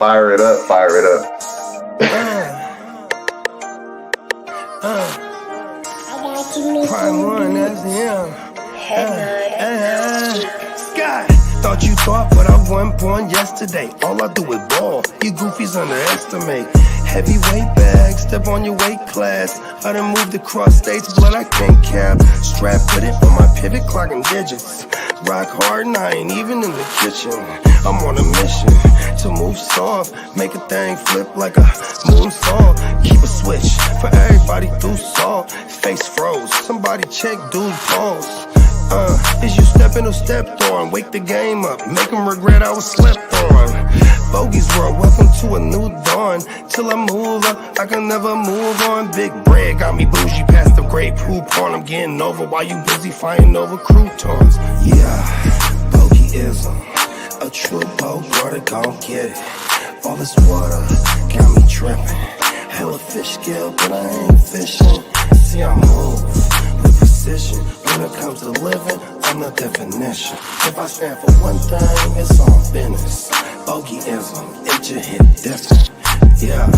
Fire it up, fire it up. Prime one, that's him. Sky, thought you thought, but I wasn't born yesterday. All I do is ball. You goofies underestimate. Heavyweight bag, step on your weight class. I done moved across states, blood I can't cap. Strap, put it on my pivot, clocking digits. Rock hard and I ain't even in the kitchen. I'm on a mission to move soft, make a thing flip like a moonsault. Keep a switch for everybody through salt. Face froze, somebody check dude pulse. Is you stepping or stepped on? Wake the game up, make them regret I was slept on. Bogey's world, welcome to a new dawn. Till I move up, I can never move on. Big bread got me bougie past the great poop on. I'm getting over while you busy fighting over croutons. Yeah, bogeyism, a true boat brother gon' get it. All this water got me tripping. Hella fish scale, but I ain't fishing. See I move with precision. When it comes to living, I'm the definition. If I stand for one thing, it's on business. Bogeyism, it just hit different. Yeah,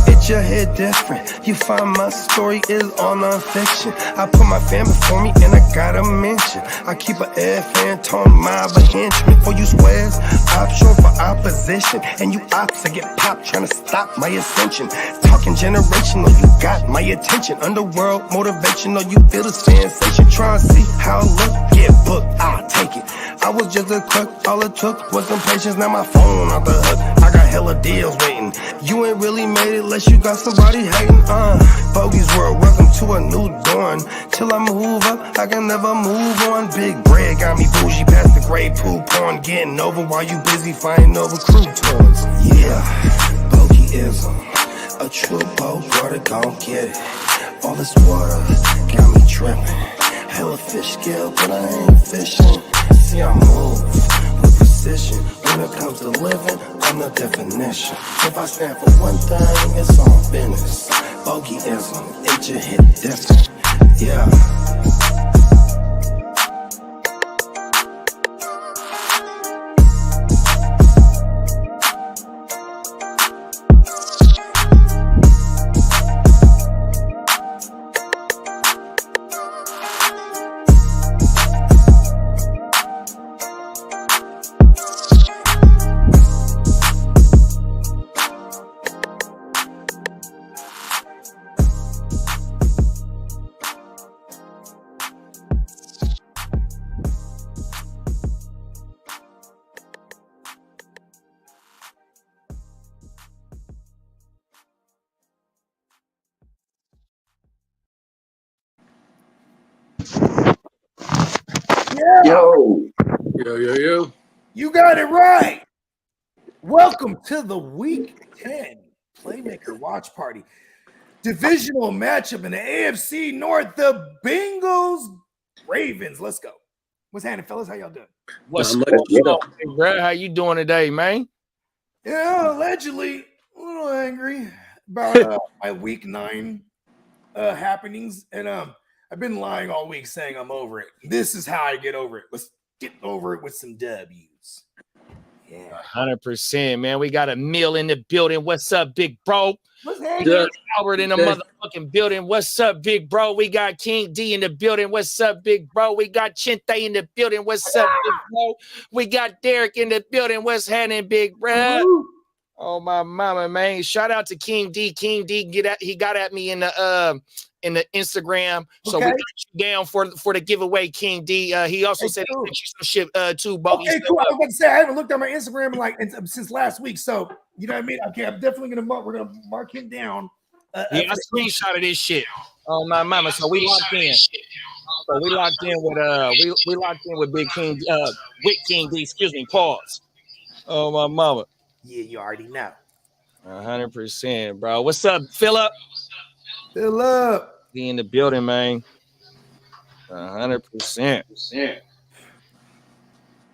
it just hit different. You find my story is all non-fiction. I put my family before me and I gotta mention. I keep an air fan tone mob a henchman. For you squares, option for opposition. And you ops, I get popped trying to stop my ascension. Talking generational, you got my attention. Underworld motivational, you feel the sensation. Try to see how I look, get booked, I'll take it. I was just a crook, all it took was some patience. Now my phone off the hook, I got hella deals waiting. You ain't really made it unless you got somebody hating. Bogey's world, welcome to a new dawn. Till I move up, I can never move on. Big bread got me bougie past the great poop on. Getting over while you busy fighting over croutons. Yeah, bogeyism, a true boat brother gon' get it. All this water got me tripping. Hella fish scale, but I ain't fishing. See I move with precision. When it comes to living, I'm the definition. If I stand for one thing, it's on business. Bogeyism, it just hit different. Yeah. Yo. Yo. You got it right. Welcome to the Week 10 Playmaker Watch Party. Divisional matchup in the AFC North, the Bengals, Ravens. Let's go. What's happening, fellas? How y'all doing? What's going on, bro? How you doing today, man? Yeah, allegedly a little angry about my Week 9 happenings. And I've been lying all week saying I'm over it. This is how I get over it. Let's get over it with some W's. Yeah. 100%, man. We got a meal in the building. What's up, big bro? What's happening? Albert in the motherfucking building. What's up, big bro? We got King D in the building. What's up, big bro? We got Chinte in the building. What's up, big bro? We got Derek in the building. What's happening, big bro? Oh, my mama, man. Shout out to King D. King D, he got at me in the Instagram. So we got you down for the giveaway, King D. He also said he sent you some shit too, Bogey. Okay, cool. I was about to say I haven't looked at my Instagram since last week. week. You know what I mean? Okay, I'm definitely we're gonna mark him down. I screenshotted this shit. Oh my mama. So we locked in. So we locked in with Big King with King D. Excuse me, pause. Oh my mama. Yeah, you already know. 100%, bro. What's up, Philip? Philip. Be in the building, man. 100%.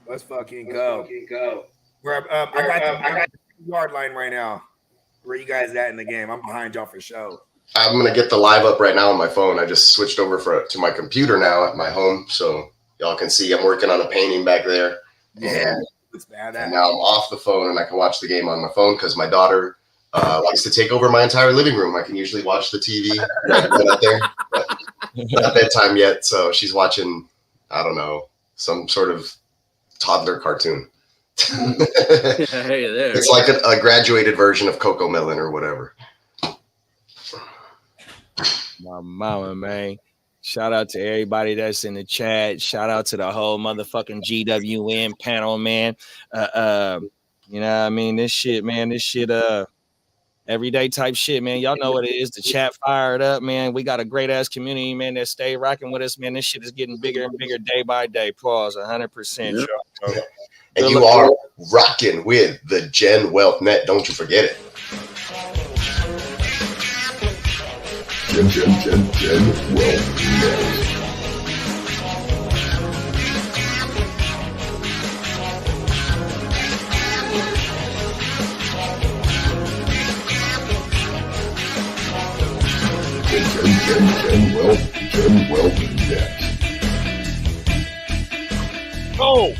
Let's fucking go. I got the yard line right now. Where you guys at in the game? I'm behind y'all for sure. I'm gonna get the live up right now on my phone. I just switched over to my computer now at my home, so y'all can see I'm working on a painting back there. And It's bad. And now I'm off the phone and I can watch the game on my phone because my daughter likes to take over my entire living room. I can usually watch the TV out there. But not bedtime yet, so she's watching, I don't know, some sort of toddler cartoon. Hey there. It's like a graduated version of Coco Melon or whatever. My mama, man. Shout out to everybody that's in the chat. Shout out to the whole motherfucking GWN panel, man. You know what I mean? This shit, everyday type shit, man. Y'all know what it is. The chat fired up, man. We got a great ass community, man, that stay rocking with us, man. This shit is getting bigger and bigger day by day. Pause, 100%. Yep. And you are rocking with the Gen Wealth Net. Don't you forget it. Gen Wealth Net. Gen Wealth Net. Oh.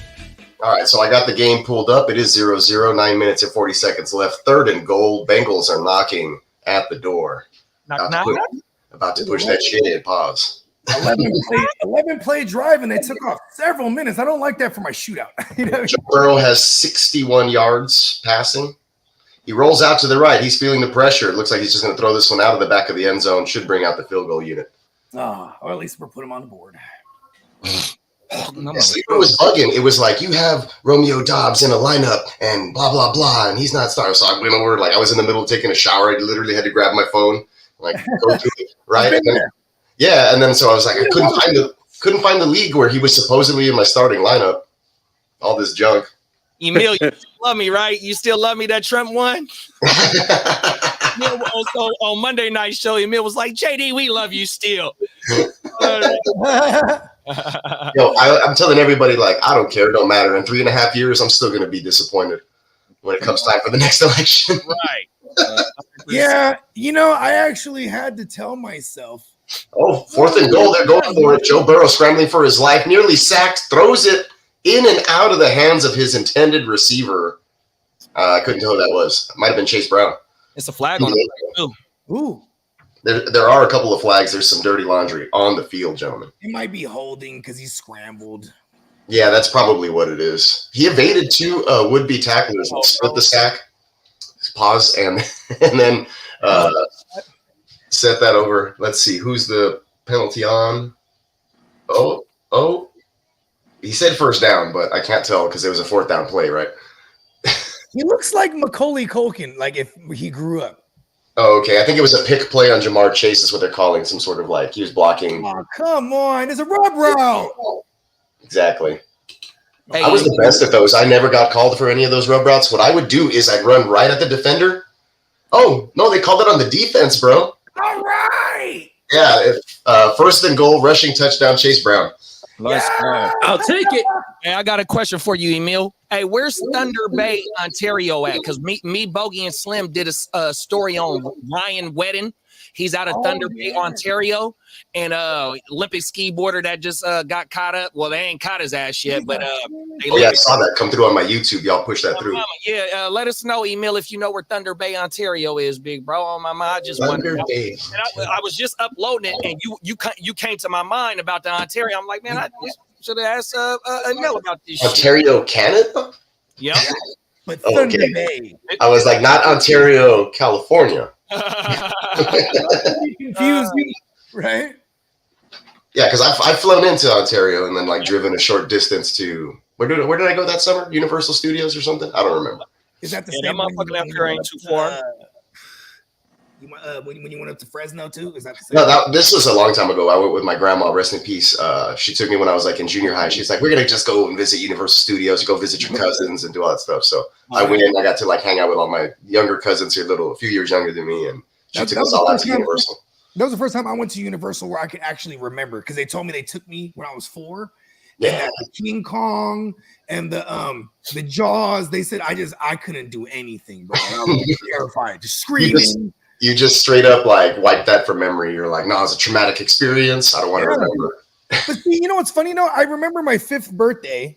All right, so I got the game pulled up. It is 0-0, 9 minutes and 40 seconds left. 3rd and goal. Bengals are knocking at the door. About to push that shit in. Pause. 11 play drive, and they took off several minutes. I don't like that for my shootout. You know? Joe Burrow has 61 yards passing. He rolls out to the right. He's feeling the pressure. It looks like he's just going to throw this one out of the back of the end zone. Should bring out the field goal unit. Or at least we'll put him on the board. Sleeper was bugging. It was like, you have Romeo Dobbs in a lineup and blah, blah, blah, and he's not starting. So I went over, like, I was in the middle of taking a shower. I literally had to grab my phone, like, go through it, right? And then, yeah, and then so I was like, I couldn't find the league where he was supposedly in my starting lineup. All this junk. Emil, you still love me, right? You still love me that Trump won? On Monday night show, Emil was like, JD, we love you still. Yo, I'm telling everybody, like, I don't care. It don't matter. In 3.5 years, I'm still going to be disappointed when it comes time for the next election. Right. Yeah, you know, I actually had to tell myself. Oh, 4th and goal. They're going for it. Joe Burrow scrambling for his life, nearly sacked, throws it in and out of the hands of his intended receiver. I couldn't tell who that was. It might have been Chase Brown. It's a flag on the play, too. Ooh. There are a couple of flags. There's some dirty laundry on the field, gentlemen. It might be holding because he scrambled. Yeah, that's probably what it is. He evaded 2 would-be tacklers and split the sack. Pause and then set that over. Let's see. Who's the penalty on? Oh. He said 1st down, but I can't tell because it was a 4th down play, right? He looks like Macaulay Culkin, like if he grew up. Oh, okay. I think it was a pick play on Jamar Chase is what they're calling, some sort of like he was blocking. Oh, come on. It's a rub route. Exactly. Hey, I was the best at those. I never got called for any of those rub routes. What I would do is I'd run right at the defender. Oh, no, they called it on the defense, bro. All right. Yeah. 1st and goal, rushing touchdown, Chase Brown. Let's go. I'll take it. Hey, I got a question for you, Emil. Hey, where's Thunder Bay, Ontario at? Because me, Bogey, and Slim did a story on Ryan Wedding. He's out of Thunder Bay, Ontario, and Olympic ski boarder that just got caught up. Well, they ain't caught his ass yet, but I saw that come through on my YouTube. Y'all push that through. Yeah, let us know, Emil, if you know where Thunder Bay, Ontario is, big bro. On my mind, I just Thunder wondered. Bay. And I was just uploading it, and you came to my mind about the Ontario. I'm like, man, I should have asked Emil about this. Ontario, Canada. Yep. But Thunder Bay. I was like, not Ontario, California. Confused you, right? Yeah, because I've flown into Ontario and then like driven a short distance to where did I go that summer? Universal Studios or something? I don't remember. Is that the Yeah, same that motherfucking out there ain't too far. When you went up to Fresno too? Is that the same? No, this was a long time ago. I went with my grandma, rest in peace. She took me when I was like in junior high. She's like, we're gonna just go and visit Universal Studios, go visit your cousins and do all that stuff. So I went in, I got to like hang out with all my younger cousins who are a few years younger than me, and she took us all out to Universal. That was the first time I went to Universal where I could actually remember, because they told me they took me when I was 4. Yeah. And the King Kong and the Jaws, they said I couldn't do anything, bro. I was terrified, just screaming. You just straight up like wipe that from memory. You're like, no, it's a traumatic experience. I don't want to remember. But see, you know what's funny? I remember my 5th birthday,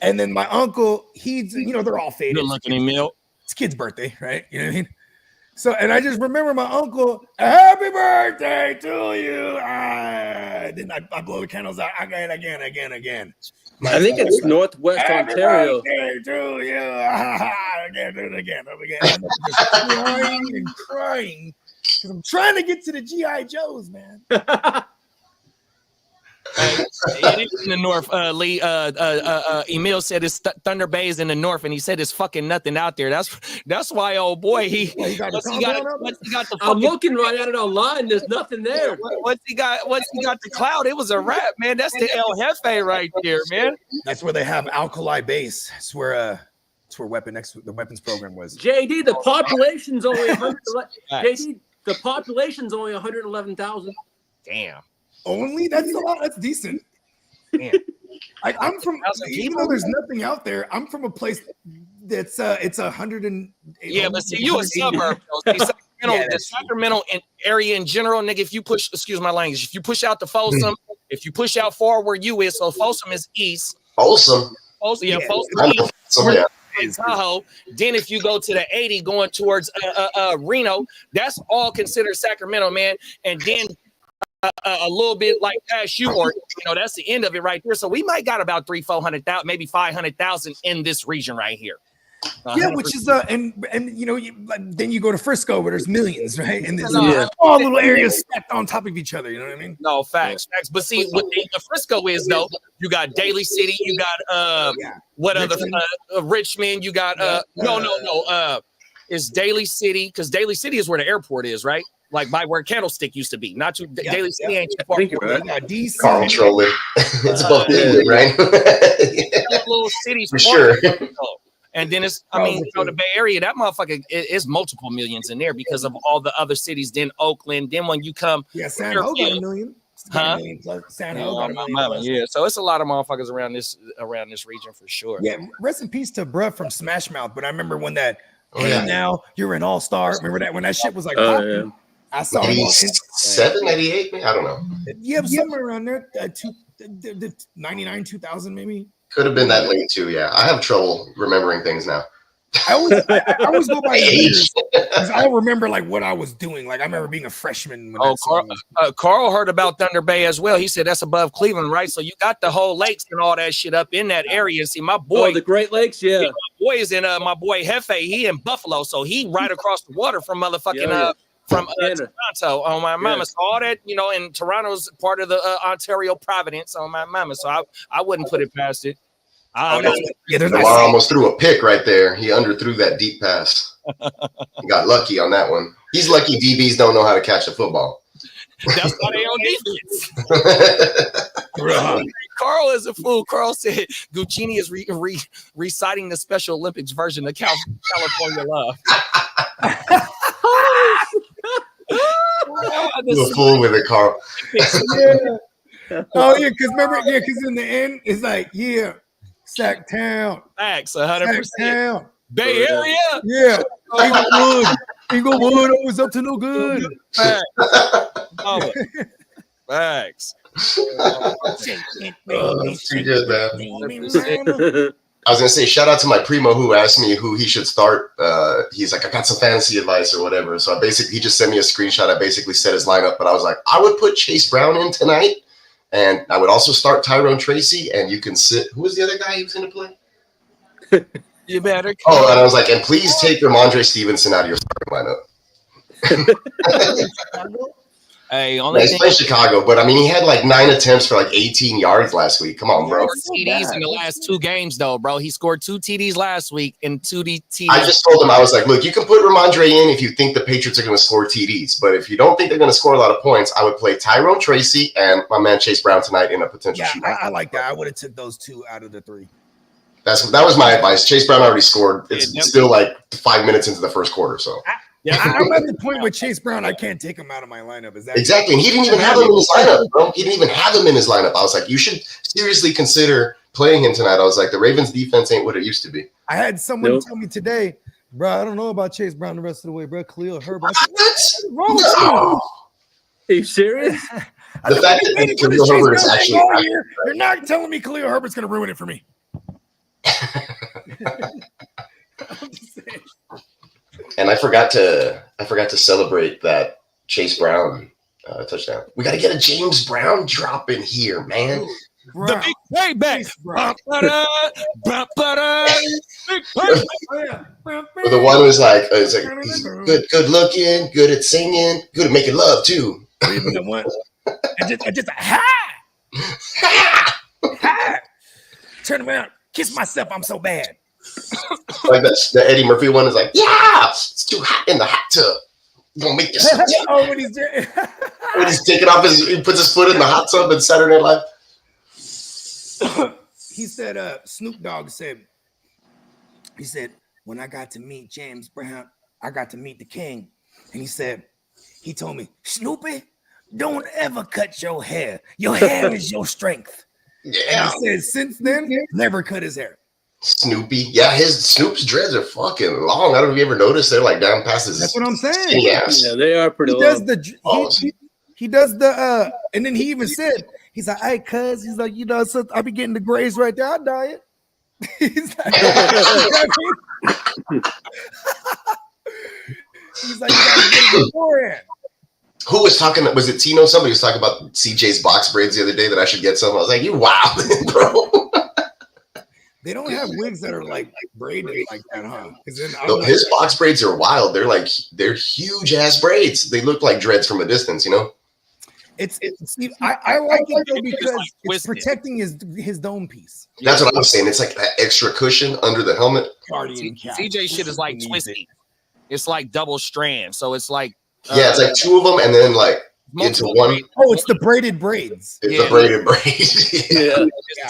And then my uncle, he's, they're all faded. Good looking, Emil. It's kid's birthday, right? You know what I mean? So, and I just remember my uncle, happy birthday to you. Then I blow the candles out again. I think it's Northwest happy Ontario. Birthday to you. Again. I'm just crying and crying because I'm trying to get to the G.I. Joes, man. It is in the north. Lee, Emil said it's Thunder Bay is in the north, and he said it's fucking nothing out there. That's why, old boy, once he got the I'm looking right at it online. There's nothing there. Once he got the cloud, it was a wrap, man. That's the El Jefe right there, man. That's where they have Alkali Base. It's where the weapons program was. JD, the population's only 111,000. Damn. Only? That's a lot. That's decent. Damn. I'm from, even though there's nothing out there, I'm from a place that's it's 100 and but see, you a suburb. The Sacramento area in general, nigga. If you push, excuse my language, if you push out to Folsom, if you push out far where you is, so Folsom is east. Folsom Folsom east. Tahoe. Then if you go to the 80 going towards Reno, that's all considered Sacramento, man. And then a little bit like past you, or that's the end of it right there. So we might got about 300,000-400,000, maybe 500,000 in this region right here. 100%. Which is then you go to Frisco where there's millions, right? And there's all little areas stacked on top of each other. You know what I mean? No, facts. But see, what the Frisco is though, you got Daly City, you got Richmond. Richmond, you got it's Daly City, because Daly City is where the airport is, right? Like by where Candlestick used to be. Not too Daly City ain't too far. DC. Carl trolling. It's above the right? Little cities for sure. And then it's, the Bay Area, that motherfucker is multiple millions in there because of all the other cities. Then Oakland. Then when you come, San Ho got $1 million. San Ho got $1 million. Yeah, so it's a lot of motherfuckers around this region for sure. Yeah, rest in peace to bruh from Smash Mouth. But I remember when that. Now you're an all-star. Remember that when that shit was like popping? I saw 97, 98, I don't know. Yeah, somewhere around there. 99, 2000 maybe. Could have been that late too. Yeah, I have trouble remembering things now. I always go by years because I remember like what I was doing. Like I remember being a freshman. When Carl heard about Thunder Bay as well. He said that's above Cleveland, right? So you got the whole lakes and all that shit up in that area. See, my boy, the Great Lakes, my boy is in my boy Jefe. He in Buffalo, so he right across the water from motherfucking from Toronto on my mama. So all that and Toronto's part of the Ontario Providence on my mama. So I wouldn't put it past it. Lamar almost threw a pick right there. He underthrew that deep pass. He got lucky on that one. He's lucky DBs don't know how to catch a football. That's why they on defense. Carl is a fool. Carl said Guccini is reciting the Special Olympics version of California Love. You're a fool with it, Carl. Because remember, because in the end, it's like, Sacktown. Facts, 100%. Bay Area. Yeah. Inglewood always up to no good. Facts. Too good, man. I was gonna say shout out to my primo who asked me who he should start. He's like, I got some fantasy advice or whatever. So he just sent me a screenshot. I basically set his lineup, but I was like, I would put Chase Brown in tonight, and I would also start Tyrone Tracy. And you can sit. Who was the other guy he was gonna play? You better. Oh, and I was like, and please take Ramondre Stevenson out of your starting lineup. Hey, he's playing Chicago, but I mean, he had like 9 attempts for like 18 yards last week. Come on, bro. TDs in the last 2 games, though, bro. He scored 2 TDs last week and 2 TDs. I just told him, I was like, look, you can put Ramondre in if you think the Patriots are going to score TDs, but if you don't think they're going to score a lot of points, I would play Tyrone Tracy and my man Chase Brown tonight in a potential shootout. I like that. I would have took those 2 out of the 3. That was my advice. Chase Brown already scored. It's still like 5 minutes into the first quarter, so. I'm at the point with Chase Brown. I can't take him out of my lineup. Is that exactly? And he didn't even have him in his lineup, bro. He didn't even have him in his lineup. I was like, you should seriously consider playing him tonight. I was like, the Ravens' defense ain't what it used to be. I had someone tell me today, bro. I don't know about Chase Brown the rest of the way, bro. Khalil Herbert. What's wrong with you? Are you serious? The fact that Khalil Herbert is actually you're not telling me Khalil Herbert's going to ruin it for me. I'm just saying. And I forgot to celebrate that Chase Brown touchdown. We got to get a James Brown drop in here, man. The big payback. Big payback. The one was like, he's good looking, good at singing, good at making love too. I just turn around, kiss myself. I'm so bad. Like the Eddie Murphy one is like, yeah, it's too hot in the hot tub. Gonna make this. When he's taking off he puts his foot in the hot tub in Saturday Night Live. He said, Snoop Dogg said, when I got to meet James Brown, I got to meet the king. And he told me, Snoopy, don't ever cut your hair. Your hair is your strength. Yeah. And he said, since then, never cut his hair. Snoopy. Yeah, Snoop's dreads are fucking long. I don't know if you ever noticed they're like down past his. That's what I'm saying. Yeah, they are pretty long. He does the and then he even said, he's like, hey, cuz, he's like, so I be getting the grays right there. I'll dye it. He's like, he's like, you gotta get it beforehand. Who was talking? Was it Tino? Somebody was talking about CJ's box braids the other day that I should get some. I was like, you wildin', bro. They don't have wigs that are like braided like that, huh? His box braids are wild. They're huge ass braids. They look like dreads from a distance, you know. I like it though because it's protecting his dome piece. That's what I'm saying. It's like that extra cushion under the helmet. CJ shit is like twisty. It's like double strand, so it's like it's like two of them, and then like into one. Oh, it's the braided braids. It's the braided braids. Yeah.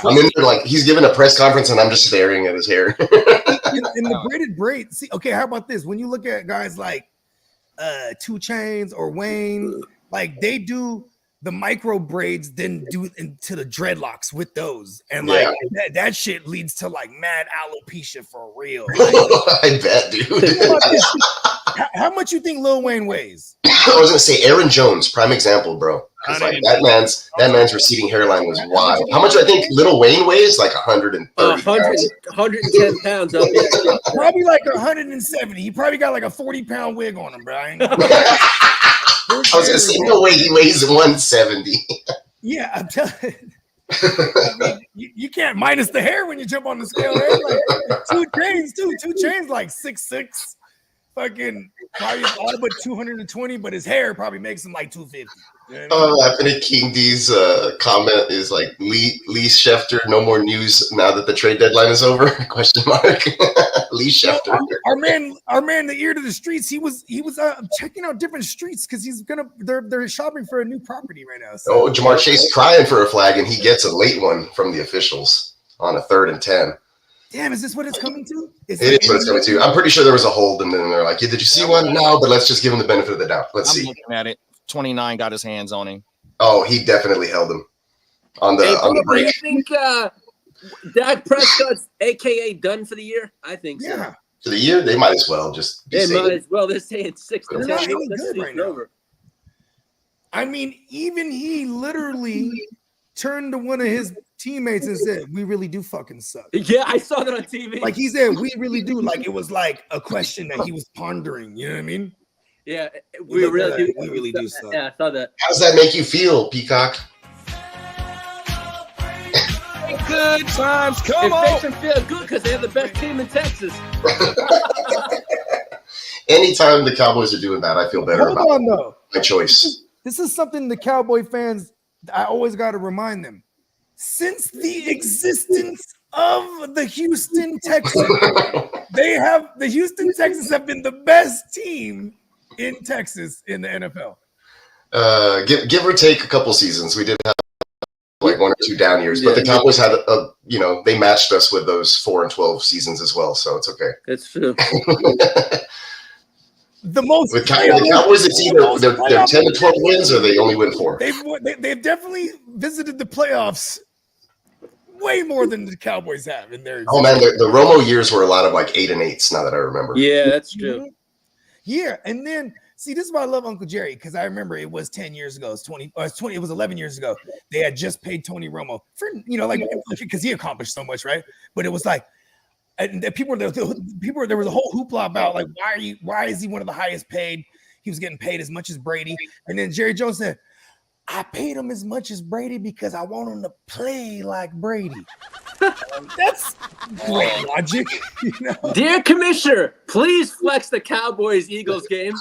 I'm in there like he's giving a press conference, and I'm just staring at his hair. in the braided braids. See, okay, how about this? When you look at guys like 2 Chainz or Wayne, like they do the micro braids, then do into the dreadlocks with those, and like that shit leads to like mad alopecia for real. Like, I bet, dude. How much you think Lil Wayne weighs? I was gonna say Aaron Jones, prime example, bro. Like that man's receding hairline was wild. How much do I think Lil Wayne weighs? Like 130 110 pounds up there. Probably like 170. He probably got like a 40-pound wig on him, bro. I was gonna say no way he weighs 170. Yeah, I'm telling you. I mean, you can't minus the hair when you jump on the scale. Right? Like 2 Chainz, too. 2 Chainz like 6'6". Fucking probably all but 220, but his hair probably makes him like 250. You know what I mean? Laughing at King D's comment is like Lee Schefter, no more news now that the trade deadline is over? Question mark. Lee Schefter. Our man, the ear to the streets. He was checking out different streets because they're shopping for a new property right now. So. Oh, Jamar Chase crying for a flag, and he gets a late one from the officials on a 3rd and 10. Damn, is this what it's coming to? It is what it's coming to. I'm pretty sure there was a hold, and then they're like, "Yeah, did you see one?" No, but let's just give him the benefit of the doubt. Let's see. I'm looking at it. 29 got his hands on him. Oh, he definitely held him on the break. Do you think Dak Prescott's AKA done for the year? I think so. Yeah. For the year, they might as well just be safe. Might as well. They're saying 6 to 10. They're not any good right now. I mean, even he literally turned to one of his teammates and said, "We really do fucking suck." Yeah, I saw that on TV. Like he said, "We really do." Like it was like a question that he was pondering. You know what I mean? Yeah, we really do suck. Yeah, I saw that. How does that make you feel, Peacock? Good times, come it on. makes them feel good because they have the best team in Texas. Anytime the Cowboys are doing that, I feel better about though. my choice. This is something the Cowboy fans, I always got to remind them. Since the existence of the Houston Texans, the Houston Texans have been the best team in Texas in the NFL. Give or take a couple seasons, we did have like 1 or 2 down years, but the Cowboys had they matched us with those 4-12 seasons as well, so it's okay. That's true. The most with the Cowboys, it's either they're 10 to 12 wins or they only win 4. They've definitely visited the playoffs way more than the Cowboys have in their. Oh man, the Romo years were a lot of like 8 and 8s. Now that I remember. Yeah, that's true. Mm-hmm. Yeah, and then see, this is why I love Uncle Jerry, because I remember it was 10 years ago. It was 11 years ago. They had just paid Tony Romo for like because he accomplished so much, right? But it was like, And there was a whole hoopla about like why is he one of the highest paid? He was getting paid as much as Brady. And then Jerry Jones said, I paid him as much as Brady because I want him to play like Brady. That's great logic. You know? Dear Commissioner, please flex the Cowboys-Eagles game.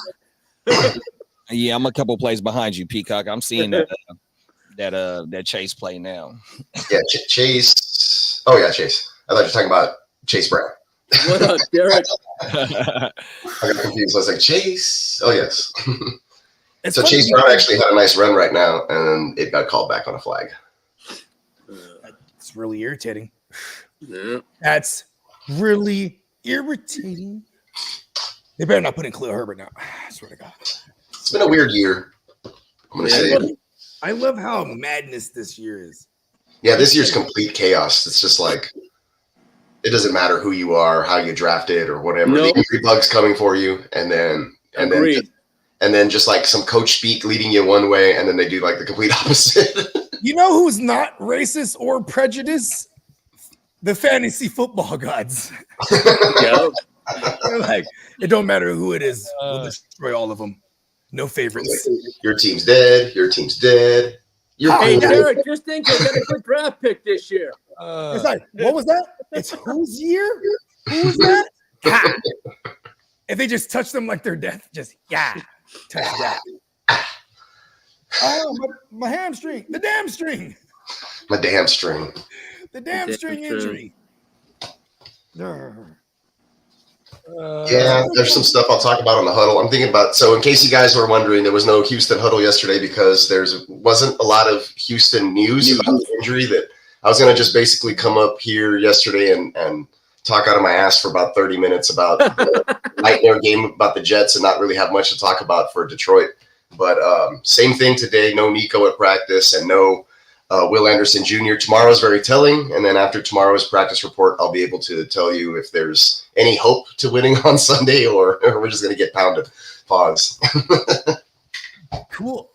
Yeah, I'm a couple plays behind you, Peacock. I'm seeing that Chase play now. Yeah, Chase. Oh yeah, Chase. I thought you were talking about Chase Brown. What up, Derek? I got confused. I was like, Chase. Oh yes. So funny Chase Brown actually had a nice run right now, and it got called back on a flag. It's really irritating. Yeah. That's really irritating. They better not put in Khalil Herbert now. I swear to God. It's been a weird year. I'm gonna say. I love how madness this year is. Yeah, this year's complete chaos. It's just like it doesn't matter who you are, how you drafted, or whatever. Nope. The injury bug's coming for you, and then just like some coach speak leading you one way, and then they do like the complete opposite. You know who's not racist or prejudiced? The fantasy football gods. Yeah. They're like, it don't matter who it is. We'll destroy all of them. No favorites. Your team's dead. Your team's dead. Hey, Derek, just think you'll get a good draft pick this year. It's like, what was that? It's whose year? Who's that? Ha! If they just touch them like they're death, just touch that. Oh, my hamstring, the damn string, My damn string. the damn string injury. Yeah, there's some stuff I'll talk about on the huddle. I'm thinking about, so in case you guys were wondering, there was no Houston huddle yesterday because wasn't a lot of Houston news about the injury. That I was going to just basically come up here yesterday and talk out of my ass for about 30 minutes about the nightmare game about the Jets and not really have much to talk about for Detroit. But same thing today, no Nico at practice and no Will Anderson Jr. Tomorrow is very telling, and then after tomorrow's practice report, I'll be able to tell you if there's any hope to winning on Sunday or we're just going to get pounded. Pause. Cool.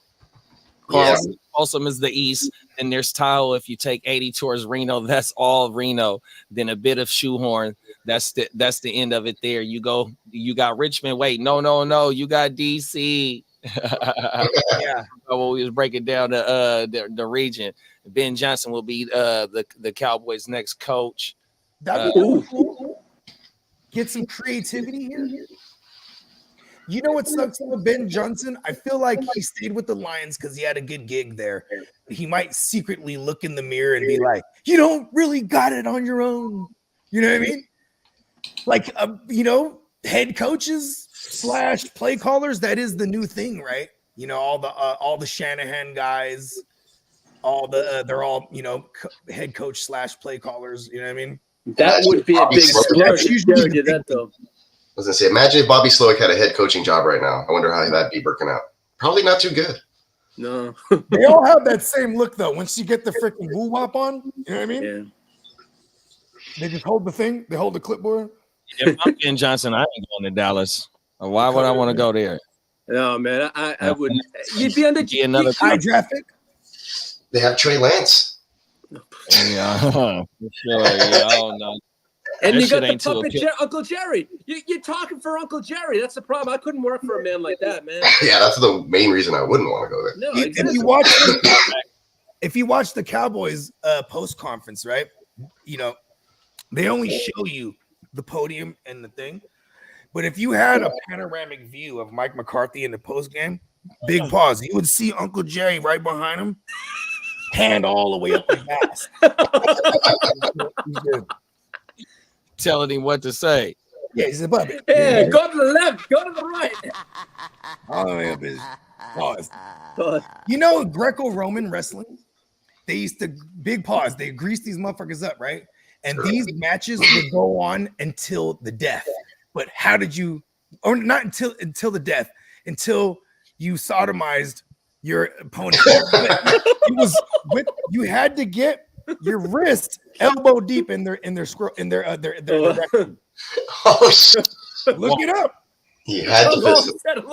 Yeah. Awesome is the East, and there's Tile. If you take 80 towards Reno, that's all Reno. Then a bit of shoehorn. That's the end of it. There you go. You got Richmond. Wait, no. You got DC. Yeah. When we was breaking down the region, Ben Johnson will be the Cowboys' next coach. That would be cool. Get some creativity here. You know what sucks with Ben Johnson? I feel like he stayed with the Lions because he had a good gig there. He might secretly look in the mirror and be like, "You don't really got it on your own." You know what I mean? Like, head coaches / play callers. That is the new thing, right? You know, all the Shanahan guys, they're all head coach / play callers. You know what I mean? That would be a big splurge if Derek did that, though. I was going to say, imagine if Bobby Slowick had a head coaching job right now. I wonder how that'd be working out. Probably not too good. No. They all have that same look, though. Once you get the freaking woo-wop on, you know what I mean? Yeah. They just hold the thing. They hold the clipboard. If I'm Ben Johnson, I ain't going to Dallas. Why would I want to go there? No, man, I wouldn't. You'd be under another high traffic. They have Trey Lance. Yeah, for sure. Yeah, I don't know. And That you got shit the ain't puppet Uncle Jerry. You're talking for Uncle Jerry. That's the problem. I couldn't work for a man like that, man. Yeah, that's the main reason I wouldn't want to go there. No, If you watch the Cowboys post conference, right? You know, they only show you the podium and the thing. But if you had a panoramic view of Mike McCarthy in the post game, big pause, you would see Uncle Jerry right behind him, hand all the way up his ass. Telling him what to say. Yeah, he's a puppet. Yeah, go to the left, go to the right. All the way up his pause. You know, Greco-Roman wrestling, they used to big pause. They grease these motherfuckers up, right? And these matches would go on until the death. But how did you, or not until the death, until you sodomized your opponent? It was you had to get your wrist elbow deep in their rectum. Oh shit! Look it up. He had to visit. And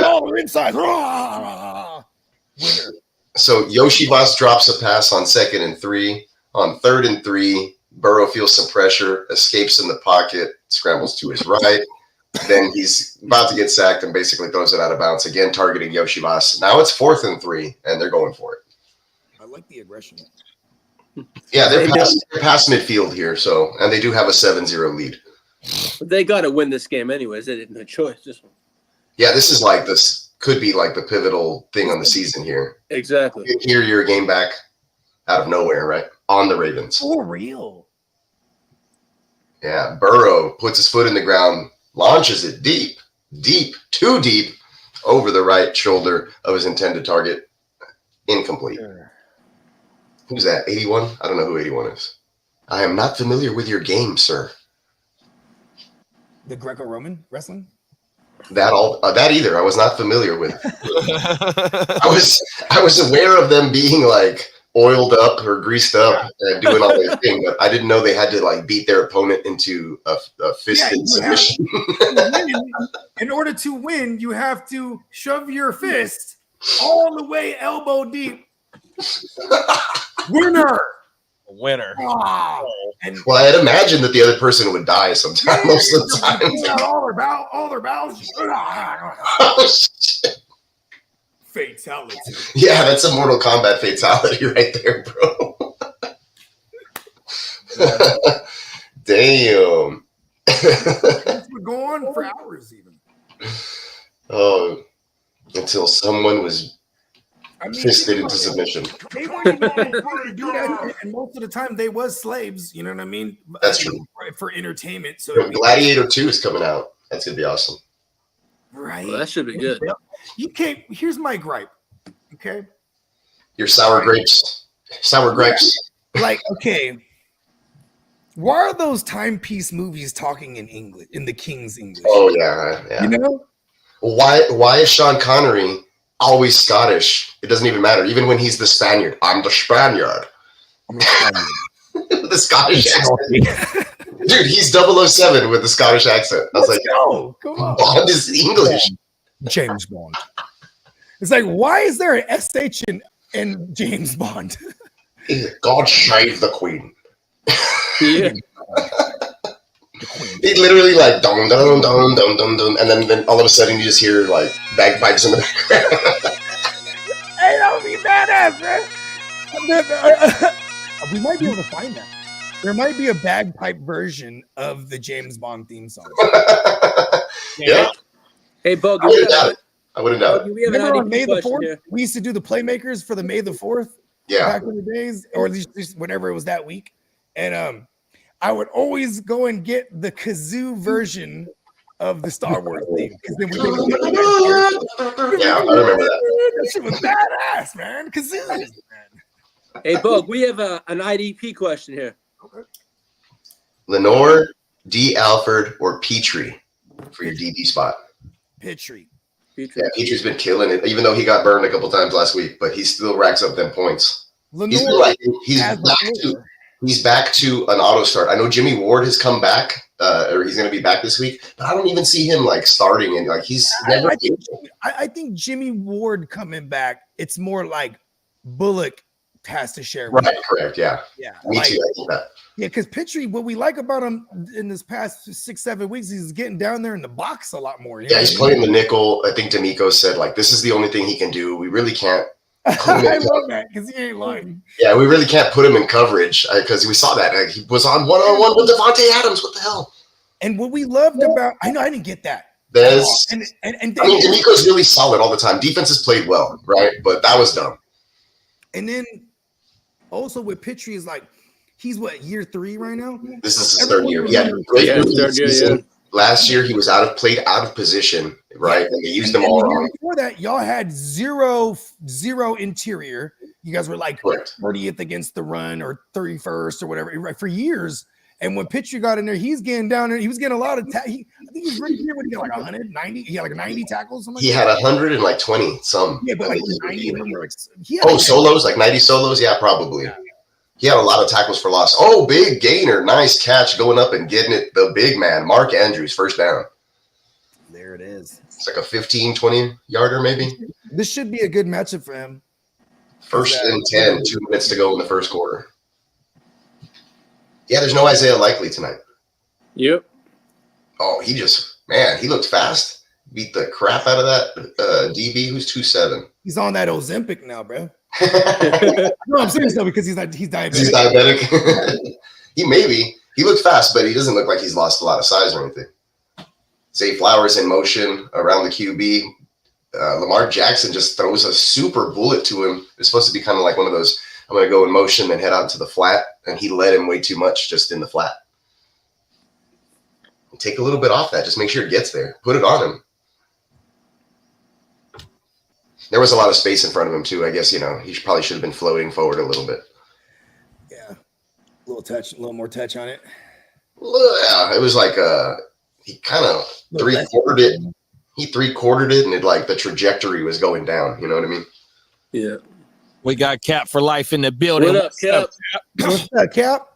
all the insides. Winner. So Yoshi Voss drops a pass on 2nd and 3. On 3rd and 3, Burrow feels some pressure, escapes in the pocket, scrambles to his right. Then he's about to get sacked and basically throws it out of bounds, again targeting Yoshibas. Now it's 4th and 3, and they're going for it. I like the aggression. Yeah, they're past midfield here, and they do have a 7-0 lead. They got to win this game anyways. They didn't have a choice. Yeah, this could be like the pivotal thing on the season here. Exactly. Here, you're a game back out of nowhere, right? On the Ravens. For real. Yeah, Burrow puts his foot in the ground, launches it deep, too deep, over the right shoulder of his intended target. Incomplete. Sure. Who's that? 81? I don't know who 81 is. I am not familiar with your game, sir. The Greco-Roman wrestling? That either. I was not familiar with. I was aware of them being like oiled up or greased up and doing all their thing, but I didn't know they had to like beat their opponent into a fisted submission. In order to win, you have to shove your fist all the way elbow deep. Winner. Wow. Well, I'd imagine that the other person would die sometime most of the time. All their bowels. Oh, shit. Fatality. Yeah, that's a Mortal Kombat fatality right there, bro. Damn. We're going for hours even. Oh, until someone was fisted into submission. They weren't even to do that, and most of the time they was slaves. You know what I mean? That's true. For entertainment. So Gladiator 2 is coming out. That's gonna be awesome. Right. Well, that should be good. You can't. Here's my gripe. Okay. Your sour grapes. Yeah. Like, okay. Why are those timepiece movies talking in English, in the King's English? Oh yeah. You know? Why is Sean Connery always Scottish? It doesn't even matter. Even when he's the Spaniard. I'm the Spaniard. The Scottish accent. Dude, he's 007 with the Scottish accent. I was like, no, come on. Bond is English. James Bond. It's like, why is there an SH in James Bond? God save the Queen. Yeah. He literally like dum dum dum dum dum dum, and then all of a sudden you just hear like bagpipes in the background. Hey, that would be badass, man. We might be able to find that. There might be a bagpipe version of the James Bond theme song. Yeah. Hey, Bo, I wouldn't doubt it. Remember on May the 4th, we used to do the Playmakers for the May the 4th. Yeah. Back in the days, or at least whenever it was that week. And I would always go and get the kazoo version of the Star Wars theme. Because then we yeah, I remember that. That shit was badass, man. Kazoos, man. Hey, Bo, we have an IDP question here. Okay. Lenore, D. Alford, or Petrie for your DB spot? Petrie. Yeah, Petrie's been killing it, even though he got burned a couple times last week, but he still racks up them points. Lenore he's back to an auto start. I know Jimmy Ward has come back, or he's going to be back this week, but I don't even see him like starting, and like he's never. I think Jimmy Ward coming back, it's more like Bullock has to share. Right, correct, yeah. Me like, too. I think that. Yeah, because Petrie, what we like about him in this past 6-7 weeks, he's getting down there in the box a lot more. Yeah, he's playing the nickel. I think D'Amico said like this is the only thing he can do. We really can't. I love that because he ain't lying. Yeah, we really can't put him in coverage because we saw that he was on one-on-one with Devontae Adams. What the hell? And what we loved about, I didn't get that. There's, and I mean, D'Amico's really solid all the time. Defense has played well, right? But that was dumb. And then also with Petrie is like, he's what, year 3 right now? This is his third year. Yeah, great. Last year he was played out of position, right? And they used him all wrong. Before that, y'all had zero interior. You guys were like 30th against the run or 31st or whatever, right? For years. And when Petrie got in there, he's getting down there. He was getting a lot of. I think he's right here when he got like 190. He had like 90 tackles. Something he had 120 some. Yeah, but like 90 of them were like. Solos, like 90 solos. Yeah, probably. Yeah. He had a lot of tackles for loss. Oh, big gainer. Nice catch going up and getting it. The big man, Mark Andrews, first down. There it is. It's like a 15, 20 yarder maybe. This should be a good matchup for him. First and 10, 2 minutes to go in the first quarter. Yeah, there's no Isaiah Likely tonight. Yep. Oh, he looked fast. Beat the crap out of that DB who's 2'7". He's on that Ozempic now, bro. No, I'm serious though, because he's diabetic. He's diabetic. He looks fast, but he doesn't look like he's lost a lot of size or anything. Zay Flowers in motion around the QB. Lamar Jackson just throws a super bullet to him. It's supposed to be kind of like one of those, I'm going to go in motion and head out to the flat, and he led him way too much just in the flat. Take a little bit off that. Just make sure it gets there. Put it on him. There was a lot of space in front of him, too. I guess, he probably should have been floating forward a little bit. Yeah. A little more touch on it. Yeah, it was like he kind of three-quartered it. He three-quartered it, and the trajectory was going down. You know what I mean? Yeah. We got Cap for life in the building. What up, Cap? What's that, Cap?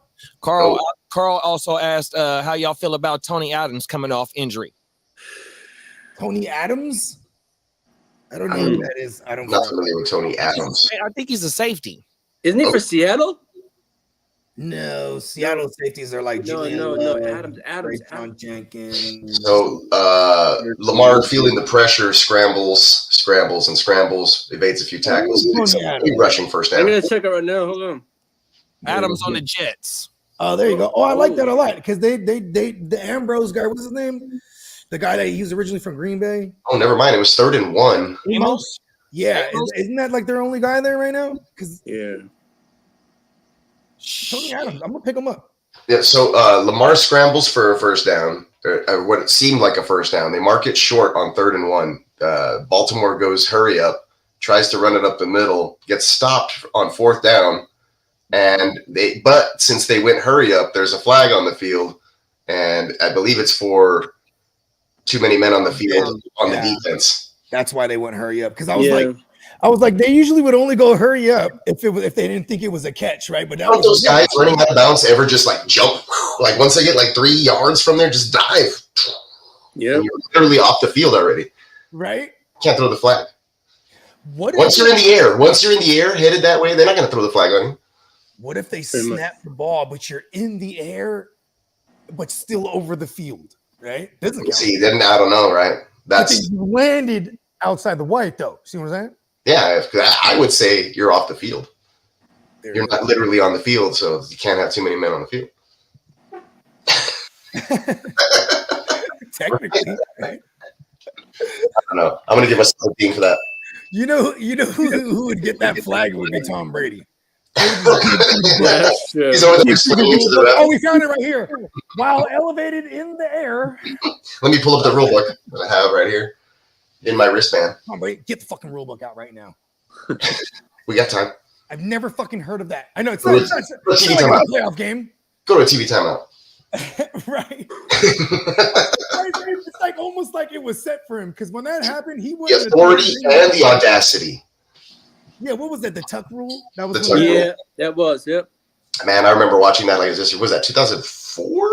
Carl also asked how y'all feel about Tony Adams coming off injury. Tony Adams? I don't know who that is. I don't know. Not familiar with Tony Adams. I think he's a safety. Isn't he for Seattle? No, Seattle safeties are like No. Adams. Jenkins. So Lamar feeling the pressure, scrambles, evades a few tackles, picks up a rushing first down. I'm gonna check it right now. Hold on. Adams on the Jets. Oh, there you go. Oh, I like that a lot because the Ambrose guy, what's his name? The guy that he was originally from Green Bay. Oh, never mind. It was 3rd and 1. Amos? Yeah, isn't that like their only guy there right now? Yeah. Tony Adams, I'm gonna pick him up. Yeah. So Lamar scrambles for a first down, or what it seemed like a first down. They mark it short on 3rd and 1. Baltimore goes hurry up, tries to run it up the middle, gets stopped on 4th down, but since they went hurry up, there's a flag on the field, and I believe it's for too many men on the field on the defense. That's why they went hurry up, because I was like, they usually would only go hurry up if they didn't think it was a catch, right? But don't those guys running out of bounds ever just jump? Like once they get 3 yards from there, just dive. Yeah, you're literally off the field already. Right? Can't throw the flag. Once you're in the air, headed that way, they're not going to throw the flag on you. What if they snap the ball, but you're in the air, but still over the field? Right? Doesn't count. See, then I don't know, right? That's you landed outside the white, though. See what I'm saying? Yeah, I would say you're off the field. You're not literally on the field, so you can't have too many men on the field. Technically, right? I don't know. I'm gonna give myself a ding for that. You know who would get that flag would be Tom Brady. He's over there swinging to the ref. Oh, we found it right here. While elevated in the air. Let me pull up the rule book that I have right here in my wristband. Tom Brady, get the fucking rule book out right now. We got time. I've never fucking heard of that. I know it's not like a playoff game. Go to a TV timeout. Right. It's almost like it was set for him, because when that happened, he was the authority and the audacity. Yeah, what was that? The tuck rule? That was that was. Yep. Man, I remember watching that. Was that 2004?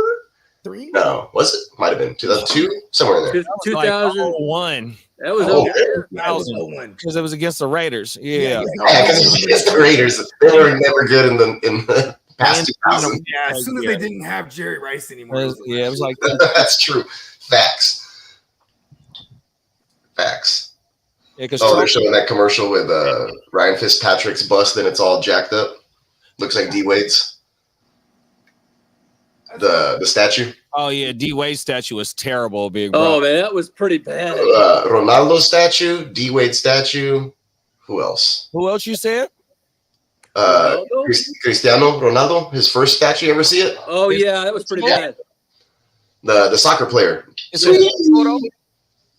3? No, was it? Might have been 2002, somewhere in there. 2001. That was 2001 because it was against the Raiders. Yeah, because it was against the Raiders. They were never good in the past 2000. Yeah, as soon as they didn't have Jerry Rice anymore. It was like that's true. Facts. Yeah, they're showing that commercial with Ryan Fitzpatrick's bust, and it's all jacked up. Looks like D Wade's. The statue. Oh yeah, D Wade statue was terrible, big bro. Oh man, that was pretty bad. Ronaldo statue, D Wade statue. Who else? You said? Cristiano Ronaldo, his first statue. You ever see it? Oh yeah, that was pretty bad. The soccer player.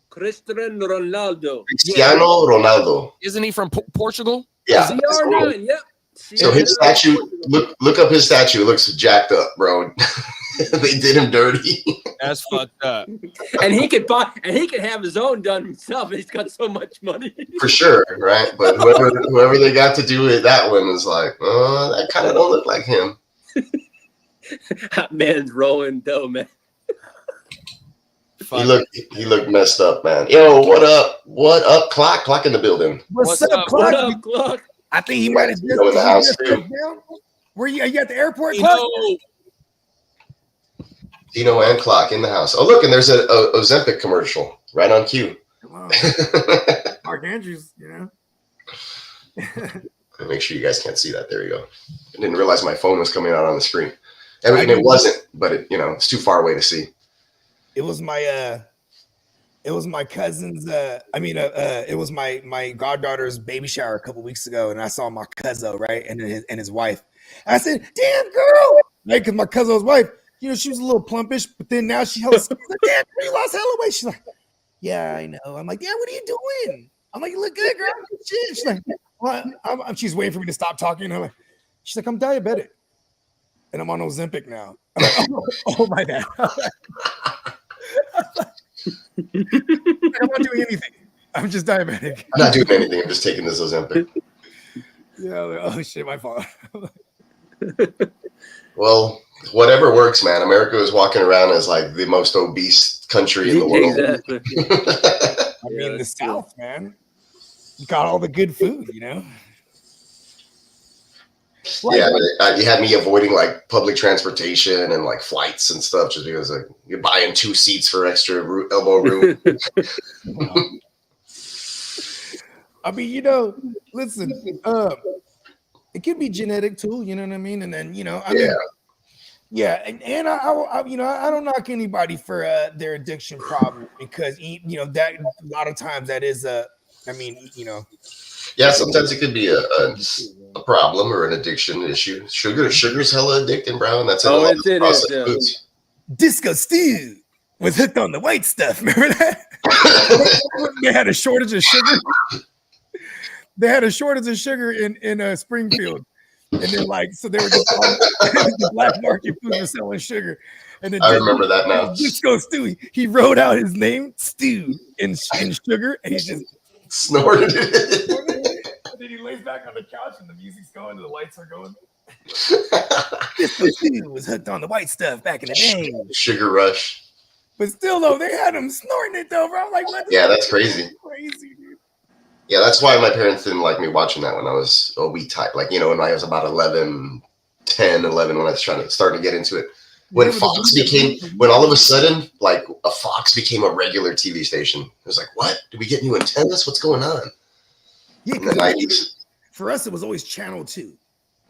Cristiano Ronaldo. Cristiano Ronaldo. Isn't he from Portugal? Yeah. CR9, yep. So his statue, look up his statue. It looks jacked up, bro. They did him dirty. That's fucked up. And he could have his own done himself. He's got so much money. For sure, right? But whoever they got to do it, that one was like, oh, that kind of don't look like him. That man's rolling dough, man. He looked messed up, man. Yo, what up? What up, Clock in the building. What's up, Clock? What up, Clock? I think he might have in the house too. Were you at the airport? Dino and Clock in the house. Oh, look, and there's a Ozempic commercial right on cue. Come on. Mark Andrews, you know. Make sure you guys can't see that. There you go. I didn't realize my phone was coming out on the screen. I mean, it wasn't, but it's too far away to see. It was my cousin's. It was my goddaughter's baby shower a couple weeks ago, and I saw my cousin, right, and his wife. I said, "Damn girl," right, because my cousin's wife, she was a little plumpish, but then now she hella. Damn, you lost hella weight. She's like, "Yeah, I know." I'm like, "Yeah, what are you doing?" I'm like, "You look good, girl." Shit. She's like, "Well," she's waiting for me to stop talking. I'm like, she's like, "I'm diabetic, and I'm on Ozempic now." I'm like, oh my bad. I'm not doing anything. I'm just diabetic. I'm not doing anything. I'm just taking this Ozempic. Yeah. Like, oh shit, my fault. Well, whatever works, man. America is walking around as like the most obese country in the world. Exactly. I mean, the South, man. You got all the good food, Like, yeah, but you had me avoiding like public transportation and like flights and stuff just because like you're buying 2 seats for extra elbow room. I mean, listen, it could be genetic too, you know what I mean? And then, and I don't knock anybody for their addiction problem because, that a lot of times that is Yeah, sometimes it could be a problem or an addiction issue. Sugar's hella addicting, bro, and that's it is. Disco Steve was hooked on the white stuff. Remember that? They had a shortage of sugar. They had a shortage of sugar in Springfield, and then so they were just the black market food was selling sugar. And then I remember that now. Disco Stewie, he wrote out his name Stew in sugar, and he just snorted it. And then he lays back on the couch, and the music's going, and the lights are going. Disco Stewie was hooked on the white stuff back in the day. Sugar rush. But still, though, they had him snorting it, though, bro. I'm like, what? Yeah, that's crazy. Crazy, dude. Yeah, that's why my parents didn't like me watching that when I was a wee type. Like, when I was about 11, when I was starting to get into it. When when all of a sudden, like, a Fox became a regular TV station. It was like, what? Did we get new antennas? What's going on? Yeah, in the 90s. For us, it was always Channel 2.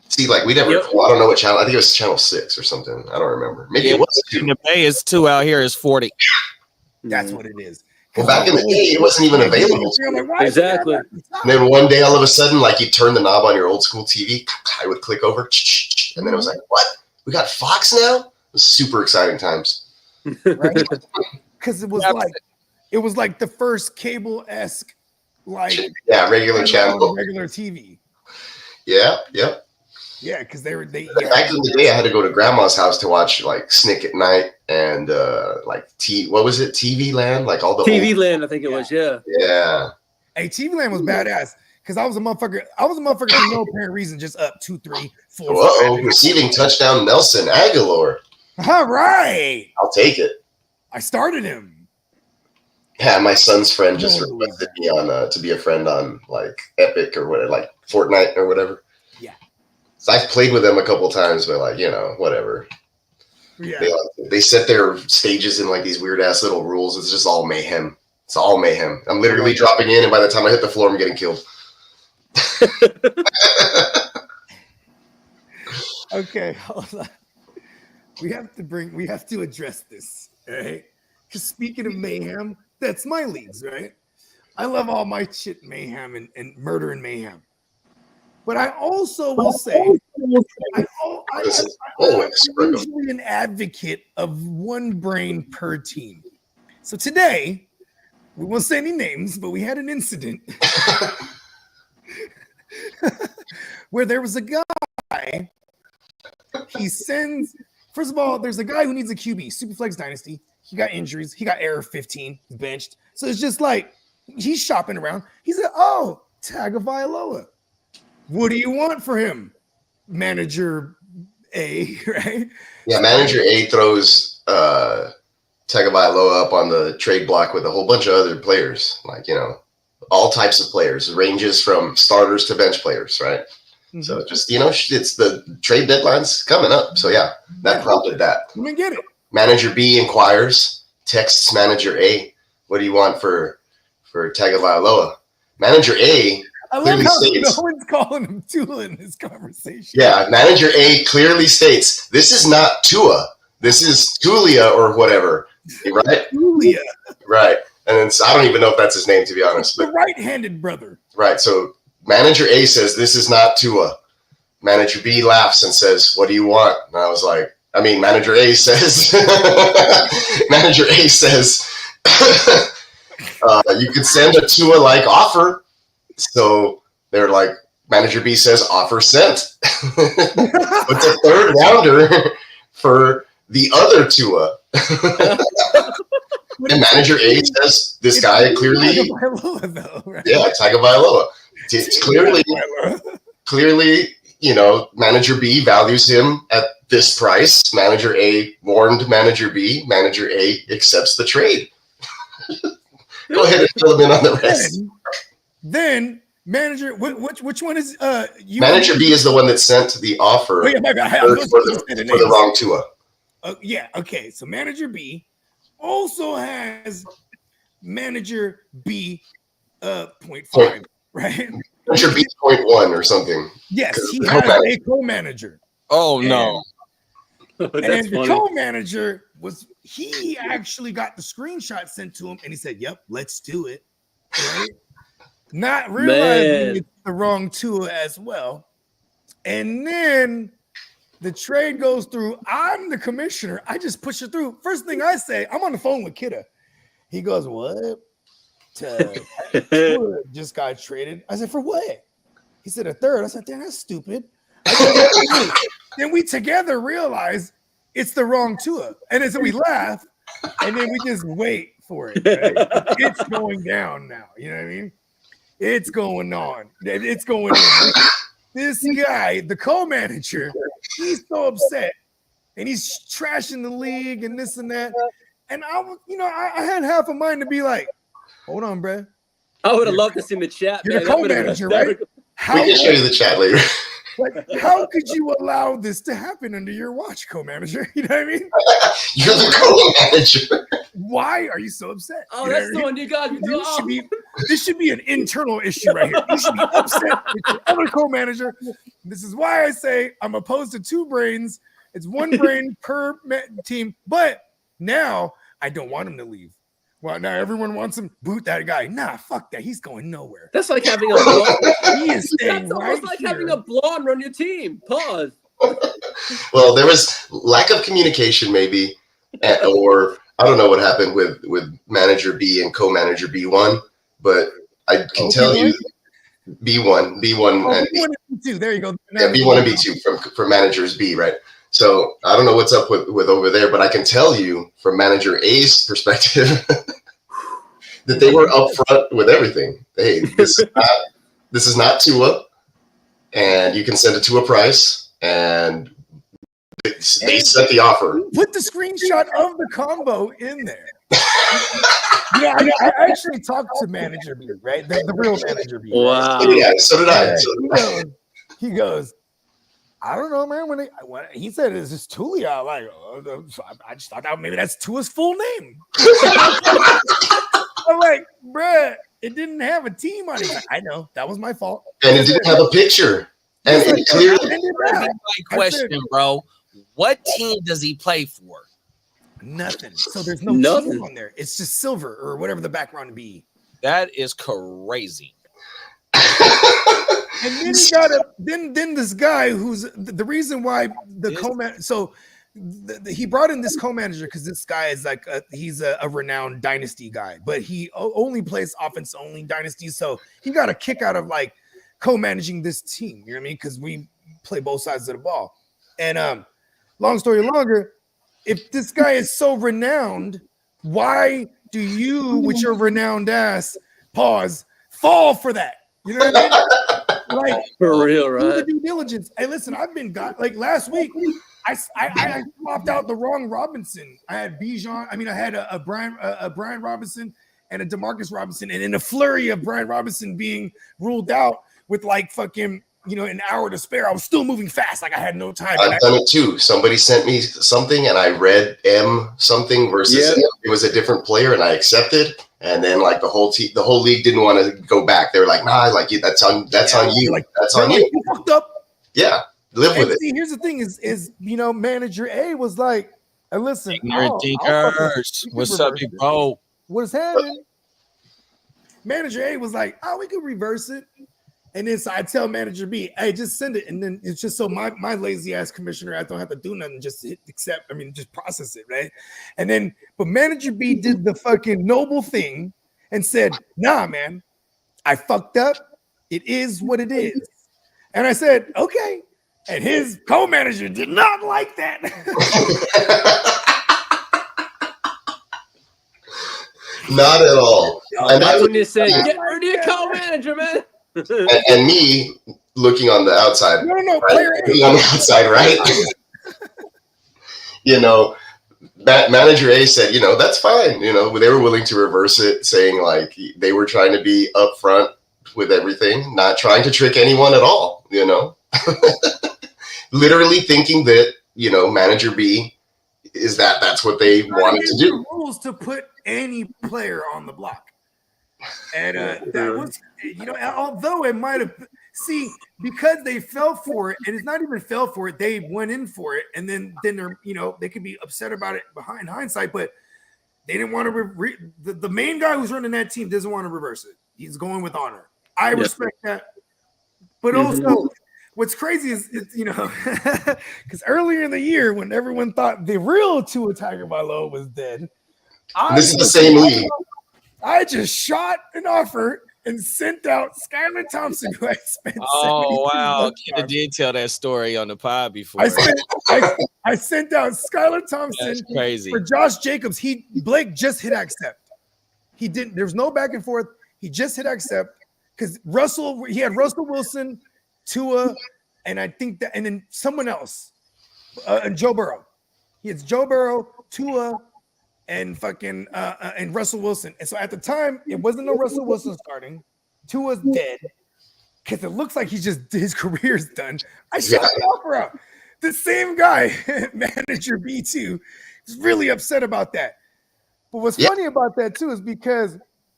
See, like, we never, I don't know what channel. I think it was Channel 6 or something. I don't remember. Maybe it was 2. In the Bay is 2, out here is 40. That's what it is. Well, back in the day, it wasn't even available. Exactly. And then one day, all of a sudden, like, you turn the knob on your old school TV, I would click over, and then it was like, what? We got Fox now? It was super exciting times. Right? Because it was like the first cable-esque, regular channel. Regular TV. Yeah, yep. Yeah, because back in the day, I had to go to grandma's house to watch like Snick at Night and what was it? TV Land, like all the TV Land, I think it was. Yeah. Yeah. Hey, TV Land was badass because I was a motherfucker for no apparent reason, just up 2, 3, 4. Whoa! Receiving touchdown, Nelson Aguilar. All right. I'll take it. I started him. Yeah, my son's friend just requested me on to be a friend on like Epic or whatever, like Fortnite or whatever. Yeah. So I've played with them a couple times, but like, whatever. Yeah. They set their stages in like these weird ass little rules. It's just all mayhem. It's all mayhem. I'm literally dropping in, and by the time I hit the floor, I'm getting killed. Okay, hold on. We have to address this, right? Because speaking of mayhem, that's my leagues, right? I love all my shit mayhem and murder and mayhem. But I also will say, I'm usually an advocate of one brain per team. So today, we won't say any names, but we had an incident where there was a guy. He sends, first of all, there's a guy who needs a QB, Superflex Dynasty. He got injuries. He got error 15, benched. So it's just like, he's shopping around. He said, oh, Tagovailoa. What do you want for him? Manager A, right? Yeah, Manager A throws Tagovailoa up on the trade block with a whole bunch of other players, like, all types of players, ranges from starters to bench players, right? Mm-hmm. So just, it's the trade deadline's coming up. So yeah, that prompted that. Let me get it. Manager B inquires, texts Manager A, what do you want for Tagovailoa? Manager A I love clearly how states, no one's calling him Tua in this conversation. yeah, Manager A clearly states, this is not Tua. This is Tulia or whatever, right? Tulia. Right. And then, so I don't even know if that's his name, to be honest. The right-handed brother. Right. So Manager A says, this is not Tua. Manager B laughs and says, what do you want? And I was like, Manager A says, Manager A says, you could send a Tua-like offer. So they're like, Manager B says, offer sent. What's a third rounder for the other Tua? And Manager A says, this guy clearly, yeah, Tagovailoa. It's clearly, Manager B values him at this price. Manager A warned Manager B. Manager A accepts the trade. Go ahead and fill them in on the rest. Then Manager, which one is you? Manager B is the one that sent the offer for the wrong Tua. Yeah, okay. So Manager B also has Manager B 0.5, right? Manager B 0.1 or something. Yes, he has a co-manager. Oh no. And the co-manager he actually got the screenshot sent to him and he said, yep, let's do it. Right? Not realizing it's the wrong Tua as well. And then the trade goes through. I'm the commissioner. I just push it through. First thing I say, I'm on the phone with Kidda. He goes, what? Tua just got traded. I said, for what? He said, a third. I said, damn, that's stupid. Then we together realize it's the wrong Tua. And then so we laugh, and then we just wait for it. Right? It's going down now. You know what I mean? It's going on. It's going on. This guy, the co-manager, he's so upset. And he's trashing the league and this and that. And I had half a mind to be like, hold on, bro. I would have loved to see the chat. You're the co-manager, right? We can show you the chat later. Like, how could you allow this to happen under your watch, co-manager? You know what I mean? You're the co-manager. Why are you so upset? Oh, that's the one you got. This should be an internal issue right here. You should be upset with your other co-manager. This is why I say I'm opposed to two brains. It's one brain per team. But now I don't want him to leave. Well, now everyone wants him. Boot that guy. Nah, fuck that. He's going nowhere. That's like having a blonde. He is staying That's right almost like here. having a blonde run your team. Pause. Well, there was lack of communication, maybe, or I don't know what happened with Manager B and co-manager B1, but I can tell you B1, and B1 and B2. There you go. Yeah, B1 and B2 from managers B, right? So I don't know what's up with over there, but I can tell you from Manager A's perspective that they were upfront with everything. Hey, this is not Tua, and you can send it to a price, and they sent the offer. Put the screenshot of the combo in there. I actually talked to Manager B, right? The real Manager B. Wow. Right? Yeah, so did I. He goes, I don't know, man. When he said it's just Tulia, I'm like, I just thought that maybe that's Tua's full name. I'm like, bruh, it didn't have a team on it. Like, I know that was my fault. And it didn't have a picture. And it clearly. My question, bro. What team does he play for? Nothing. So there's no team on there. It's just silver or whatever the background be. That is crazy. And then he got then this guy who's the reason why the co-manager. So he brought in this co-manager because this guy is like he's a renowned dynasty guy, but he only plays offense only dynasty. So he got a kick out of like co-managing this team. You know what I mean? Because we play both sides of the ball. And long story longer, if this guy is so renowned, why do you, with your renowned ass, fall for that? You know what I mean? Like, for real, right? Do the due diligence. Hey, listen, I've been like last week. I swapped out the wrong Robinson. I had Bijan. I had a Brian Robinson and a DeMarcus Robinson, and in a flurry of Brian Robinson being ruled out with like fucking an hour to spare, I was still moving fast. Like I had no time. I've done it too. Somebody sent me something and I read M something versus M. It was a different player and I accepted. And then like the whole league didn't want to go back. They were like, nah, like that's on you. Like, that's on like, you. Fucked up. Yeah. Live with it. Here's the thing is manager A was like, listen, what's up, big bro? What's happening? Manager A was like, we could reverse it. And then so I tell manager B, hey, just send it. And then it's just so my lazy ass commissioner, I don't have to do nothing, just hit accept. I mean, just process it, right? And then, but manager B did the fucking noble thing and said, nah, man, I fucked up. It is what it is. And I said, okay. And his co-manager did not like that. Not at all. And that's when you say, get rid of your co-manager, man. and me looking on the outside. No, right? player looking on the outside, right? Manager A said, that's fine. They were willing to reverse it, saying like they were trying to be upfront with everything, not trying to trick anyone at all, literally thinking that, manager B is that's what they wanted to do. Rules to put any player on the block. And that was, although it might have, because they fell for it, and it's not even fell for it, they went in for it, and then they're, they could be upset about it behind hindsight, but they didn't want to. The main guy who's running that team doesn't want to reverse it. He's going with honor. I respect that, but also, what's crazy is, because earlier in the year when everyone thought the real Tua Tagovailoa was dead, this is the same league. I just shot an offer and sent out Skylar Thompson, who I spent. Oh wow! Kid did tell that story on the pod before. I sent out Skylar Thompson. That's crazy. For Josh Jacobs. Blake just hit accept. He didn't. There's no back and forth. He just hit accept because he had Russell Wilson, Tua, and I think and then someone else, and Joe Burrow. He has Joe Burrow, Tua, and fucking and Russell Wilson. And so at the time, it wasn't no Russell Wilson starting. Tua's dead because it looks like his career's done. I shot the offer out. The same guy, manager B2, is really upset about that. But what's funny about that too is because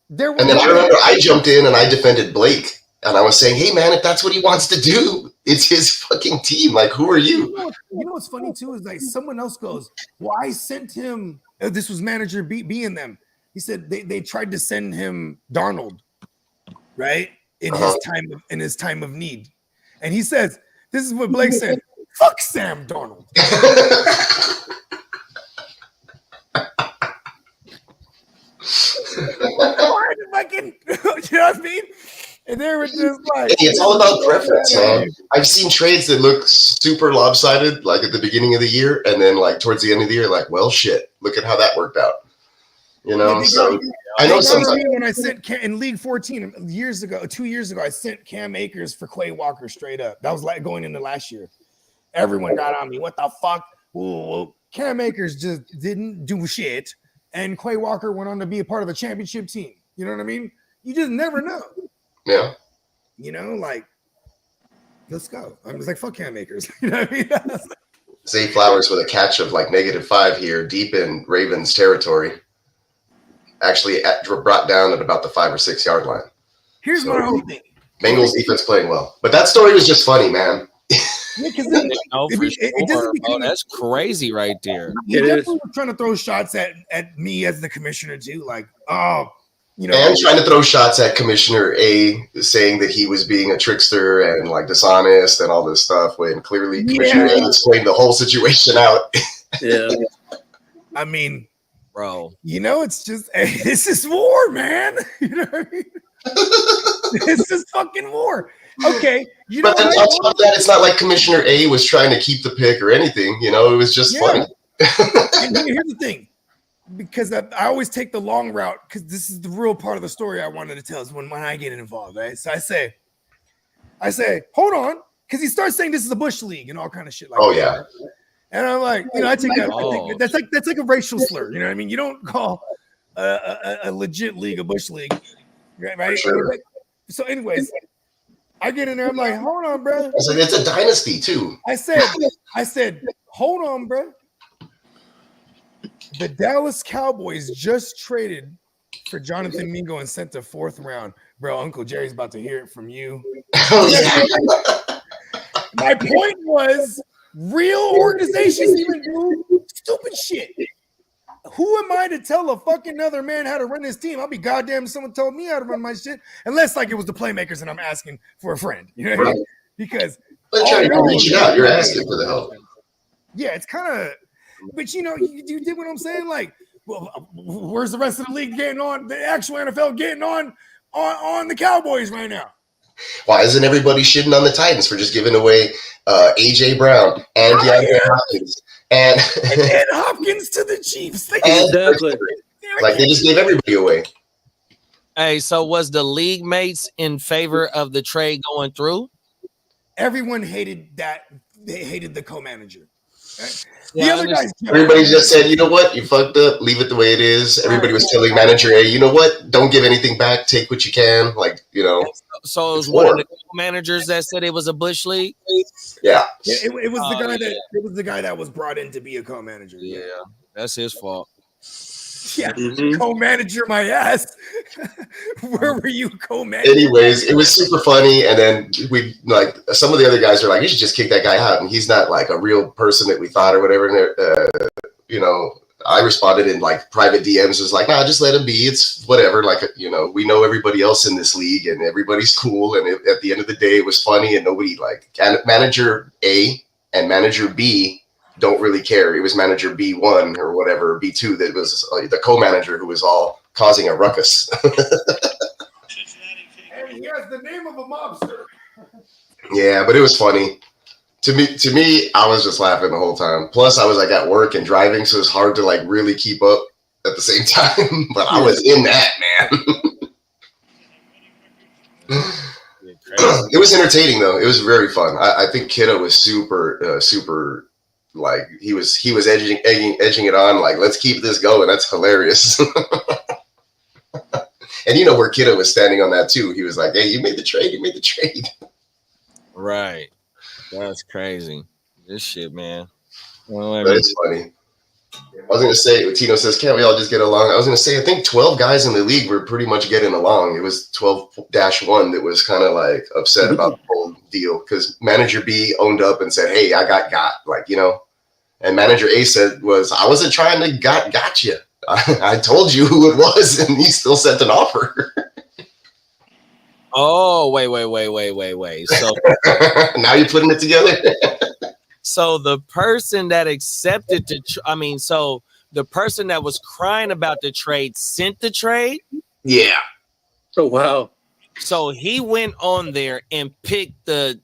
there was. And then I remember I jumped in and I defended Blake, and I was saying, "Hey man, if that's what he wants to do, it's his fucking team. Like, who are you?" You know what's funny too is like someone else goes, "Well, I sent him." This was manager B and them. He said they tried to send him Darnold, right, in his time of need, and he says, "This is what Blake said: fuck Sam Darnold." Fucking, you know what I mean? And they were just like, hey, it's all about preference, man. I've seen trades that look super lopsided, like at the beginning of the year, and then like towards the end of the year, like, well, shit, look at how that worked out. So I know sometimes when I sent in League 14 2 years ago, I sent Cam Akers for Quay Walker straight up. That was like going into last year. Everyone got on me. What the fuck? Well, Cam Akers just didn't do shit, and Quay Walker went on to be a part of the championship team. You know what I mean? You just never know. Yeah. Like, let's go. I'm just like, fuck Cam Akers. You know what I mean? Zay Flowers with a catch of like -5 here, deep in Ravens territory. Actually brought down at about the 5 or 6 yard line. Here's my whole thing. Bengals defense playing well. But that story was just funny, man. That's crazy right there. He definitely was trying to throw shots at me as the commissioner too. Like, and trying to throw shots at Commissioner A, saying that he was being a trickster and like dishonest and all this stuff, when clearly Commissioner A explained the whole situation out. Yeah. I mean, bro, it's just, this is war, man. You know what I mean? This is fucking war. Okay. But then on top of that, it's not like Commissioner A was trying to keep the pick or anything. It was just funny. And here's the thing. Because I always take the long route, because this is the real part of the story I wanted to tell is when I get involved, right? So I say, hold on, because he starts saying this is a Bush League and all kind of shit like that. Yeah. And I'm like, I take that. That's like a racial slur. You know what I mean? You don't call a legit league a Bush League, right? Sure. So, anyways, I get in there. I'm like, hold on, bro. I was like, it's a dynasty too. I said, hold on, bro. The Dallas Cowboys just traded for Jonathan Mingo and sent the 4th round. Bro, Uncle Jerry's about to hear it from you. Oh, yeah. My point was, real organizations even do stupid shit. Who am I to tell a fucking other man how to run his team? I'll be goddamn if someone told me how to run my shit. Unless like it was the Playmakers and I'm asking for a friend. You know what I mean? Because you're reaching out, you're asking for the help. Yeah, it's kind of, but you know, you did what I'm saying? Like, well, where's the rest of the league getting on? The actual NFL getting on the Cowboys right now. Why isn't everybody shitting on the Titans for just giving away AJ Brown and DeAndre Hopkins and Hopkins to the Chiefs? Exactly. Like they just gave everybody away. Hey, so was the league mates in favor of the trade going through? Everyone hated that. They hated the co-manager. Yeah, the other guys. Everybody just said, you know what? You fucked up. Leave it the way it is. Everybody was telling manager A, you know what? Don't give anything back. Take what you can. Like, you know. So it was one of the managers that said it was a Bush league? Yeah. It was the guy that it was the guy that was brought in to be a co-manager. Yeah, that's his fault. Yeah, co-manager my ass. Where were you, co-manager? Anyways, it was super funny, and then we like some of the other guys are like, you should just kick that guy out, and he's not like a real person that we thought or whatever. And you know, I responded in like private DMs, was like, nah, just let him be. It's whatever. Like, you know, we know everybody else in this league, and everybody's cool. And at the end of the day, it was funny, and nobody like manager A and manager B don't really care. It was manager B1 or whatever, B2 that was the co-manager who was all causing a ruckus. And he has the name of a mobster. Yeah, but it was funny. To me, I was just laughing the whole time. Plus, I was like at work and driving, so it's hard to like really keep up at the same time. But I was in that, man. It was entertaining though. It was very fun. I think Kiddo was super. Like he was edging it on, like, let's keep this going. That's hilarious. And you know where Kiddo was standing on that too. He was like, hey, you made the trade. Right. That's crazy. This shit, man. Well, but it's funny. I was going to say, Tino says, can't we all just get along? I was going to say, I think 12 guys in the league were pretty much getting along. It was 12-1 that was kind of like upset about the whole deal because manager B owned up and said, hey, I got, like, you know. And manager A said I wasn't trying to got you. I told you who it was, and he still sent an offer. Oh, wait. So now you're putting it together. So the person that accepted so the person that was crying about the trade sent the trade? Yeah. Oh, wow. So he went on there and picked his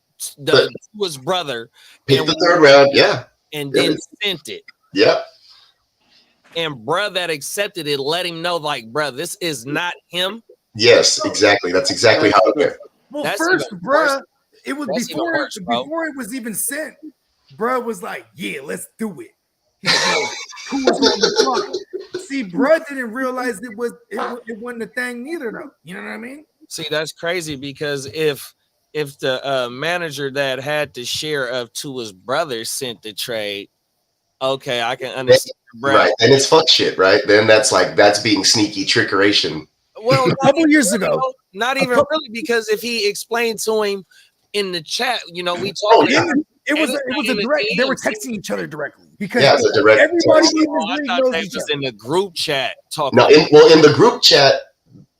brother. Picked the 3rd round, yeah. And then sent it. Yep. And bruh that accepted it let him know, like, bruh, this is not him. Yes, exactly. That's exactly how it went. Well, that's first, bruh, it was before it was even sent. Bruh was like, yeah, let's do it. Who was on the clock? See, bruh didn't realize it wasn't a thing neither, though. You know what I mean? See, that's crazy because if the manager that had the share of Tua's brother sent the trade, okay, I can understand. Right, and it's fuck shit, right? Then that's being sneaky trickeration. Well, a couple years ago, not even really, because if he explained to him in the chat, you know, we talked. It was a direct. They were texting each other directly because it's a direct. Everybody in I thought they was in the group chat talking. No, in the group chat,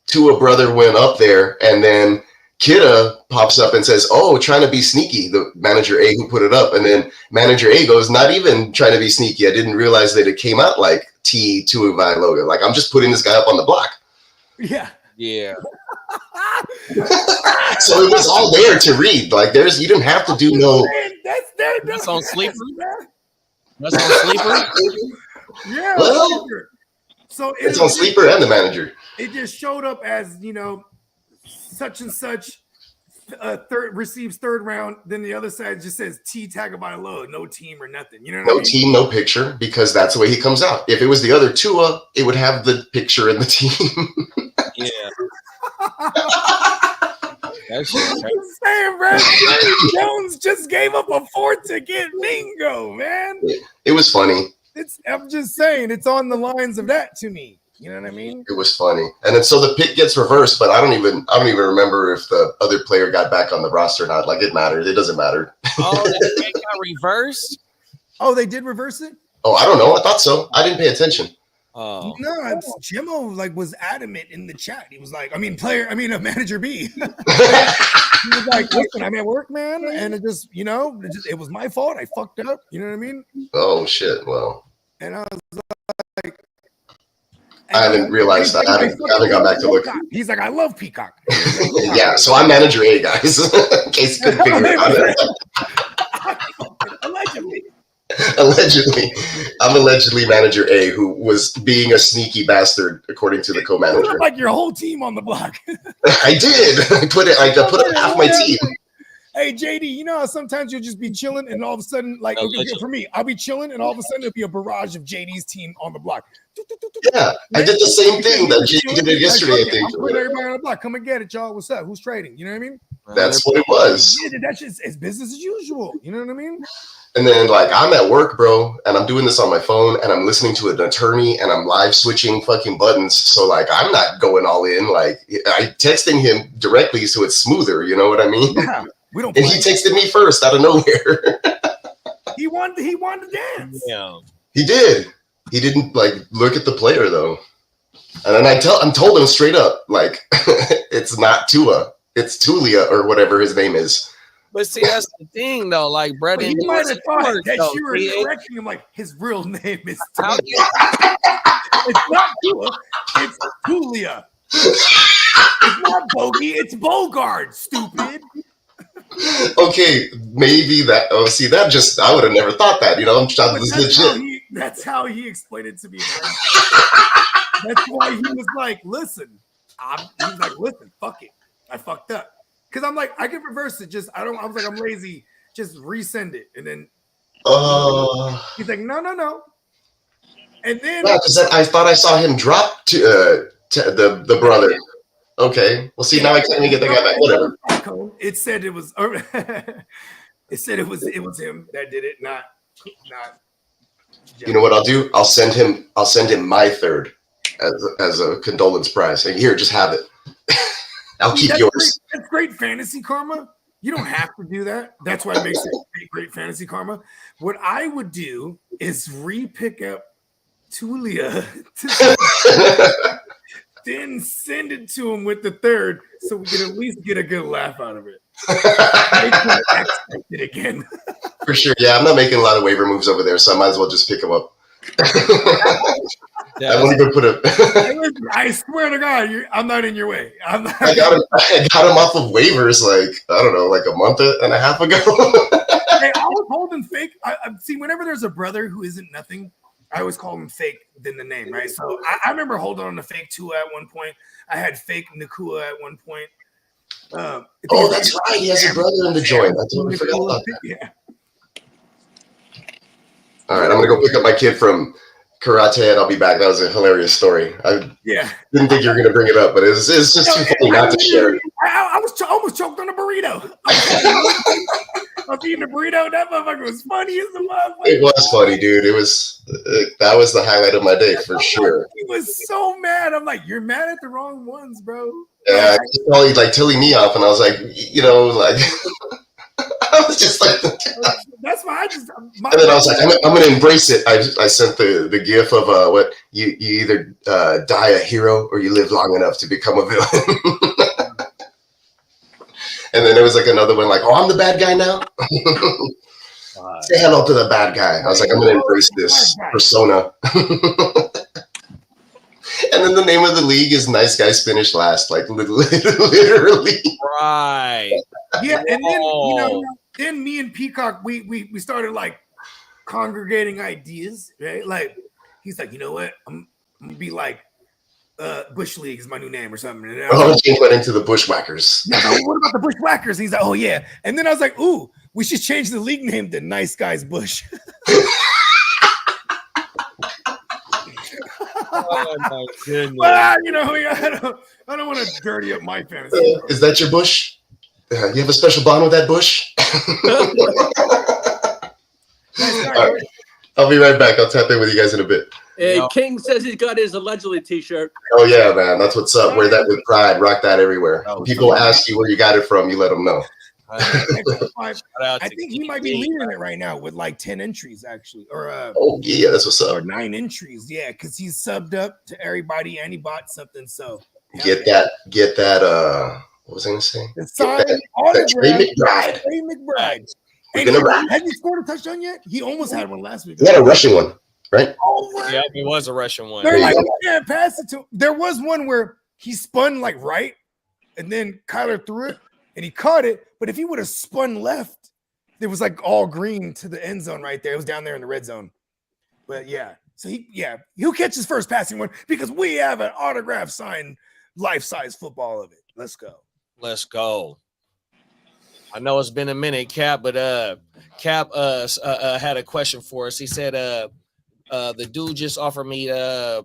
Tua brother went up there, and then Kidda pops up and says, oh, trying to be sneaky, the manager A who put it up. And then manager A goes, not even trying to be sneaky. I didn't realize that it came out like T Tua logo. Like, I'm just putting this guy up on the block. Yeah. Yeah. So it was all there to read. Like, you didn't have to do no. That's on Sleeper. That's on Sleeper. Yeah. Well, so it's on Sleeper and the manager. It just showed up as, you know, such and such receives 3rd round. Then the other side just says T Tagovailoa, no team or nothing. You know, no team, no picture, because that's the way he comes out. If it was the other Tua, it would have the picture and the team. Yeah. That shit I'm crazy. just saying, bro. Jerry Jones just gave up a 4 ticket bingo, man. It was funny. I'm just saying, it's on the lines of that to me. You know what I mean? It was funny. And then so the pick gets reversed, but I don't even remember if the other player got back on the roster or not. Like it mattered. It doesn't matter. Oh, the pick got reversed? Oh, they did reverse it? Oh, I don't know. I thought so. I didn't pay attention. Oh. No, it's Jimmo like was adamant in the chat. He was like, manager B. He was like, listen, I'm at work, man, and it was my fault. I fucked up. You know what I mean? Oh shit. Well, And I was like, I haven't realized that. I haven't gone back to look. He's like, I love Peacock. Yeah, so I'm manager A, guys. In case you couldn't figure it out. Allegedly. I'm allegedly manager A, who was being a sneaky bastard, according to the co-manager. Like your whole team on the block. I did. I put up half my team. Hey, JD, you know how sometimes you'll just be chilling and all of a sudden, like, okay, for me, I'll be chilling and all of a sudden it'll be a barrage of JD's team on the block. Yeah, I did the same thing that JD did it yesterday, I think. I'm putting everybody on the block. Come and get it, y'all. What's up? Who's trading? You know what I mean? That's what it was. Yeah, that's just it's business as usual. You know what I mean? And then, like, I'm at work, bro, and I'm doing this on my phone, and I'm listening to an attorney, and I'm live switching fucking buttons. So, like, I'm not going all in. Like, I texting him directly so it's smoother. You know what I mean? Yeah, we don't. And he texted me first out of nowhere. He wanted to dance. Yeah. He did. He didn't like look at the player though. And then I'm told him straight up, like, it's not Tua, it's Tulia or whatever his name is. But see, that's the thing though. Like, Brett, He might have thought that you were correcting him. Like his real name is Tua. It's not Tua. It's Tulia. It's not Bogey. It's Bogard. Stupid. Okay, maybe that. Oh, see, that just I would have never thought that. You know, I'm trying to legit. That's how he explained it to me. That's why he was like, "Listen, he was like, listen, fuck it, I fucked up." Because I'm like, I can reverse it. I was like, I'm lazy. Just resend it, and then he's like, no. And then because I thought I saw him drop to the brother. Okay, well, see, now I can't even get the guy back. Whatever. It said it was. It said it was him that did it, not. You know what I'll do? I'll send him my third as a condolence prize. And here, just have it. I'll keep yours. That's great fantasy karma. You don't have to do that. That's why it makes it great fantasy karma. What I would do is re-pick up Tulia, then send it to him with the third, so we can at least get a good laugh out of it. It again. For sure. Yeah, I'm not making a lot of waiver moves over there, so I might as well just pick him up. I want to go put I swear to God, I'm not in your way. I got him off of waivers like a month and a half ago. Hey, I was holding fake. I see whenever there's a brother who isn't nothing, I always call him fake than the name, right? So I remember holding on to fake Tua at one point. I had fake Nakua at one point. That's right. He has a brother in the joint. I totally forgot about that. Yeah. All right, I'm gonna go pick up my kid from karate, and I'll be back. That was a hilarious story. I didn't think you were gonna bring it up, but it's just too funny not to share. I was almost choked on a burrito. I was eating a burrito. That motherfucker was funny as a motherfucker. It was funny, dude. That was the highlight of my day for sure. He was so mad. I'm like, you're mad at the wrong ones, bro. Yeah, he's probably like telling me off, and I was like, I was just like, that's why and then I was like, I'm gonna embrace it. I sent the gif of what you either die a hero or you live long enough to become a villain. And then there was like another one like, oh, I'm the bad guy now. Say hello to the bad guy. I was like, I'm gonna embrace this persona. And then the name of the league is Nice Guys Finish Last, like literally. Right. Yeah, and then then me and Peacock, we started like congregating ideas, right? Like he's like, you know what? I'm gonna be like Bush League is my new name or something. And I'll change that into the Bushwhackers. Yeah, what about the Bushwhackers? He's like, oh yeah. And then I was like, ooh, we should change the league name to Nice Guys Bush. Oh my goodness. But I don't want to dirty up my fantasy. Is that your Bush? You have a special bond with that bush? Right. I'll be right back. I'll tap in with you guys in a bit. Hey, King says he's got his allegedly t-shirt. Oh, yeah, man. That's what's up. Wear that with pride. Rock that everywhere. When people ask you where you got it from, you let them know. I think he might be leading it right now with like 10 entries, actually. Or oh, yeah, that's what's up. Or 9 entries. Yeah, because he's subbed up to everybody and he bought something. So get that. What was I going to say? The sign autograph. Trey McBride. Has he scored a touchdown yet? He almost had one last week. He had a rushing one, right? Oh, yeah, it was a rushing one. They're like, you can't pass it to him. There was one where he spun like right, and then Kyler threw it, and he caught it. But if he would have spun left, it was like all green to the end zone right there. It was down there in the red zone. But yeah, so he'll catch his first passing one because we have an autograph signed life-size football of it. Let's go. Let's go. I know it's been a minute, Cap, but Cap had a question for us. He said, the dude just offered me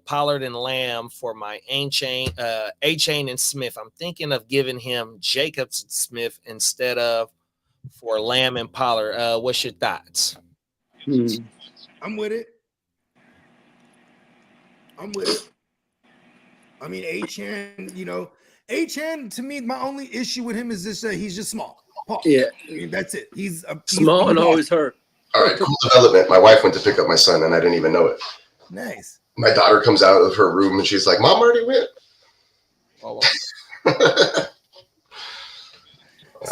Pollard and Lamb for my A-Chain and Smith. I'm thinking of giving him Jacobs and Smith instead of for Lamb and Pollard. What's your thoughts? I'm with it. I mean, A-Chan, A-Chan, to me, my only issue with him is this: he's just small. Paul. Yeah, I mean, that's it. He's small and always hurt. All right, cool development. My wife went to pick up my son, and I didn't even know it. Nice. My daughter comes out of her room, and she's like, "Mom already went." Oh,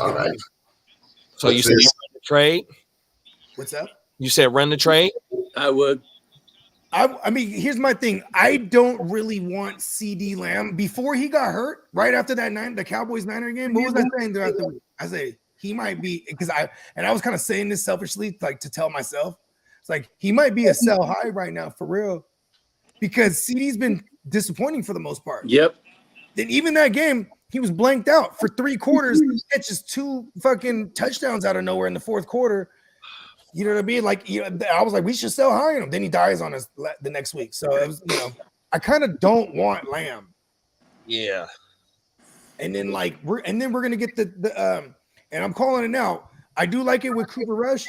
all right. So you said you run the trade? What's up? You said run the trade? I would. I mean, here's my thing. I don't really want CD Lamb before he got hurt. Right after the Cowboys Niner game, what was I saying throughout the week? I say he might be because I was kind of saying this selfishly, like to tell myself, it's like he might be a sell high right now for real, because CD's been disappointing for the most part. Yep. Then even that game, he was blanked out for 3 quarters. He catches 2 fucking touchdowns out of nowhere in the 4th quarter. You know what I mean? Like, I was like, we should sell high on him. Then he dies on us the next week. So it was, I kind of don't want Lamb. Yeah. And then we're gonna get the and I'm calling it now. I do like it with Cooper Rush.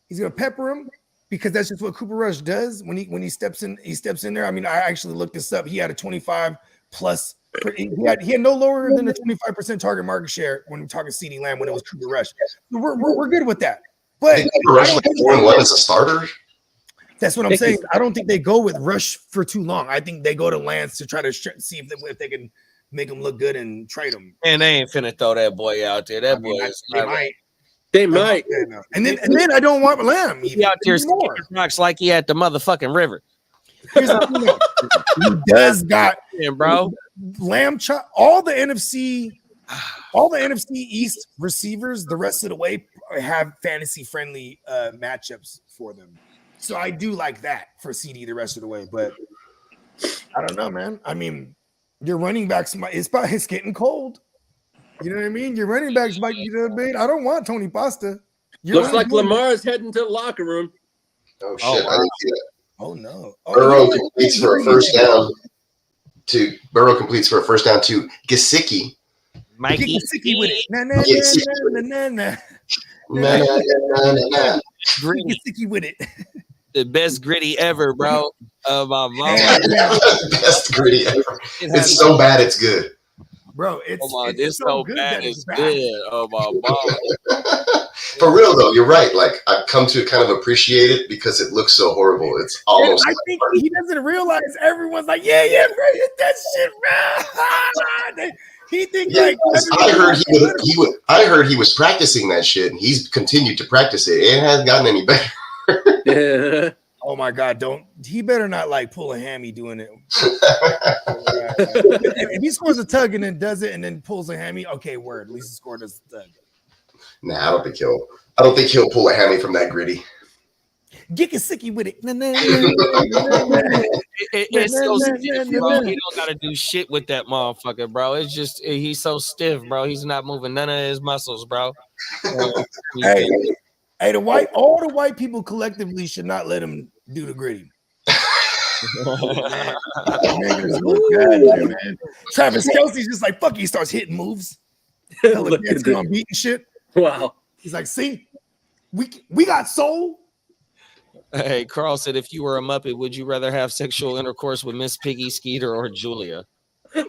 He's gonna pepper him because that's just what Cooper Rush does when he steps in. He steps in there. I mean, I actually looked this up. He had a 25 plus. He had no lower than a 25% target market share when we're talking CD Lamb when it was Cooper Rush. We're good with that. But Rush like 4-1 as a starter. That's what I'm saying. I don't think they go with Rush for too long. I think they go to Lance to try to see if they can make him look good and trade him. And they ain't finna throw that boy out there. That boy is They might. And then I don't want Lamb. He out there sticking rocks like he at the motherfucking river. Here's the thing, he does got bro. Lamb all the NFC East receivers the rest of the way have fantasy friendly matchups for them. So I do like that for CD the rest of the way, but I don't know, man. I mean, your running backs it's getting cold. You know what I mean? Your running backs might I don't want Tony Pasta. Looks like Lamar's heading to the locker room. Oh shit! I didn't see that. Oh no! Burrow completes for a first down to Gesicki. Mikey Gesicki with it. Gesicki with it. The best gritty ever, bro. Of my mom. Best gritty ever. It's so bad, it's good. Bro, it's so bad, it's good. Oh my mom. For real though, you're right. Like I've come to kind of appreciate it because it looks so horrible. It's almost. I think he doesn't realize everyone's like, yeah, bro, hit that shit, bro. He thinks like. I heard he was practicing that shit, and he's continued to practice it. It hasn't gotten any better. Yeah. Oh my God! He better not pull a hammy doing it. If he scores a tug and then does it and then pulls a hammy, okay, word. At least he scored a tug. Nah, I don't think he'll pull a hammy from that gritty. Get Gesicki with it. It's so stiff, bro. He don't gotta do shit with that motherfucker, bro. It's just he's so stiff, bro. He's not moving none of his muscles, bro. Hey, all the white people collectively should not let him do the gritty. Travis Kelce's just like, fuck, he starts hitting moves. hella Look at dancing this. on beat and shit. Wow. He's like, see, we got soul. Hey, Carl said, if you were a Muppet, would you rather have sexual intercourse with Miss Piggy, Skeeter, or Julia? Damn.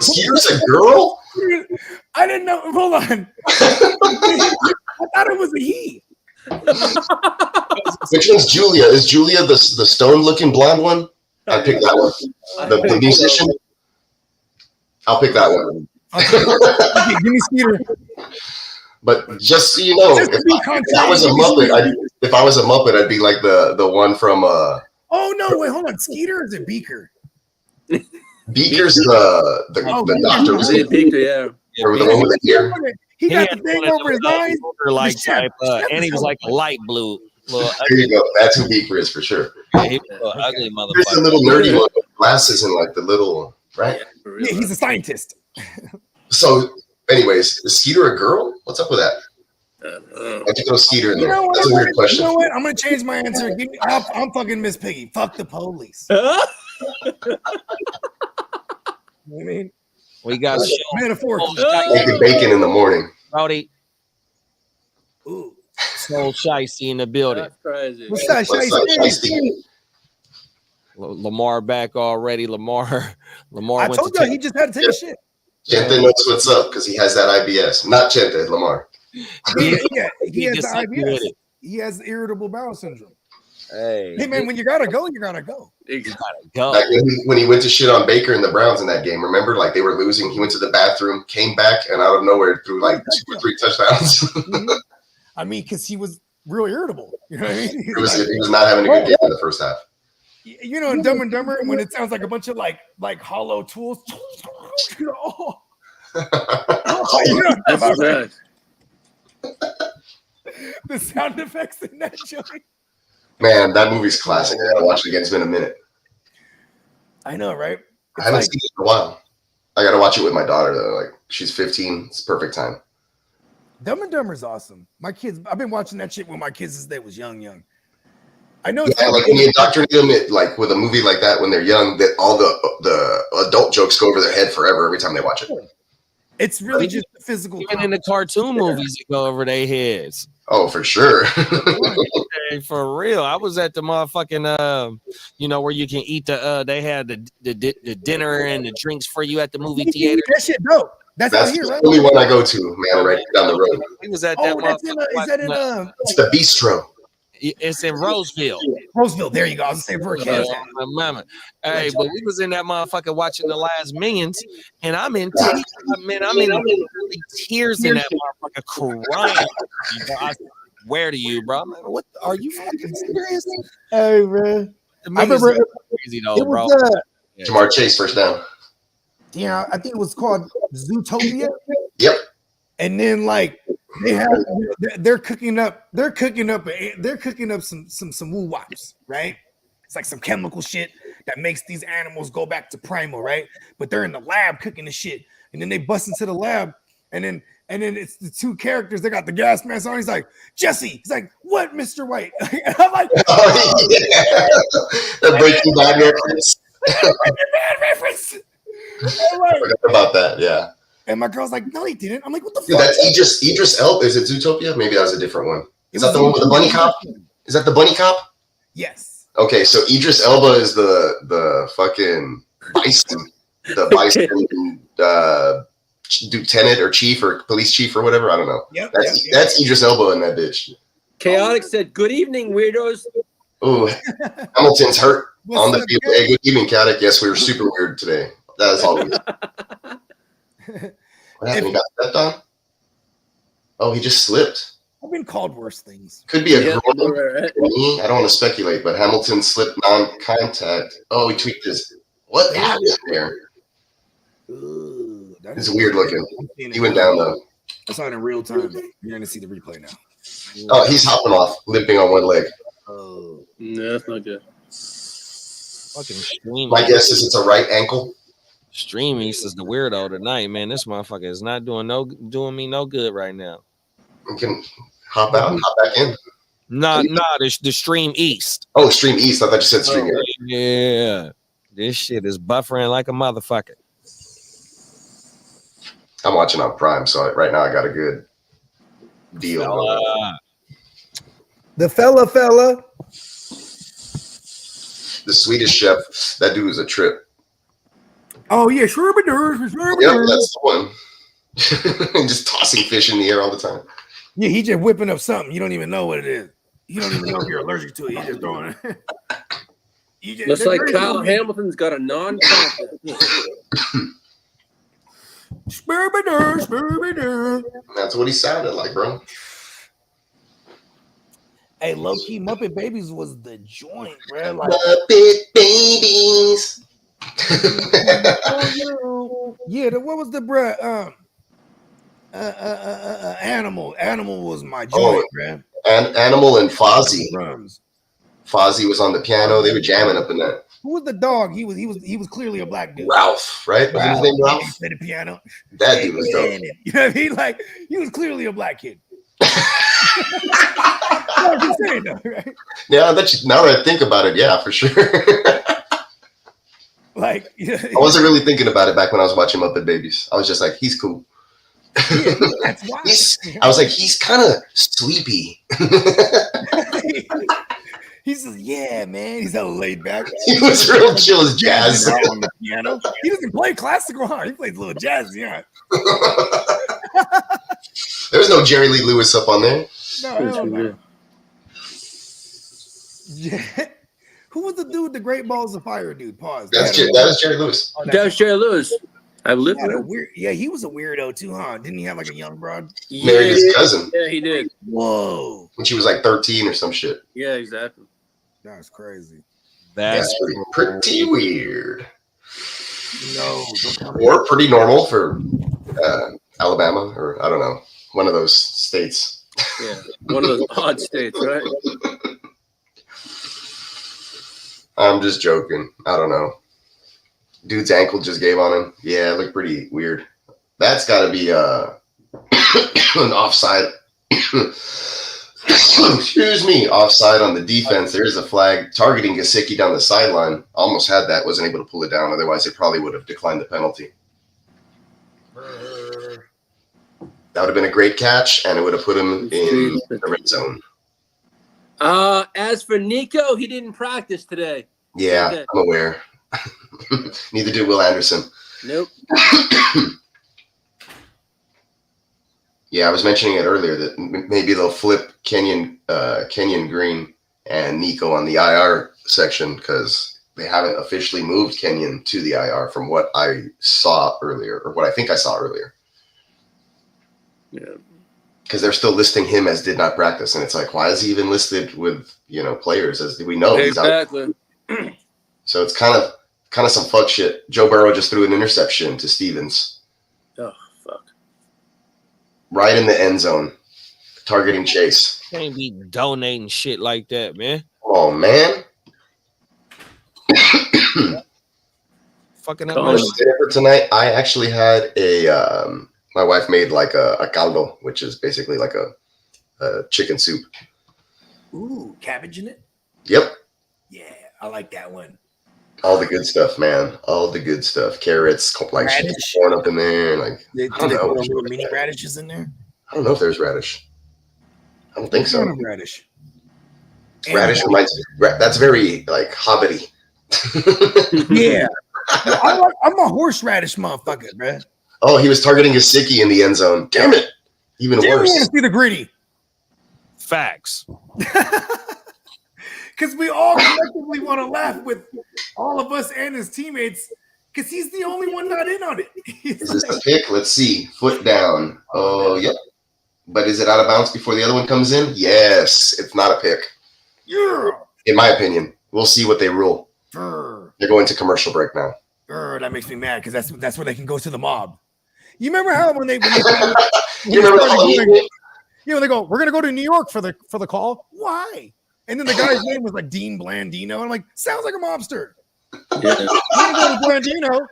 Skeeter's a girl? I didn't know. Hold on. I thought it was a he. Which one's Julia? Is Julia the stone-looking blonde one? I pick that one. The musician? I'll pick that one. Okay, give me Skeeter. But just so you know, if I was a Muppet, I'd be like the one from Oh no, wait, hold on. Skeeter or is it Beaker? Beaker's the doctor. Was it Beaker, yeah. Or the one with the hair? He got the thing over his eyes. Like type, and he was like a light blue. There you go. That's who Beaker is for sure. Yeah, he was an ugly motherfucker. There's the little nerdy one with glasses and like the little, right? Yeah, he's a scientist. So, anyways, is Skeeter a girl? What's up with that? I think those Skeeter in there. That's a weird question. You know what? I'm gonna change my answer. I'm fucking Miss Piggy. Fuck the police. You know what I mean? We got metaphorical. Making bacon in the morning. Rowdy. Ooh. Soul Shiesty in the building. That's crazy. What's that, Shiesty? Lamar back already. Lamar I told you he just had to take a shit. Chente knows what's up because he has that IBS. Not Chente, Lamar. He has the IBS. He has irritable bowel syndrome. Hey man, when you gotta go, you gotta go. You gotta go. Like when he went to shit on Baker and the Browns in that game, remember? Like they were losing. He went to the bathroom, came back, and out of nowhere threw like 2 or 3 touchdowns. I mean, because he was real irritable. You know what I mean? He was not having a good game in the first half. You know, in Dumb and Dumber, when it sounds like a bunch of like hollow tools. Oh. You know, That's right. The sound effects in that joint. Man, that movie's classic. I gotta watch it again. It's been a minute. I know, right? I haven't seen it in a while. I gotta watch it with my daughter though. Like she's 15. It's perfect time. Dumb and Dumber's awesome. My kids, I've been watching that shit with my kids since they was young. I know. Yeah, like when you indoctrinate them, like with a movie like that when they're young, that all the adult jokes go over their head forever every time they watch it. It's really just physical. Even in the cartoon movies, it go over their heads. Oh, for sure. Hey, for real. I was at the motherfucking where you can eat they had the dinner and the drinks for you at the movie theater. That shit dope. That's out here, the right? only one I go to, man, right down the road. He was at that It's the bistro. It's in Roseville. Roseville, there you go. I was saying Hey, but we was in that motherfucker watching The Last Millions, and I'm in tears. I'm in tears in that motherfucker crying. I swear to you, bro. I'm like, what? Are you fucking serious? Hey, man. I remember crazy though, bro. Jamar Chase first down. Yeah, I think it was called Zootopia. Yep. And then like they're cooking up some woo wops, right? It's like some chemical shit that makes these animals go back to primal, right? But they're in the lab cooking the shit, and then they bust into the lab, and then it's the 2 characters. They got the gas mask on. He's like, Jesse. He's like, what, Mr. White? And I'm like, oh, yeah. The Breaking Bad reference. I forgot about that. Yeah. And my girl's like, no, he didn't. I'm like, what the fuck? Dude, that's Idris Elba. Is it Zootopia? Maybe that was a different one. Is that the one with the bunny cop? Is that the bunny cop? Yes. Okay, so Idris Elba is the fucking bison, lieutenant or chief or police chief or whatever. I don't know. Yep, that's Idris Elba in that bitch. Chaotic said, "Good evening, weirdos." Ooh, Hamilton's hurt on the field. Hey, good evening, Chaotic. Yes, we were super weird today. That is always. What happened? He got stepped on? Oh, he just slipped. I've been called worse things. Could be a girl. Right. I don't want to speculate, but Hamilton slipped non-contact. Oh, he tweaked his. What happened there? It's weird looking. He went down though. I saw it in real time. You're gonna see the replay now. Oh, he's hopping off, limping on one leg. Oh, no, that's not good. Fucking Stream. My guess is it's a right ankle. Stream East is the weirdo tonight, man. This motherfucker is not doing me no good right now. You can hop out and hop back in. The Stream East. Oh, Stream East. I thought you said Stream East. Yeah. This shit is buffering like a motherfucker. I'm watching on Prime, so right now I got a good deal. The fella. The Swedish chef, that dude was a trip. Oh yeah, sure. Yep, that's the one. Just tossing fish in the air all the time. Yeah, he just whipping up something. You don't even know what it is. You don't even know if you're allergic to it. He's just throwing it. Looks like Kyle Hamilton's got a non-contact. That's what he sounded like, bro. Hey, low key, Muppet Babies was the joint, bro. Like, Muppet Babies. yeah, what was the bro? Animal. Animal was my joint, man. And Animal and Fozzie. Drums. Fozzie was on the piano. They were jamming up in that. Who was the dog? He was clearly a black dude. Ralph, right? Was his name Ralph? He played the piano. That dude was dope. You know what I mean? Like, he was clearly a black kid. No, I'm just saying though, right? Yeah, now that I think about it, yeah, for sure. Like, I wasn't really thinking about it back when I was watching Muppet Babies. I was just like, he's cool. Yeah, that's why. I was like, he's kind of sleepy. He says, yeah, man. He's all laid back. He was real chill as jazz. On the piano. He doesn't play classical, huh? He plays a little jazz, yeah. There's no Jerry Lee Lewis up on there. No. Yeah. Who was the dude, the Great Balls of Fire dude? Pause. That is Jerry Lewis. Oh, that was Jerry Lewis. I lived with him. Yeah, he was a weirdo too, huh? Didn't he have like a young broad? Married his cousin. Yeah, he did. Whoa. When she was like 13 or some shit. Yeah, exactly. That's crazy. That's pretty weird. No. Or pretty normal for Alabama, or I don't know, one of those states. Yeah, one of those odd states, right? I'm just joking. I don't know. Dude's ankle just gave on him. Yeah, it looked pretty weird. That's got to be an offside. Excuse me, offside on the defense. There's a flag targeting Gesicki down the sideline. Almost had that, wasn't able to pull it down. Otherwise, it probably would have declined the penalty. That would have been a great catch, and it would have put him in the red zone. As for Nico, he didn't practice today. Yeah, okay. I'm aware. Neither did Will Anderson. Nope. Yeah, I was mentioning it earlier that maybe they'll flip Kenyon Green and Nico on the IR section because they haven't officially moved Kenyon to the IR from what I saw earlier, or what I think I saw earlier. Yeah. Because they're still listing him as did not practice, and it's like, why is he even listed with players as we know exactly. He's out. So it's kind of some fuck shit. Joe Burrow just threw an interception to Stevens. Oh fuck! Right in the end zone, targeting Chase. Can't be donating shit like that, man. Oh man! Fucking up. For tonight, I actually had a. My wife made like a caldo, which is basically like a chicken soup. Ooh, cabbage in it? Yep. Yeah, I like that one. All the good stuff, man. All the good stuff. Carrots, like corn up in there. Like, I don't know. Put little mini radishes in there? I don't know if there's radish. I don't think so. Radish. Radish reminds me. That's very like hobbity. Yeah. I'm a horseradish motherfucker, man. Oh, he was targeting Gesicki in the end zone. Damn it. Even worse. You want to see the gritty. Facts. Because we all collectively want to laugh with all of us and his teammates because he's the only one not in on it. Is this a pick? Let's see. Foot down. Oh, yep. But is it out of bounds before the other one comes in? Yes. It's not a pick. Yeah. In my opinion. We'll see what they rule. They're going to commercial break now. That makes me mad because that's where they can go to the mob. You remember how when they you remember when they go, we're gonna go to New York for the call? Why? And then the guy's name was like Dean Blandino. And I'm like, sounds like a mobster. Yeah. We're gonna go to Blandino.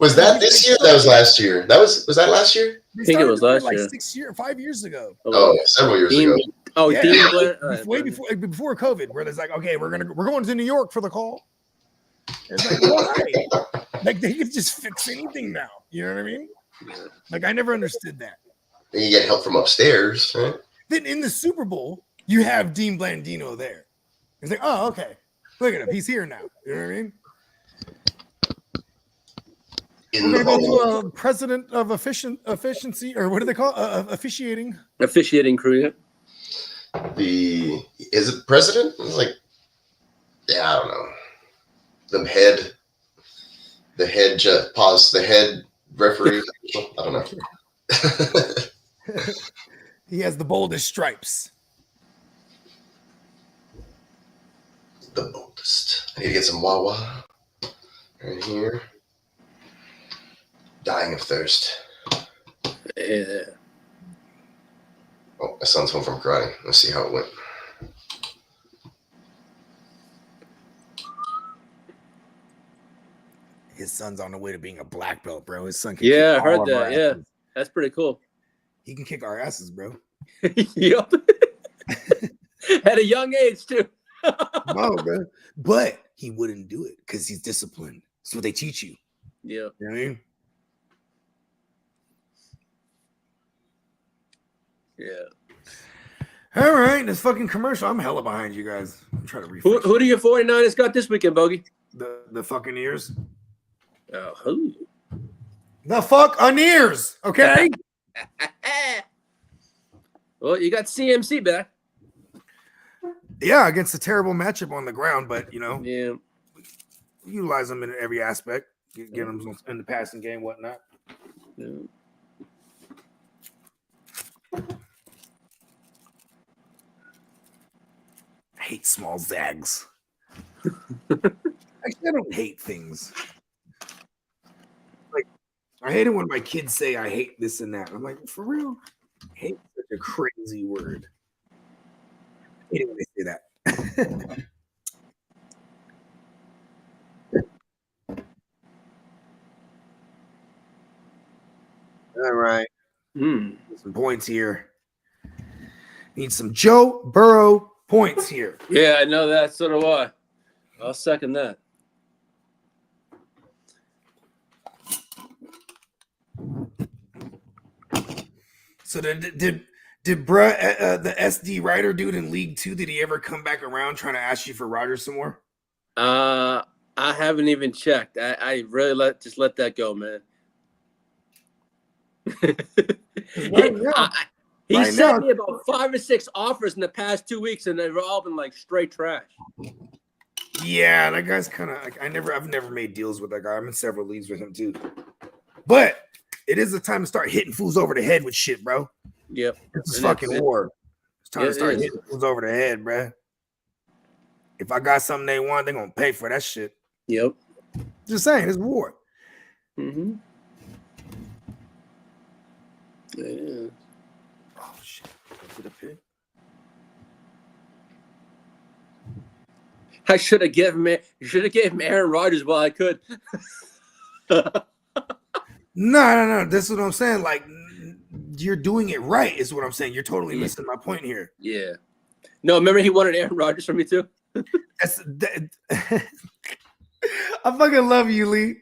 Was that this year? That was last year. Was that last year? I think it was last year. 5 years ago. Oh, several years ago. Oh, yeah. Dean Way before COVID, where there's like, okay, we're going to New York for the call. It's like, why? Like they could just fix anything now. You know what I mean? Like I never understood that. Then you get help from upstairs, right? Then in the Super Bowl, you have Dean Blandino there. It's like, oh, okay. Look at him. He's here now. You know what I mean? We're going to go to a president of efficiency, or what do they call it? Officiating. Officiating crew, yeah. Is it president? It's like, yeah, I don't know. The head referee. I don't know. He has the boldest stripes. The boldest. I need to get some Wawa right here. Dying of thirst. Yeah. Oh, my son's home from karate. Let's see how it went. His son's on the way to being a black belt, bro. His son can I heard that. Yeah, that's pretty cool. He can kick our asses, bro. Yep. At a young age, too. No, bro. But he wouldn't do it because he's disciplined. That's what they teach you. Yeah. You know what I mean? Yeah. All right, this fucking commercial. I'm hella behind you guys. I'm trying to refresh. Who do your 49ers got this weekend, Bogey? The fucking ears. Oh, who? The fuck on ears, okay? Well, you got CMC back. Yeah, against a terrible matchup on the ground, but you know, Yeah. utilize them in every aspect. Get them in the passing game, whatnot. Yeah. I hate small zags. Actually, I don't hate things. Like, I hate it when my kids say I hate this and that. I'm like, for real? Hate is such a crazy word. I hate it when they say that. All right. Some points here. Need some Joe Burrow points here. Yeah, I know that. So do I. I'll second that. So did bruh the SD writer dude in League 2, did he ever come back around trying to ask you for Rodgers some more? I haven't even checked. I really let that go, man. He sent me about 5 or 6 offers in the past 2 weeks, and they've all been like straight trash. Yeah, that guy's kind of like, I've never made deals with that guy. I'm in several leagues with him too. But it is the time to start hitting fools over the head with shit, bro. Yep. It's fucking war. It's time to start hitting fools over the head, bro. If I got something they want, they're gonna pay for that shit. Yep. Just saying, it's war. Mm-hmm. Yeah. Oh shit. Go to the pit. I should have given him Aaron Rodgers while I could. No. This is what I'm saying. Like, you're doing it right, is what I'm saying. You're totally missing my point here. Yeah. No, remember he wanted Aaron Rodgers from me too? I fucking love you, Lee.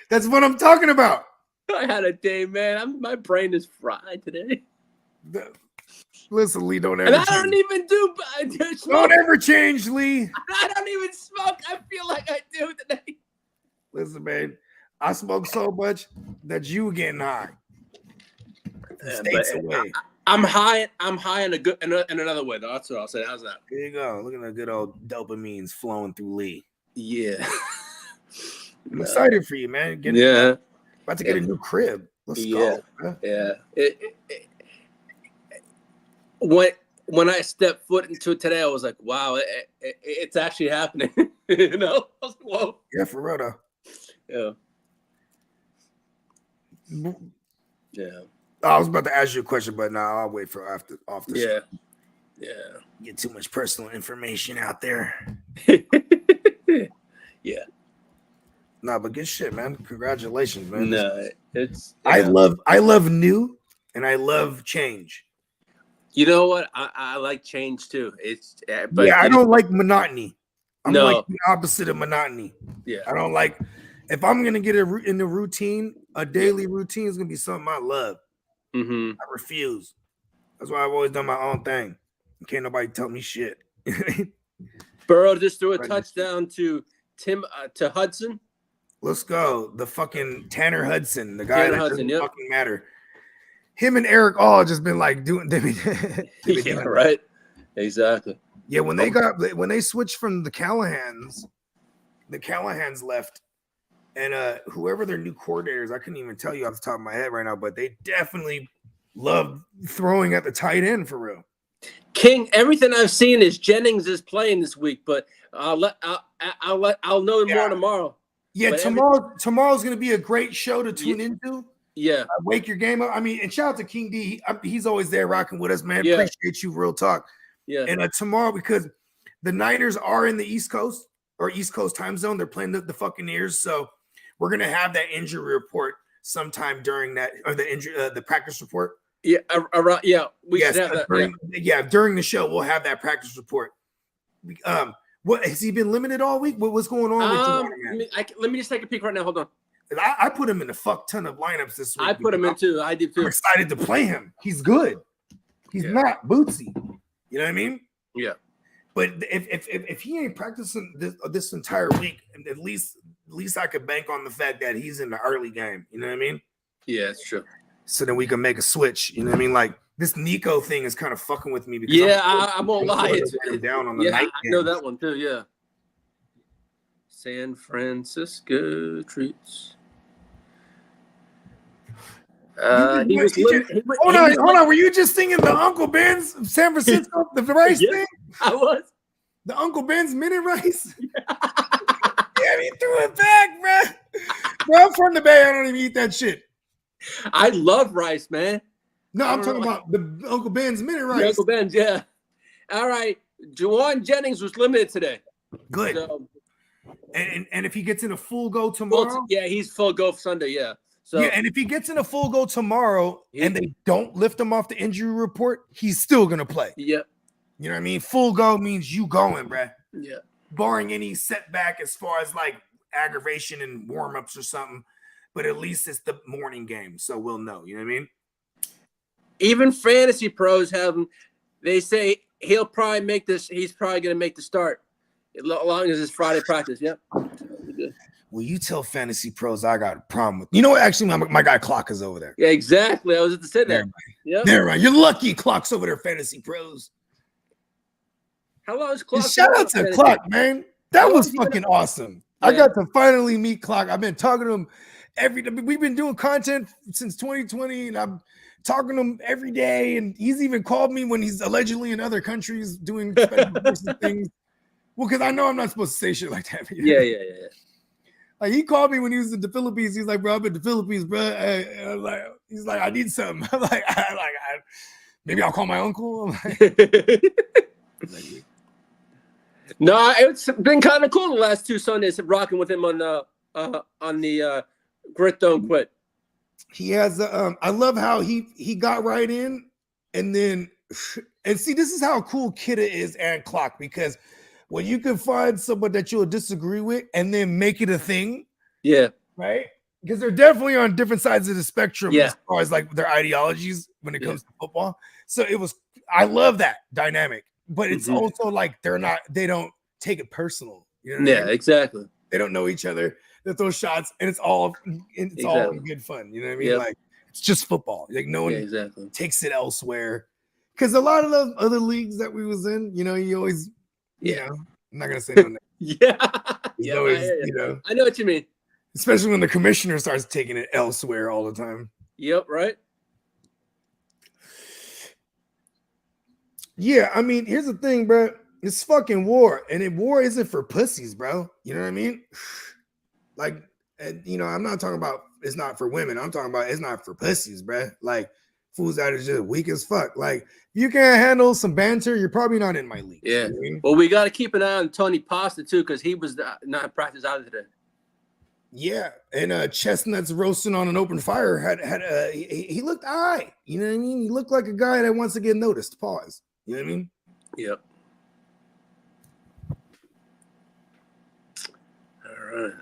That's what I'm talking about. I had a day, man. My brain is fried today. Listen, Lee, don't ever. And I don't even do. Don't ever change, Lee. I don't even smoke. I feel like I do today. Listen, man, I smoke so much that you getting high. States away. I'm high. I'm high in another way. Though. That's what I'll say. How's that? There you go. Look at the good old dopamines flowing through Lee. Yeah. I'm excited for you, man. About to get a new crib. Let's go. Man. Yeah. When I stepped foot into it today, I was like, wow, it's actually happening. You know? I was like, whoa. Yeah, for real though. Yeah. Yeah. I was about to ask you a question, but now I'll wait for off the show. Yeah. Get too much personal information out there. Yeah. No, but good shit, man. Congratulations, man. No, it's. I love new, and I love change. You know what? I like change too. But I don't like monotony. I'm No. like the opposite of monotony. Yeah. I don't like if I'm gonna get in the routine, a daily routine is gonna be something I love. Mm-hmm. I refuse. That's why I've always done my own thing. Can't nobody tell me shit. Burrow just threw a touchdown to Hudson. Let's go. The fucking Tanner Hudson, the guy that doesn't fucking matter. Him and Eric all just been like doing. Yeah, right. Exactly. Yeah, when they switched from the Callahans left, and whoever their new coordinators, I couldn't even tell you off the top of my head right now, but they definitely love throwing at the tight end for real. King, everything I've seen is Jennings is playing this week, but I'll know more tomorrow. Yeah, but tomorrow's gonna be a great show to tune into. Yeah, wake your game up. I mean, and shout out to King D. He's always there rocking with us, man. Yeah. Appreciate you, real talk. Yeah, and tomorrow because the Niners are in the East Coast or East Coast time zone, they're playing the fucking ears, so we're gonna have that injury report sometime during that or the practice report. Yeah, around, yeah, we should have that. During the show, we'll have that practice report. What has he been limited all week? What's going on with you? Let me just take a peek right now. Hold on. I put him in a fuck ton of lineups this week. I put him in too. I did too. I'm excited to play him. He's good. He's not Bootsy. You know what I mean? Yeah. But if he ain't practicing this entire week, at least I could bank on the fact that he's in the early game. You know what I mean? Yeah, it's true. So then we can make a switch. You know what I mean? Like this Nico thing is kind of fucking with me. Because I won't lie. It's down on the night I know that one too. Yeah. San Francisco treats. Hold on. Were you just singing the Uncle Ben's San Francisco the rice thing? I was. The Uncle Ben's minute rice. Yeah, he threw it back, man. Bro, I'm from the Bay. I don't even eat that shit. I love rice, man. No, I'm talking about the Uncle Ben's minute rice. Uncle Ben's, yeah. All right. Juwan Jennings was limited today. Good. So, and if he gets in a full go tomorrow, he's full go Sunday, yeah. So and if he gets in a full go tomorrow and they don't lift him off the injury report, he's still gonna play. Yep. You know what I mean? Full go means you going, bruh. Yeah. Barring any setback as far as like aggravation and warm-ups or something. But at least it's the morning game, so we'll know. You know what I mean? Even fantasy pros have him. They say he'll probably make this. He's probably going to make the start as long as it's Friday practice. Yep. Well, you tell fantasy pros I got a problem with. You know what? Actually, my guy Clock is over there. Yeah, exactly. I was at the sit there. Yeah, never mind. You're lucky Clock's over there, fantasy pros. How long is Clock? Shout out to Clock, man. That was fucking awesome. Yeah. I got to finally meet Clock. I've been talking to him we've been doing content since 2020, and I'm talking to him every day. And he's even called me when he's allegedly in other countries doing special things. Well, because I know I'm not supposed to say shit like that. Yeah. Like he called me when he was in the Philippines. He's like, bro, I'm in the Philippines, bro. He's like, I need something. I'm like, maybe I'll call my uncle. No, it's been kind of cool the last 2 Sundays rocking with him on the Grit Don't Quit. He has I love how he got right in and see, this is how cool Kidda is and Clock, because when you can find someone that you'll disagree with and then make it a thing. Yeah. Right? Because they're definitely on different sides of the spectrum as far as like their ideologies when it comes to football. So I love that dynamic, but it's also like they don't take it personal. You know what I mean? Exactly. They don't know each other. They throw shots and it's all in good fun. You know what I mean? Like it's just football. Like no one takes it elsewhere. Because a lot of those other leagues that we was in, you know, you always, you know, I'm not gonna say no name. I know what you mean. Especially when the commissioner starts taking it elsewhere all the time. Yep, right. Yeah, I mean, here's the thing, bro. It's fucking war, and war isn't for pussies, bro. You know what I mean? Like, you know, I'm not talking about it's not for women. I'm talking about it's not for pussies, bro. Like, fools that are just weak as fuck. Like, if you can't handle some banter, you're probably not in my league. Yeah. You know what I mean? Well, we got to keep an eye on Tony Pasta too, because he was not practice out of today. Yeah, and Chestnuts roasting on an open fire he looked all right. You know what I mean? He looked like a guy that wants to get noticed. Pause. You know what I mean? Yep. right.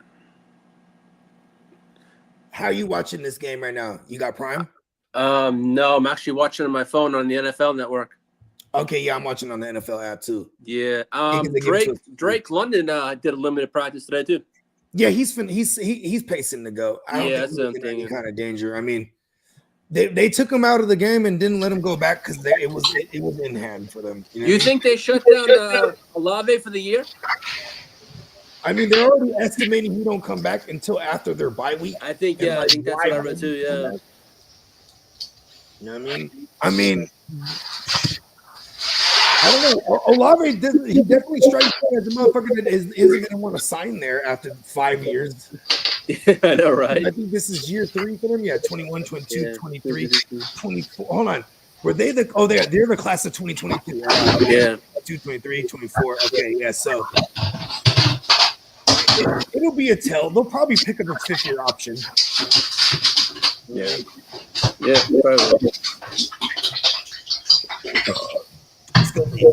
How are you watching this game right now? You got Prime? No, I'm actually watching on my phone on the NFL Network. Okay, yeah, I'm watching on the NFL app too. Yeah. Yeah, 'cause they give it to us. Drake London did a limited practice today too. Yeah, he's pacing to go. I don't Yeah, that's what think I'm he's in any thinking. kind of danger. I mean, they took him out of the game and didn't let him go back because it was in hand for them. You know You what think they shut down Olave for the year? I mean, they're already estimating he don't come back until after their bye week. I think And, I like, think that's why what I read too. Yeah. You know what I mean? I don't know. Olave he definitely strikes out as a motherfucker that isn't going to want to sign there after 5 years. I know, right? I think this is year 3 for them. Yeah, 21, 22, Yeah. 23, 24. Hold on. Were they they're the class of 2022. Yeah. 22, 23, 24. Okay, yeah. So it'll be a tell. They'll probably pick up a 5th-year option. Yeah. Yeah. Probably. It's gonna be-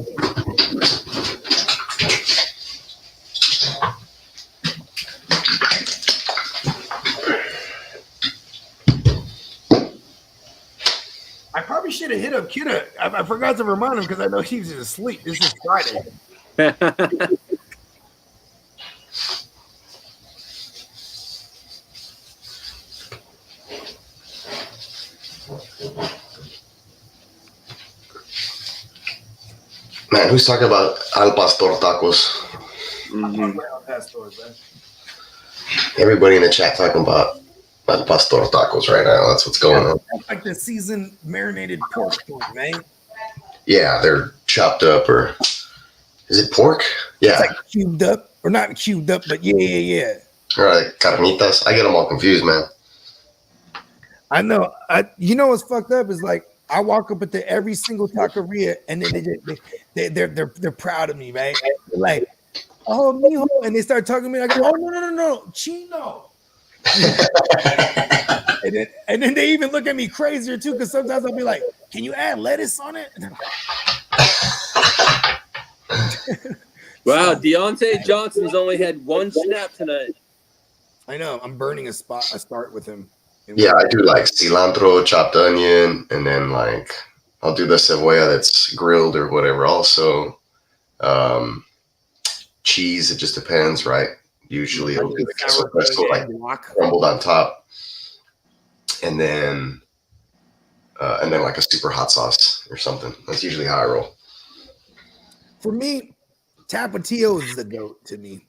I probably should have hit up Kidda. I forgot to remind him because I know he's asleep. This is Friday. Man, who's talking about al pastor tacos? Mhm. Everybody in the chat talking about al pastor tacos right now. That's what's going on. Like the seasoned marinated pork joint, man. Yeah, they're chopped up, or is it pork? Yeah, It's like cubed up, or not cubed up, but yeah. or like carnitas. I get them all confused, man. I know. You know what's fucked up is like I walk up at every single taqueria, and then they're proud of me, right? They're like, oh, mijo, and they start talking to me. I go, oh no, chino. and then they even look at me crazier too, because sometimes I'll be like, can you add lettuce on it? Wow, Deontay Johnson's only had 1 snap tonight. I know. I'm burning a start with him. Yeah, I do like cilantro, chopped onion, and then like I'll do the cebolla that's grilled or whatever. Also, cheese. It just depends, right? Usually, I'll do the queso fresco like crumbled on top, and then like a super hot sauce or something. That's usually how I roll. For me, Tapatio is the goat to me.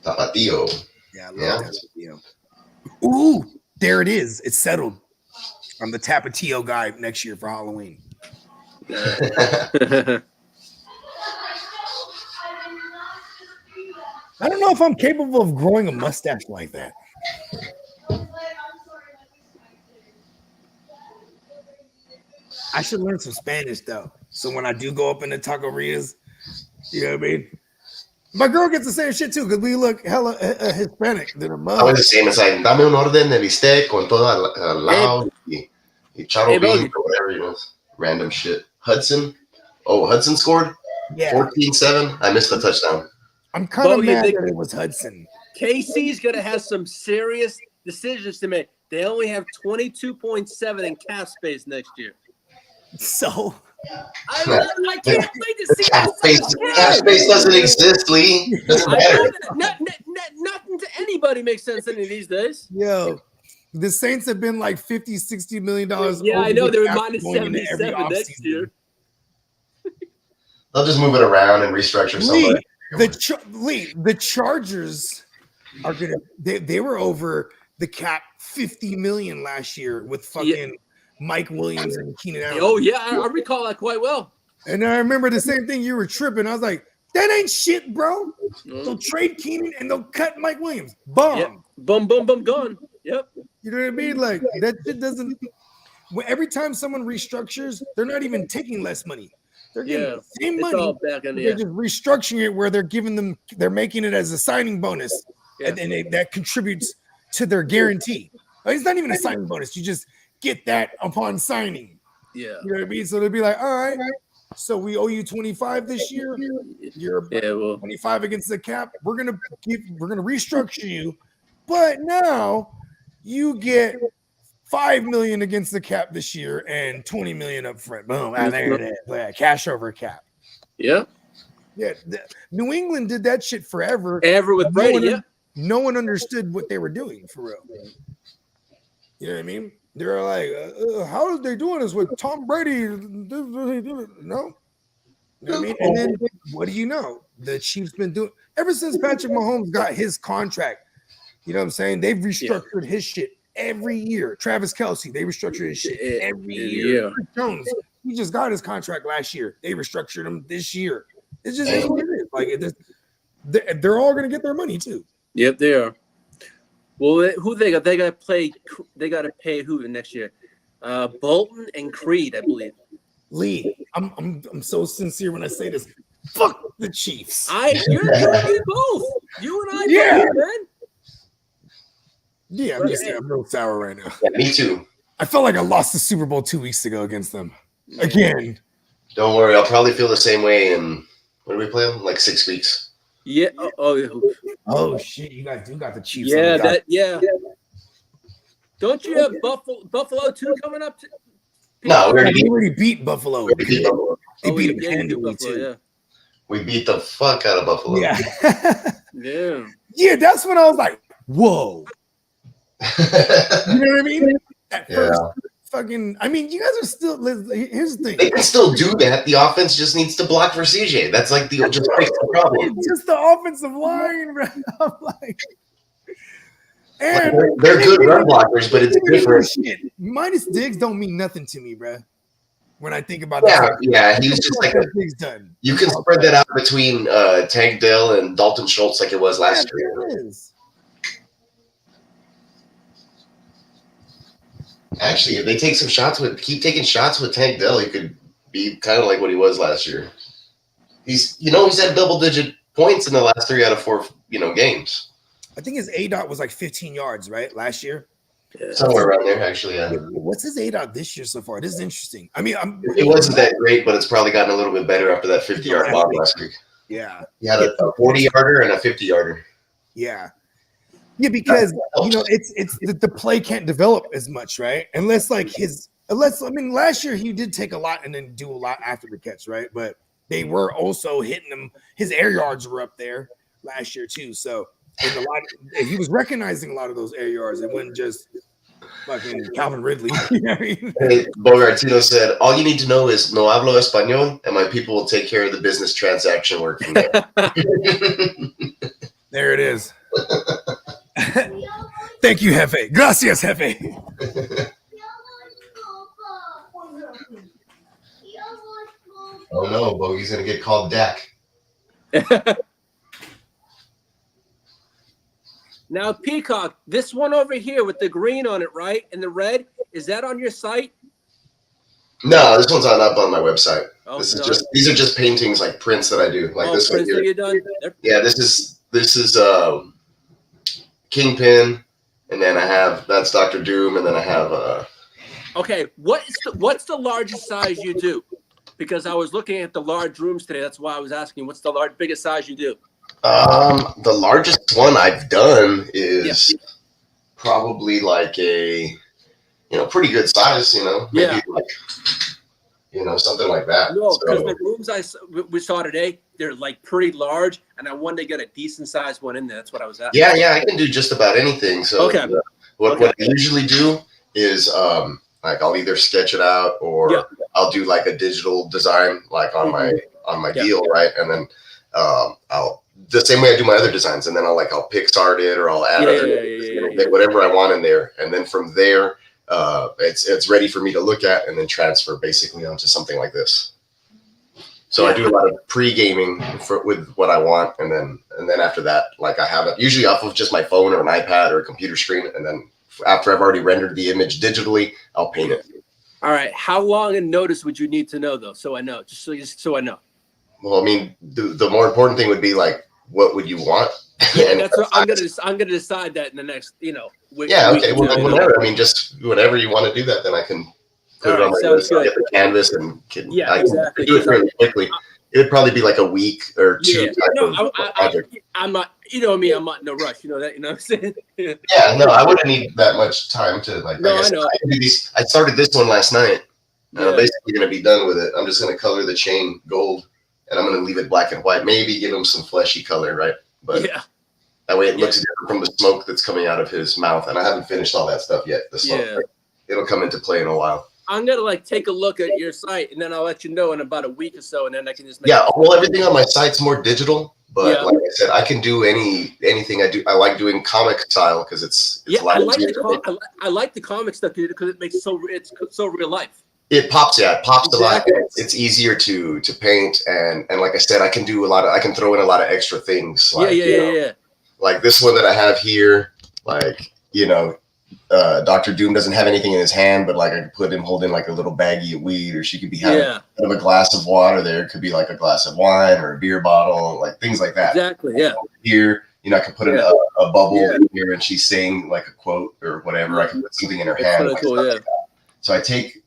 Tapatio. Yeah, I love Tapatio. Ooh, there it is. It's settled. I'm the Tapatio guy next year for Halloween. I don't know if I'm capable of growing a mustache like that. I should learn some Spanish though. So when I do go up in the taquerias, you know what I mean? My girl gets the same shit too because we look hella Hispanic than a mother. I was the same. It's like, dame un orden de bistec con todo al lado y charo bean or whatever, you know, random shit. Hudson. Oh, Hudson scored? Yeah. 14-7. I missed the touchdown. I'm kind of mad that it was Hudson. KC's going to have some serious decisions to make. They only have 22.7 in cap space next year. So I can't wait to see Cap space doesn't exist, Lee. Doesn't matter. Nothing to anybody makes sense any of these days. Yo, the Saints have been like $50-60 million. Yeah, I know they're minus 77 next year. They'll just move it around and restructure somebody. The Chargers are gonna. They were over the cap $50 million last year with fucking Mike Williams and Keenan Allen. Oh yeah, I recall that quite well. And I remember the same thing. You were tripping. I was like, that ain't shit, bro. They'll trade Keenan and they'll cut Mike Williams. Bomb. Yep. Boom, boom, boom, gone. Yep. You know what I mean? Like that shit doesn't. Every time someone restructures, they're not even taking less money. They're getting the same money. All back in they're just restructuring it where they're making it as a signing bonus, and that contributes to their guarantee. It's not even a signing bonus. You just get that upon signing. Yeah. You know what I mean? So they'll be like, all right, So we owe you 25 this year. You're 25 against the cap. We're gonna restructure you, but now you get $5 million against the cap this year and $20 million up front. Boom, there it is. Cash over cap. Yeah. Yeah. New England did that shit forever. Ever with Brady, no one understood what they were doing for real. You know what I mean? They're like, how are they doing this with Tom Brady? No. You know what I mean? And then what do you know? The Chiefs been doing ever since Patrick Mahomes got his contract. You know what I'm saying? They've restructured his shit every year. Travis Kelce, they restructured his shit every year. Chris Jones, he just got his contract last year. They restructured him this year. It's just what it is. Like they're all gonna get their money too. Yep, they are. Well, who they got? They got to play. They got to pay who next year? Bolton and Creed, I believe. Lee, I'm so sincere when I say this. Fuck the Chiefs. You're both. You and I, both, man. Yeah, I'm real sour right now. Yeah, me too. I felt like I lost the Super Bowl 2 weeks ago against them. Again. Don't worry, I'll probably feel the same way in when do we play them? Like 6 weeks. Yeah. Oh shit! You guys do got the Chiefs. Yeah, Don't you have Buffalo 2 coming up? No, we already beat Buffalo. They beat them handily too. Yeah. We beat the fuck out of Buffalo. Yeah. Yeah. That's when I was like, whoa. You know what I mean? At first, fucking. I mean, you guys are still. Here's the thing. They can still do that. The offense just needs to block for CJ. That's like the problem. It's just the offensive line, bro. I'm like, and they're good run blockers, but it's different. Shit. Minus Diggs don't mean nothing to me, bro. When I think about yeah, he was just like done. You can spread that out between Tank Dell and Dalton Schultz like it was last year. It is. Actually, if they keep taking shots with Tank Dell, he could be kind of like what he was last year. He's had double-digit points in the last 3 out of 4, games. I think his ADOT was like 15 yards, right, last year. Yeah. Somewhere around there, actually. Yeah. What's his ADOT this year so far? This is interesting. I mean, it wasn't that great, but it's probably gotten a little bit better after that 50-yard bomb last week. Yeah. He had a 40-yarder and a 50-yarder. Yeah. Yeah, because it's the play can't develop as much, right? Unless last year he did take a lot and then do a lot after the catch, right? But they were also hitting him. His air yards were up there last year too. So he was recognizing a lot of those air yards. It wasn't just fucking Calvin Ridley. You know what I mean? Hey, Bogartino said, "All you need to know is no hablo español, and my people will take care of the business transaction work from there." There it is. Thank you, Jefe. Gracias, Jefe. Oh no, Bogey's gonna get called Dak. Now, Peacock, this one over here with the green on it, right, and the red, is that on your site? No, this one's up on my website. Oh, these are just paintings, like prints that I do, like this one here. Yeah, this is Kingpin, and then I have that's Dr. Doom, and then I have Okay, what's the largest size you do? Because I was looking at the large rooms today. That's why I was asking, what's the biggest size you do? The largest one I've done is probably like a pretty good size, maybe like, something like that. No, because the rooms we saw today, they're like pretty large, and I wanted to get a decent sized one in there. That's what I was asking. Yeah, I can do just about anything. So what I usually do is like I'll either sketch it out or I'll do like a digital design like on my deal, right? And then I'll the same way I do my other designs, and then I'll Pixart it or I'll add whatever I want in there, and then from there it's ready for me to look at and then transfer basically onto something like this. So I do a lot of pre-gaming with what I want, and then after that, like I have it usually off of just my phone or an iPad or a computer screen, and then after I've already rendered the image digitally, I'll paint it. All right. How long in notice would you need to know though? So I know, just so I know. Well, I mean, the more important thing would be like, what would you want? Yeah, that's what I'm gonna decide that in the next, okay. Well, whenever. I mean, just whenever you want to do that, then I can put it on my list. I'll get the canvas and exactly. do it fairly quickly. It would probably be like a week or two. I'm not. You know me. I'm not in no rush. You know that. You know what I'm saying? Yeah, no, I wouldn't need that much time to like. No, I know. I can do these. I started this one last night. And I'm basically going to be done with it. I'm just going to color the chain gold, and I'm going to leave it black and white. Maybe give him some fleshy color, right? But that way it looks different from the smoke that's coming out of his mouth. And I haven't finished all that stuff yet. The smoke, it'll come into play in a while. I'm gonna like take a look at your site, and then I'll let you know in about a week or so, and then I can just make well, everything on my site's more digital. But like I said, I can do anything I do. I like doing comic style because it's a lot easier. I like the comic stuff because it makes it's so real life. It pops a lot. It's easier to paint, and like I said, I can do I can throw in a lot of extra things. Like, like this one that I have here, like, Dr. Doom doesn't have anything in his hand, but like I could put him holding like a little baggie of weed, or she could be having a glass of water. There could be like a glass of wine or a beer bottle, like things like that. Exactly. Yeah. Here, I can put in a bubble here, and she's saying like a quote or whatever. I can put something in her hand. Really cool, like so I take,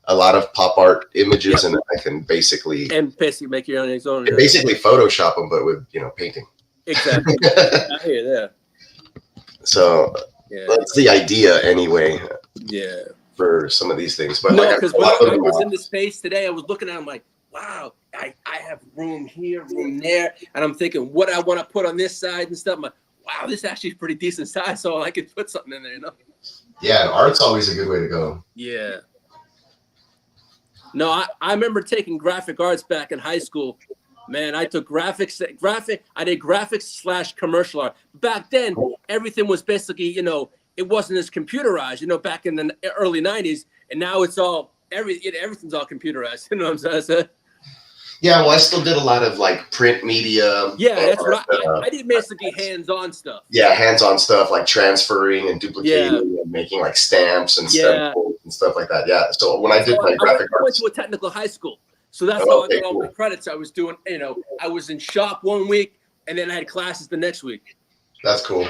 a lot of pop art images, and I can basically make your own. Basically Photoshop them, but with painting. Exactly. I hear that. So that's the idea, anyway. Yeah. For some of these things, but no, because when I was in the space today, I was looking at them like, wow, I have room here, room there, and I'm thinking what I want to put on this side and stuff. I'm like, wow, this actually is pretty decent size, so I could put something in there, Yeah, and art's always a good way to go. Yeah. No, I remember taking graphic arts back in high school. Man, I took I did graphics / commercial art. Back then, everything was basically, it wasn't as computerized, back in the early 90s. And now it's all, everything's all computerized. You know what I'm saying? Yeah, well, I still did a lot of like print media. Yeah, that's what I did, basically hands-on stuff. Yeah, hands-on stuff like transferring and duplicating and making like stamps and stuff like that. Yeah, so when I did my graphic arts. I went to a technical high school. So that's how I got all my credits. I was doing, I was in shop one week, and then I had classes the next week. That's cool.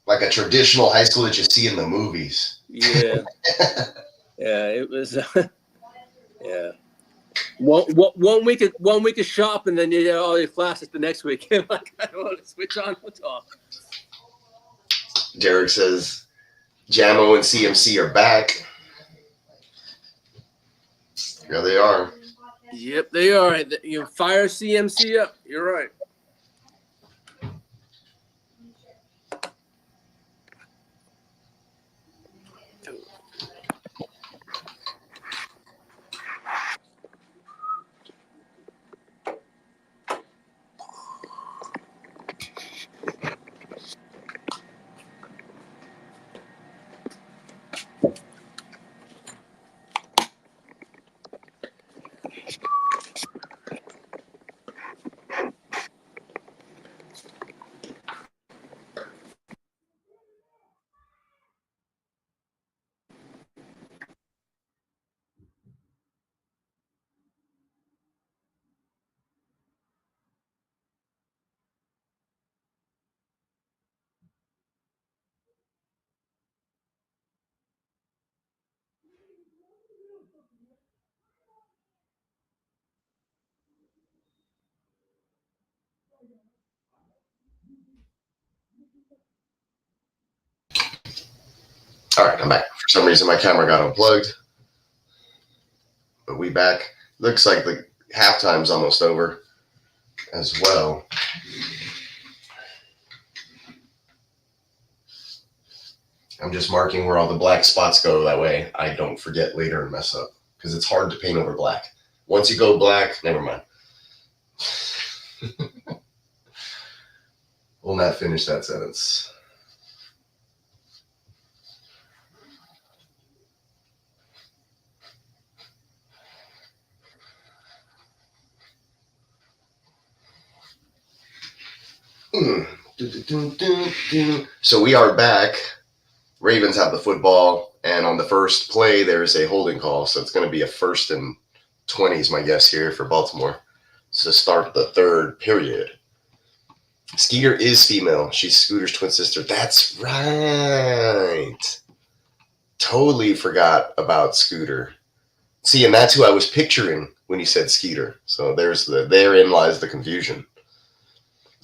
Like a traditional high school that you see in the movies. Yeah. Yeah, it was. Yeah. One week of shop, and then you get all your classes the next week. Like, I don't want to switch on, what's off. Derek says, Jamo and CMC are back. Yeah, they are. Yep, they are. You fire CMC up. You're right. All right, I'm back. For some reason, my camera got unplugged. But we back. Looks like the halftime's almost over as well. I'm just marking where all the black spots go. That way I don't forget later and mess up. Because it's hard to paint over black. Once you go black, never mind. We'll not finish that sentence. So we are back. Ravens have the football, and on the first play, there is a holding call. So it's going to be a 1st and 20 is my guess here for Baltimore to start the third period. Skeeter is female. She's Scooter's twin sister. That's right. Totally forgot about Scooter. See, and that's who I was picturing when you said Skeeter. So therein lies the confusion.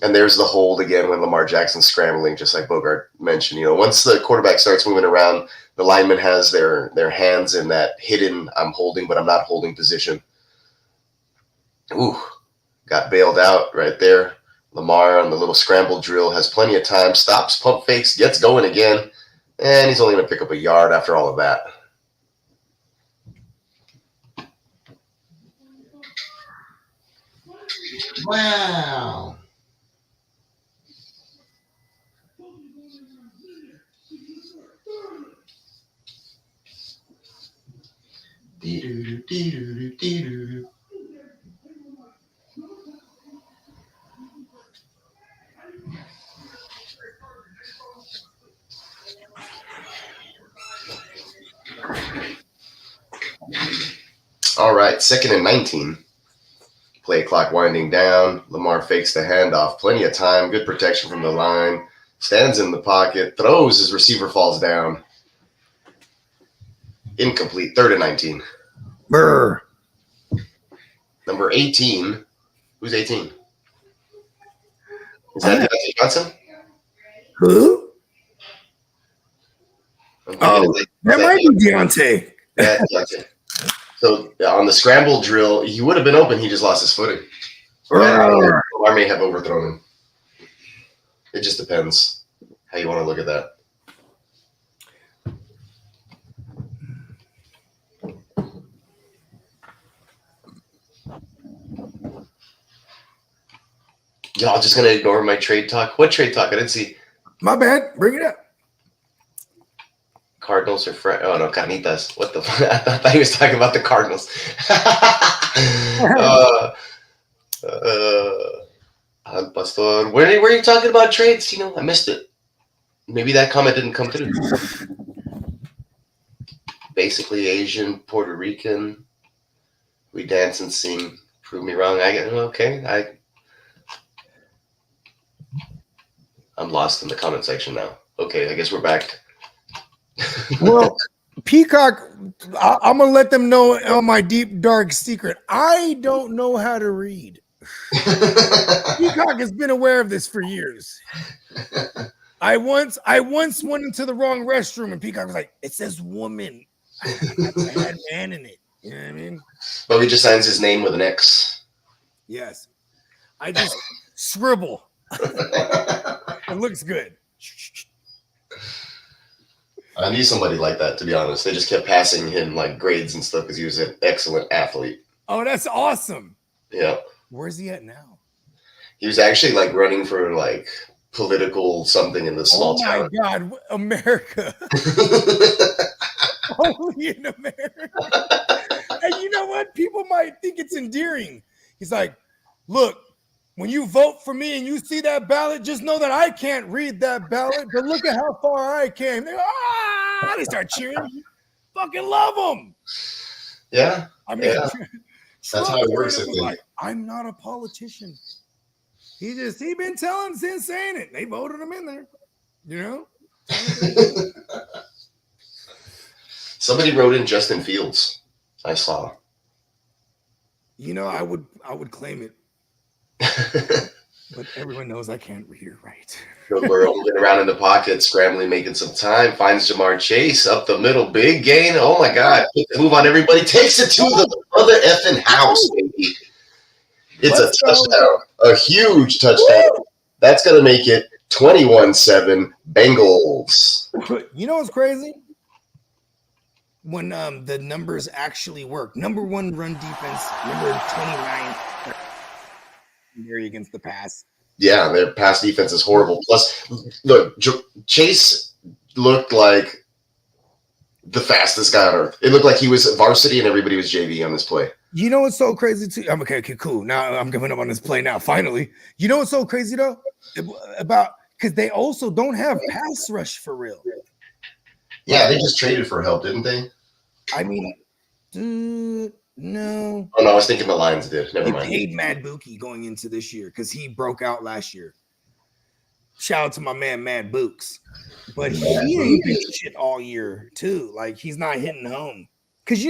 And there's the hold again when Lamar Jackson's scrambling, just like Bogart mentioned. Once the quarterback starts moving around, the lineman has their hands in that hidden I'm holding but I'm not holding position. Ooh, got bailed out right there. Lamar on the little scramble drill has plenty of time, stops, pump fakes, gets going again, and he's only going to pick up a yard after all of that. Wow. All right, 2nd and 19. Play clock winding down. Lamar fakes the handoff. Plenty of time. Good protection from the line. Stands in the pocket. Throws. His receiver falls down. Incomplete. 3rd and 19. Brr. Number 18. Who's 18? Is that Deontay Johnson? Who? Okay, that might be Deontay. Yeah, Deontay. So on the scramble drill, he would have been open. He just lost his footing. Lamar may have overthrown him. It just depends how you want to look at that. Y'all just going to ignore my trade talk? What trade talk? I didn't see. My bad. Bring it up. Cardinals or oh no, Carnitas. What the fuck? I thought he was talking about the Cardinals. Pastor, where are you talking about trades? I missed it. Maybe that comment didn't come through. Basically Asian, Puerto Rican. We dance and sing. Prove me wrong. I'm lost in the comment section now. Okay, I guess we're back. Well, Peacock, I'm going to let them know on my deep, dark secret. I don't know how to read. Peacock has been aware of this for years. I once went into the wrong restroom and Peacock was like, it says woman. I had man in it. You know what I mean? But he just signs his name with an X. Yes. I just scribble. It looks good. I knew somebody like that, to be honest. They just kept passing him like grades and stuff because he was an excellent athlete. Oh, that's awesome. Yeah. Where's he at now? He was actually like running for like political something in the small town. Oh my God, America. Only in America. And you know what? People might think it's endearing. He's like, look, when you vote for me and you see that ballot, just know that I can't read that ballot, but look at how far I came. They start cheering. Fucking love them. Yeah. I mean, yeah. That's how it works. Like, I'm not a politician. He been telling since saying it. They voted him in there. You know? Somebody wrote in Justin Fields. I saw. I would claim it. But everyone knows I can't read or write. We're rolling around in the pocket, scrambling, making some time. Finds Jamar Chase up the middle. Big gain. Oh, my God. Move on, everybody. Takes it to the other effing house, baby. It's a touchdown. A huge touchdown. Woo! That's going to make it 21-7 Bengals. You know what's crazy? When the numbers actually work. Number 1 run defense. Number 29 against the pass. Yeah, their pass defense is horrible. Plus, look, Chase looked like the fastest guy on earth. It looked like he was varsity and everybody was JV on this play. You know what's so crazy too? Okay, cool. Now I'm coming up on this play now. Finally, you know what's so crazy though? About because they also don't have pass rush for real. Yeah, they just traded for help, didn't they? I mean, no. Oh no, I was thinking the Lions did. Never mind. They paid Mad Buki going into this year because he broke out last year. Shout out to my man Mad Books. but he ain't been shit all year too. Like he's not hitting home. Because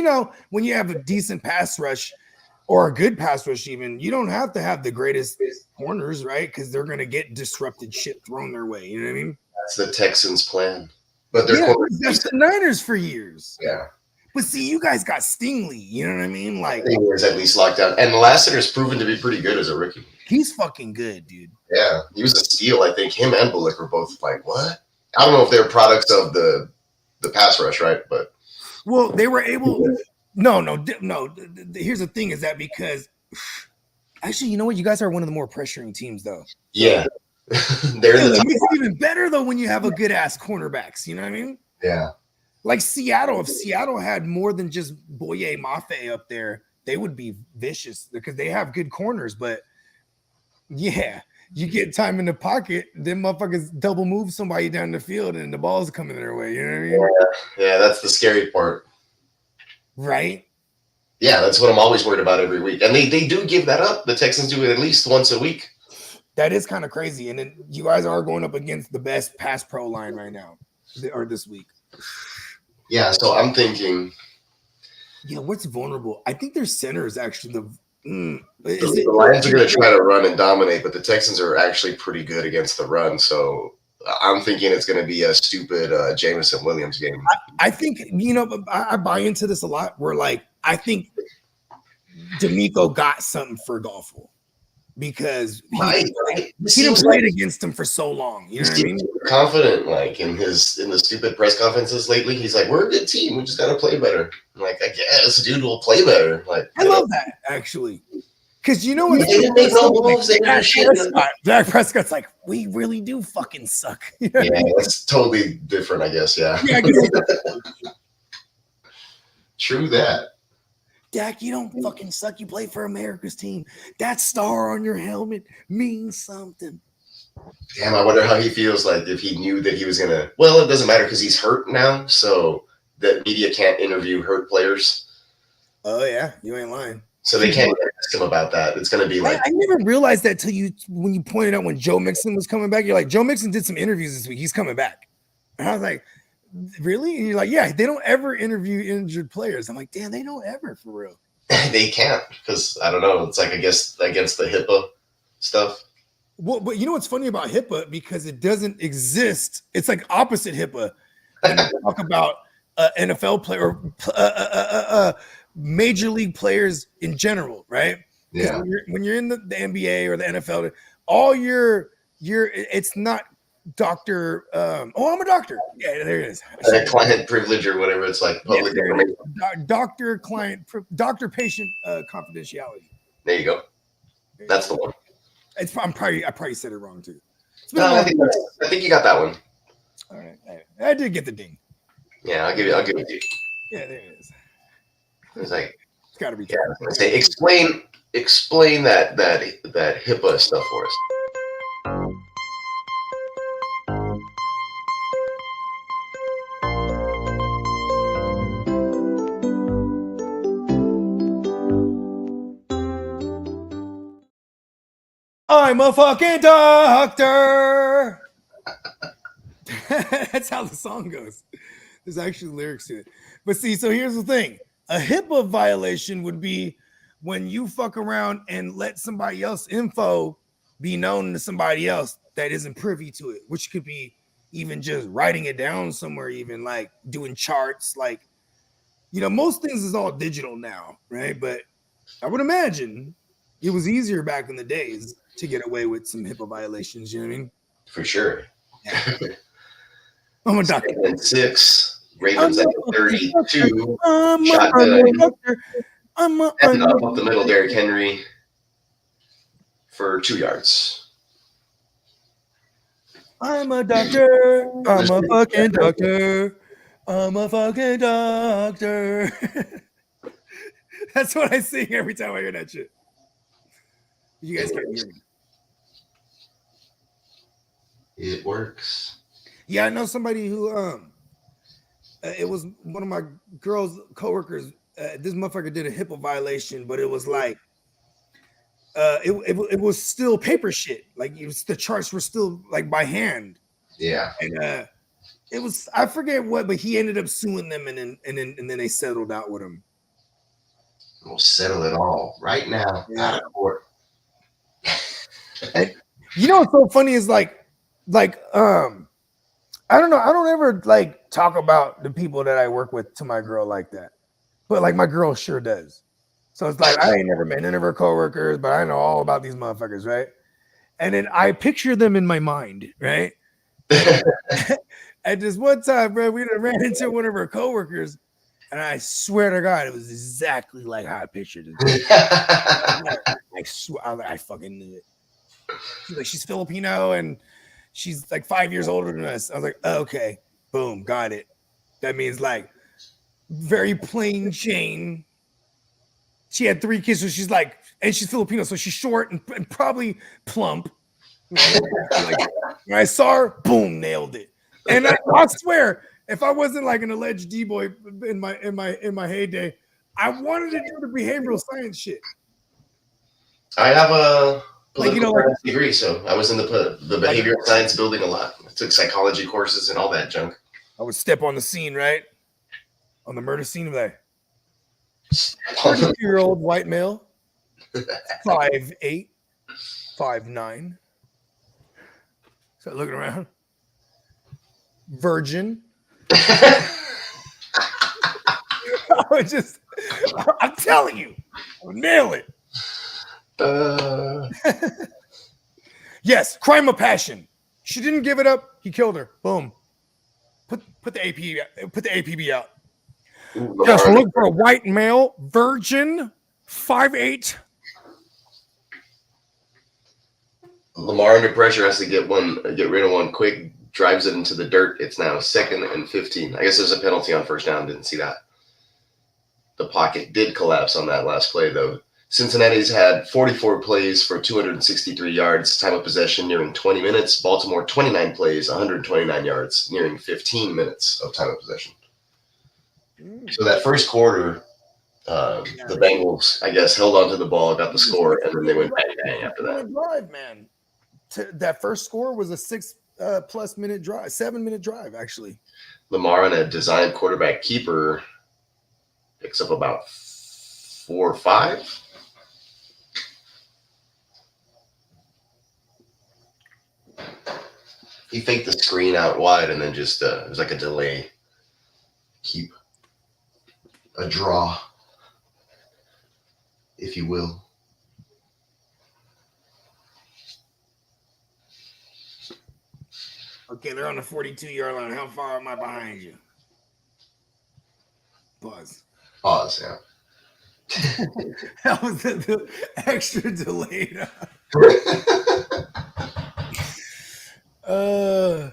when you have a decent pass rush or a good pass rush, even you don't have to have the greatest corners, right? Because they're gonna get disrupted shit thrown their way. You know what I mean? That's the Texans' plan. But that's the Niners for years. Yeah. But see, you guys got Stingley. You know what I mean? Like Stingley's at least locked down. And Lassiter's proven to be pretty good as a rookie. He's fucking good, dude. Yeah. He was a steal, I think. Him and Bullock were both like, what? I don't know if they're products of the pass rush, right? But they were able. No. Here's the thing: is that because actually, you know what? You guys are one of the more pressuring teams, though. Yeah, it makes it even better though when you have a good ass cornerbacks. You know what I mean? Yeah. Like Seattle, if Seattle had more than just Boye Mafe up there, they would be vicious because they have good corners. But yeah, you get time in the pocket, then motherfuckers double move somebody down the field and the ball's coming their way. You know what I mean? Yeah, that's the scary part. Right? Yeah, that's what I'm always worried about every week. And they do give that up. The Texans do it at least once a week. That is kind of crazy. And then you guys are going up against the best pass pro line right now or this week. Yeah, so I'm thinking. Yeah, what's vulnerable? I think their center is actually the Lions are going to try to run and dominate, but the Texans are actually pretty good against the run. So I'm thinking it's going to be a stupid Jameson Williams game. I think, I buy into this a lot where, like, I think D'Amico got something for Goffel because he didn't play against him for so long. You know what I mean? Confident, like in the stupid press conferences lately. He's like, "We're a good team. We just got to play better." I'm like, I guess, dude, will play better. Like, I love that actually, because they didn't make no moves. Dak Prescott's like, we really do fucking suck. You know yeah, that's totally different, I guess. Yeah. I guess. True that. Dak, you don't fucking suck. You play for America's team. That star on your helmet means something. Damn, I wonder how he feels like if he knew that he was going to. Well, it doesn't matter because he's hurt now. So the media can't interview hurt players. Oh, yeah. You ain't lying. So they can't ask him about that. It's going to be like. I never realized that when you pointed out when Joe Mixon was coming back. You're like, Joe Mixon did some interviews this week. He's coming back. And I was like, really? And you're like, yeah, they don't ever interview injured players. I'm like, damn, they don't ever for real. They can't because I don't know. It's like, I guess, against the HIPAA stuff. Well, but you know what's funny about HIPAA? Because it doesn't exist. It's like opposite HIPAA. When you talk about NFL player or major league players in general, right? Yeah. When you're in the NBA or the NFL, all your it's not doctor. I'm a doctor. Yeah, there it is. Client privilege or whatever. It's like public information. Doctor patient confidentiality. There you go. That's the one. I probably said it wrong too. No, I think you got that one. All right, I did get the ding. Yeah, I'll give it to you. Yeah, there it is. It's like it's got to be. Yeah, say explain that HIPAA stuff for us. I'm a fucking doctor. That's how the song goes. There's actually lyrics to it. But see, so here's the thing. A HIPAA violation would be when you fuck around and let somebody else's info be known to somebody else that isn't privy to it, which could be even just writing it down somewhere, even like doing charts. Like, most things is all digital now, right? But I would imagine it was easier back in the days to get away with some HIPAA violations, you know what I mean? For sure. Yeah. I'm a doctor. 6, Ravens at 32. I'm shotgun. a doctor. And up the middle, Derrick Henry for 2 yards. I'm a doctor. I'm a fucking doctor. I'm a fucking doctor. That's what I sing every time I hear that shit. You guys can't hear me. It works. Yeah, I know somebody who it was one of my girls' coworkers. This motherfucker did a HIPAA violation, but it was like it was still paper shit. Like the charts were still like by hand. Yeah. And It was, I forget what, but he ended up suing them, and then they settled out with him. We'll settle it all right now out of court. And you know what's so funny is like I don't know, I don't ever like talk about the people that I work with to my girl like that, but like my girl sure does. So it's like I ain't never met none of her coworkers, but I know all about these motherfuckers, right? And then I picture them in my mind, right? At this one time, bro, we ran into one of her coworkers, and I swear to God, it was exactly like how I pictured it. I swear, I fucking knew it. She's like, she's Filipino, and she's like 5 years older than us. I was like, oh, okay, boom, got it. That means like very plain Jane. She had 3 kids, so she's like, and she's Filipino, so she's short and probably plump. Like, when I saw her, boom, nailed it. And I swear, if I wasn't like an alleged D-boy in my heyday, I wanted to do the behavioral science shit. I have a political science degree, so I was in the behavioral science building a lot. I took psychology courses and all that junk. I would step on the scene, right? On the murder scene, like 32-year-old white male, 5'8", 5'9". So looking around. Virgin. I would just, I'm telling you, I would nail it. Yes, crime of passion. She didn't give it up. He killed her. Boom. Put the APB out. Just look for a white male, virgin, 5'8". Lamar under pressure has to get rid of one quick. Drives it into the dirt. It's now 2nd and 15. I guess there's a penalty on first down. Didn't see that. The pocket did collapse on that last play, though. Cincinnati's had 44 plays for 263 yards, time of possession nearing 20 minutes. Baltimore, 29 plays, 129 yards, nearing 15 minutes of time of possession. So that first quarter, the Bengals, I guess, held onto the ball, got the score, and then they went bang after that. Drive, man. That first score was a 6+ minute drive, 7-minute drive, actually. Lamar on a design quarterback keeper picks up about 4 or 5. He faked the screen out wide and then just it was like a delay. Keep a draw, if you will. Okay, they're on the 42-yard line. How far am I behind you? Pause, yeah. That was the extra delay. Who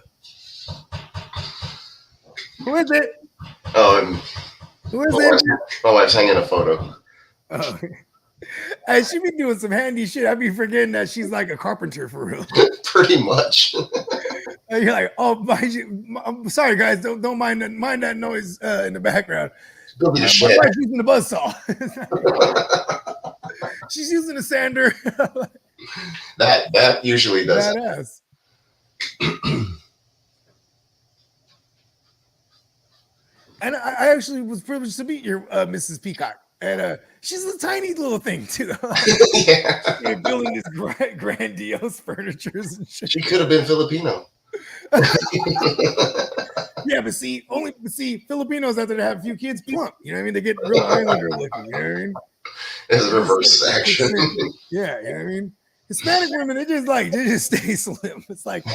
is it? Who is it? My wife's hanging a photo. Oh. Hey, she be doing some handy shit. I be forgetting that she's like a carpenter for real. Pretty much. And you're like, oh, I'm sorry, guys. Don't mind that noise in the background. My wife's using the buzzsaw. She's using a sander. that usually does. Badass. And I actually was privileged to meet your Mrs. Peacock. And she's a tiny little thing, too. Yeah. Building these grandiose furnitures and shit. She could have been Filipino. Yeah, but see, Filipinos after they have a few kids plump. You know what I mean? They get real islander looking. You know what I mean? It's a reverse action. Yeah, you know what I mean? Hispanic women, they just stay slim. It's like,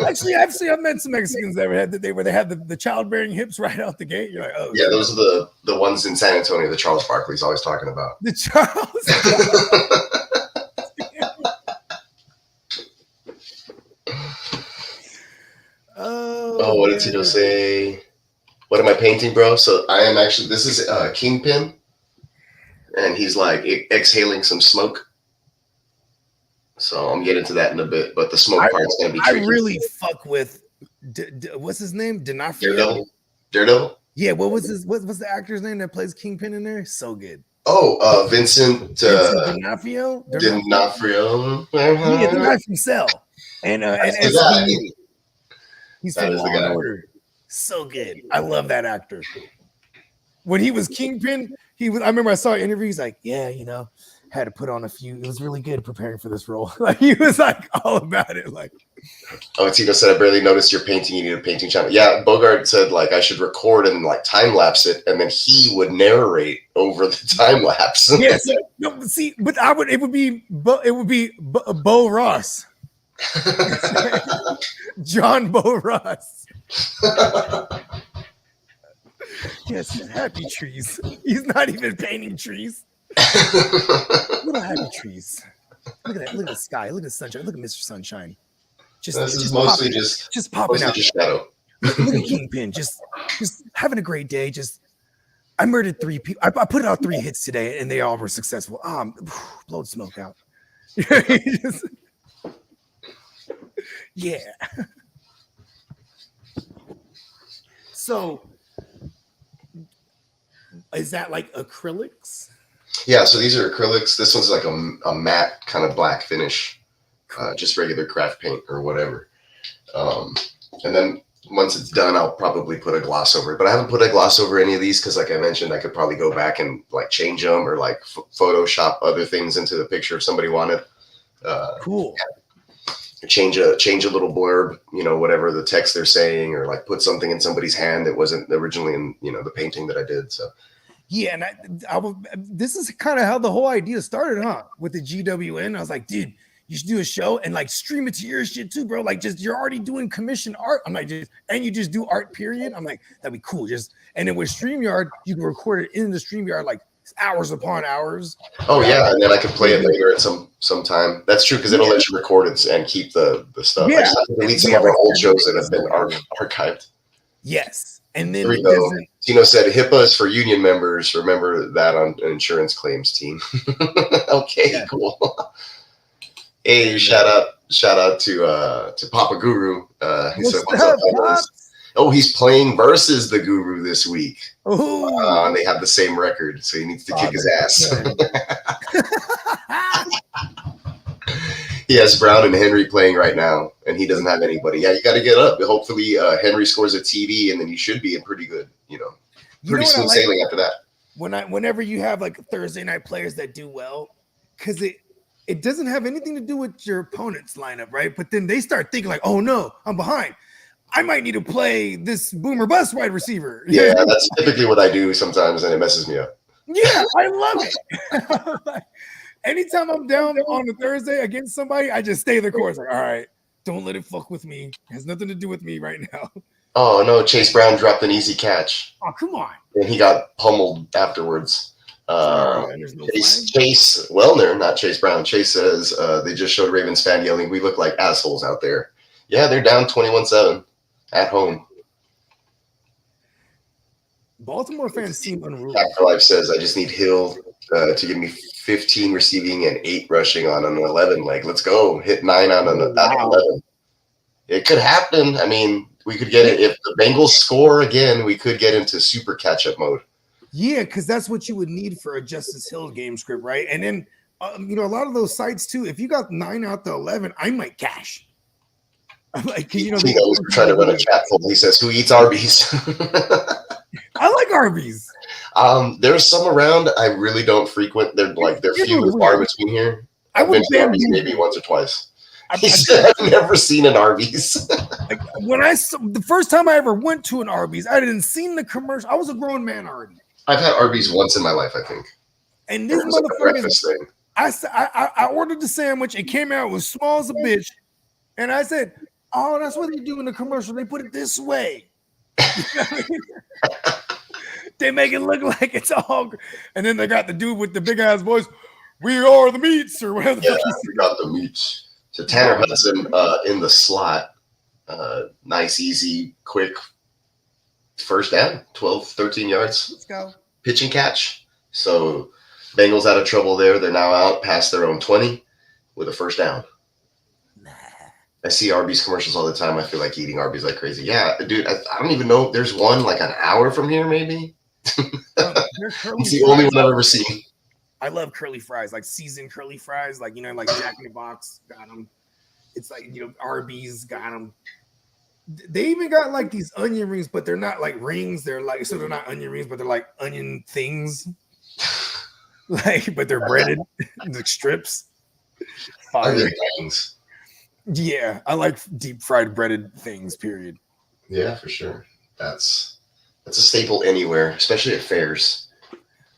actually, I've met some Mexicans that had the childbearing hips right out the gate. You're like, oh, yeah, those are the ones in San Antonio that Charles Barkley's always talking about. The Charles. Oh, what did Tito say? What am I painting, bro? So I am actually, this is Kingpin, and he's like exhaling some smoke. So I'm getting to that in a bit, but the smoke part's gonna be tricky. I really fuck with what's his name? D'Onofrio. Daredevil. Yeah. What's the actor's name that plays Kingpin in there? So good. Oh, Vincent D'Onofrio. D'Onofrio. Yeah, the guy from Cell. And he's from Law and Order. So good. I love that actor. When he was Kingpin, I remember I saw an interview. He's like, yeah, had to put on a few. It was really good preparing for this role. Like he was like all about it. Like, Tito said, I barely noticed your painting. You need a painting channel. Yeah, Bogart said like I should record and like time lapse it, and then he would narrate over the time lapse. Yes. No, see, but it would be Bo Ross. John Bo Ross. Yes, happy trees. He's not even painting trees. Little happy trees. Look at that. Look at the sky. Look at the sunshine. Look at Mr. Sunshine. This is mostly just popping out. Just shadow. Look at Kingpin. Just having a great day. I murdered 3 people. I put out 3 hits today, and they all were successful. Blow the smoke out. Yeah. So, is that like acrylics? Yeah, so these are acrylics. This one's like a matte kind of black finish, just regular craft paint or whatever. And then once it's done, I'll probably put a gloss over it. But I haven't put a gloss over any of these because, like I mentioned, I could probably go back and like change them or like Photoshop other things into the picture if somebody wanted. Cool. Change a little blurb, whatever the text they're saying, or like put something in somebody's hand that wasn't originally in, the painting that I did. So. Yeah, and this is kind of how the whole idea started, huh? With the GWN, I was like, dude, you should do a show and like stream it to your shit too, bro. Like, you're already doing commission art. I'm like, and you just do art, period. I'm like, that'd be cool. And then with StreamYard, you can record it in the StreamYard like hours upon hours. Oh yeah, and then I can play it later at some time. That's true because it'll let you record it and keep the stuff. Yeah, I just have to delete some of our old shows that have been archived. Yes. And then here we go. Tino said HIPAA is for union members. Remember that on insurance claims team. Okay, yeah. Cool. Hey, shout out to Papa Guru. He said, "What's up, fellas?" Oh, he's playing versus the Guru this week. And they have the same record, so he needs to kick his ass. He has Brown and Henry playing right now, and he doesn't have anybody. Yeah, you got to get up. Hopefully, Henry scores a TD, and then you should be in pretty good, pretty smooth sailing after that. Whenever you have like Thursday night players that do well, because it doesn't have anything to do with your opponent's lineup, right? But then they start thinking like, oh no, I'm behind. I might need to play this boomer bust wide receiver. Yeah, that's typically what I do sometimes, and it messes me up. Yeah, I love it. Anytime I'm down on a Thursday against somebody, I just stay the course. Like, all right, don't let it fuck with me. It has nothing to do with me right now. Oh, no, Chase Brown dropped an easy catch. Oh, come on. And he got pummeled afterwards. Chase Wellner, not Chase Brown. Chase says they just showed Ravens fan yelling, "We look like assholes out there." Yeah, they're down 21-7 at home. Baltimore fans seem unruly. Afterlife says, I just need Hill to give me 15 receiving and 8 rushing on an 11 leg. Let's go. Hit 9 on an 11. It could happen. I mean, we could get it. If the Bengals score again, we could get into super catch-up mode. Yeah, because that's what you would need for a Justice Hill game script, right? And then, a lot of those sites, too, if you got 9 out to 11, I might cash. I'm like, Tito's trying to run a chat full. He says, who eats Arby's? I like Arby's. There's some around. I really don't frequent. They're few and far between here. I've been to Arby's maybe once or twice. I've never seen an Arby's. Like the first time I ever went to an Arby's, I didn't seen the commercial. I was a grown man already. I've had Arby's once in my life, I think. And this motherfucker, I ordered the sandwich. It came out was small as a bitch, and I said, "Oh, that's what they do in the commercial. They put it this way." They make it look like it's all, and then they got the dude with the big ass voice. We are the meats, or whatever. Yeah, we got the meats. So Tanner Hudson in the slot. Nice, easy, quick first down, 12, 13 yards. Let's go. Pitch and catch. So Bengals out of trouble there. They're now out past their own 20 with a first down. I see Arby's commercials all the time. I feel like eating Arby's like crazy. Yeah, dude, I don't even know. There's one like an hour from here, maybe. It's the only one I've ever seen. I love curly fries, like seasoned curly fries, like like Jack in the Box got them. It's like Arby's got them. They even got like these onion rings, but they're not like rings. They're like, so they're not onion rings, but they're like onion things. Like, but they're breaded, like strips. Fire. Onion things. Yeah, I like deep fried breaded things. Period. Yeah, for sure. That's a staple anywhere, especially at fairs.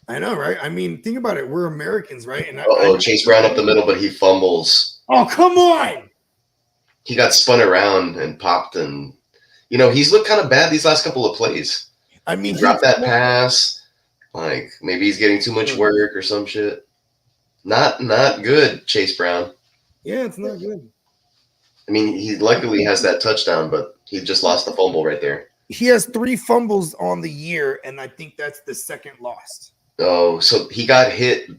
I know, right? I mean, think about it. We're Americans, right? And Chase Brown up the middle, but he fumbles. Oh, come on! He got spun around and popped, and he's looked kind of bad these last couple of plays. I mean, he dropped that pass. Like maybe he's getting too much work or some shit. Not good, Chase Brown. Yeah, it's not good. I mean, he luckily has that touchdown, but he just lost the fumble right there. He has 3 fumbles on the year, and I think that's the second lost. Oh, so he got hit.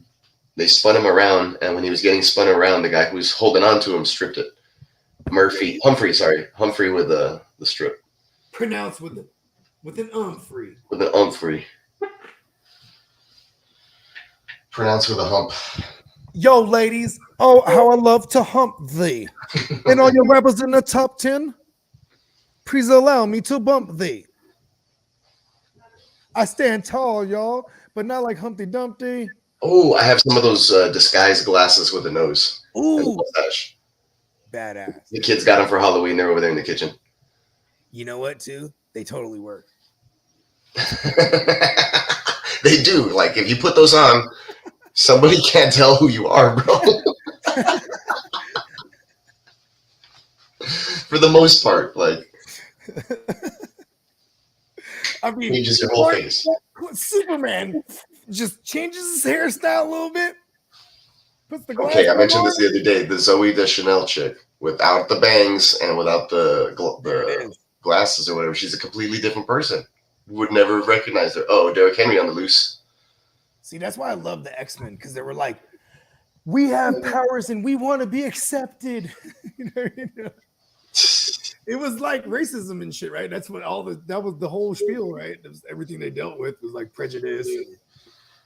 They spun him around, and when he was getting spun around, the guy who was holding on to him stripped it. Humphrey with the strip. Pronounced with an Humphrey. With an Humphrey. Pronounced with a hump. Yo, ladies. Oh, how I love to hump thee. And all your rappers in the top 10, please allow me to bump thee. I stand tall, y'all, but not like Humpty Dumpty. Oh, I have some of those disguised glasses with a nose. Ooh. Badass. The kids got them for Halloween. They're over there in the kitchen. You know what, too? They totally work. They do. Like, if you put those on, somebody can't tell who you are, bro. For the most part, like. I mean, changes your whole face. Superman just changes his hairstyle a little bit. Puts the okay, I mentioned this the other day. The Zoe Deschanel chick, without the bangs and without the glasses or whatever, she's a completely different person. You would never recognize her. Oh, Derrick Henry on the loose. See, that's why I love the X-Men, because they were like, we have powers and we want to be accepted. It was like racism and shit, right? That's what that was the whole spiel, right? It was everything they dealt with was like prejudice.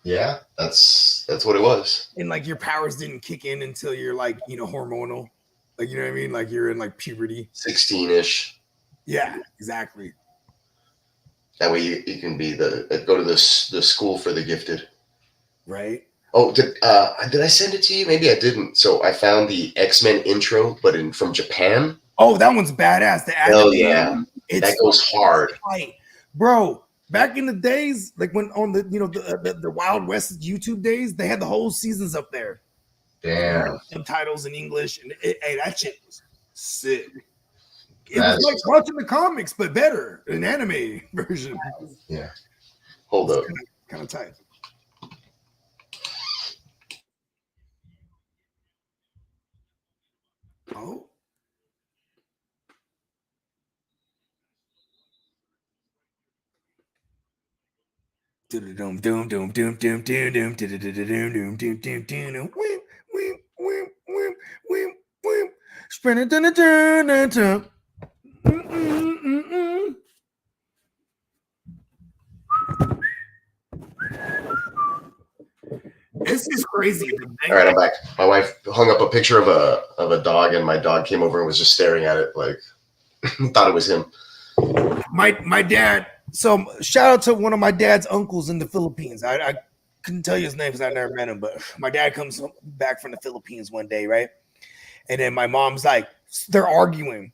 Yeah, that's what it was. And like your powers didn't kick in until you're like, hormonal. Like, you know what I mean? Like you're in like puberty. 16-ish. Yeah, exactly. That way you can be go to the school for the gifted. Right. Oh, did I send it to you? Maybe I didn't. So I found the X-Men intro, but from Japan. Oh, that one's badass. The anime, yeah, that goes hard, bro. Back in the days, like when on the Wild West YouTube days, they had the whole seasons up there. Damn. Subtitles in English, and that shit was sick. It was like watching the comics, but better, an anime version. Yeah. Hold up. Kind of tight. Oh. This is crazy. All right, I'm back. My wife hung up a picture of a dog, and my dog came over and was just staring at it, like thought it was him. My dad. So shout out to one of my dad's uncles in the Philippines. I couldn't tell you his name because I never met him, but my dad comes back from the Philippines one day, right? And then my mom's like, they're arguing,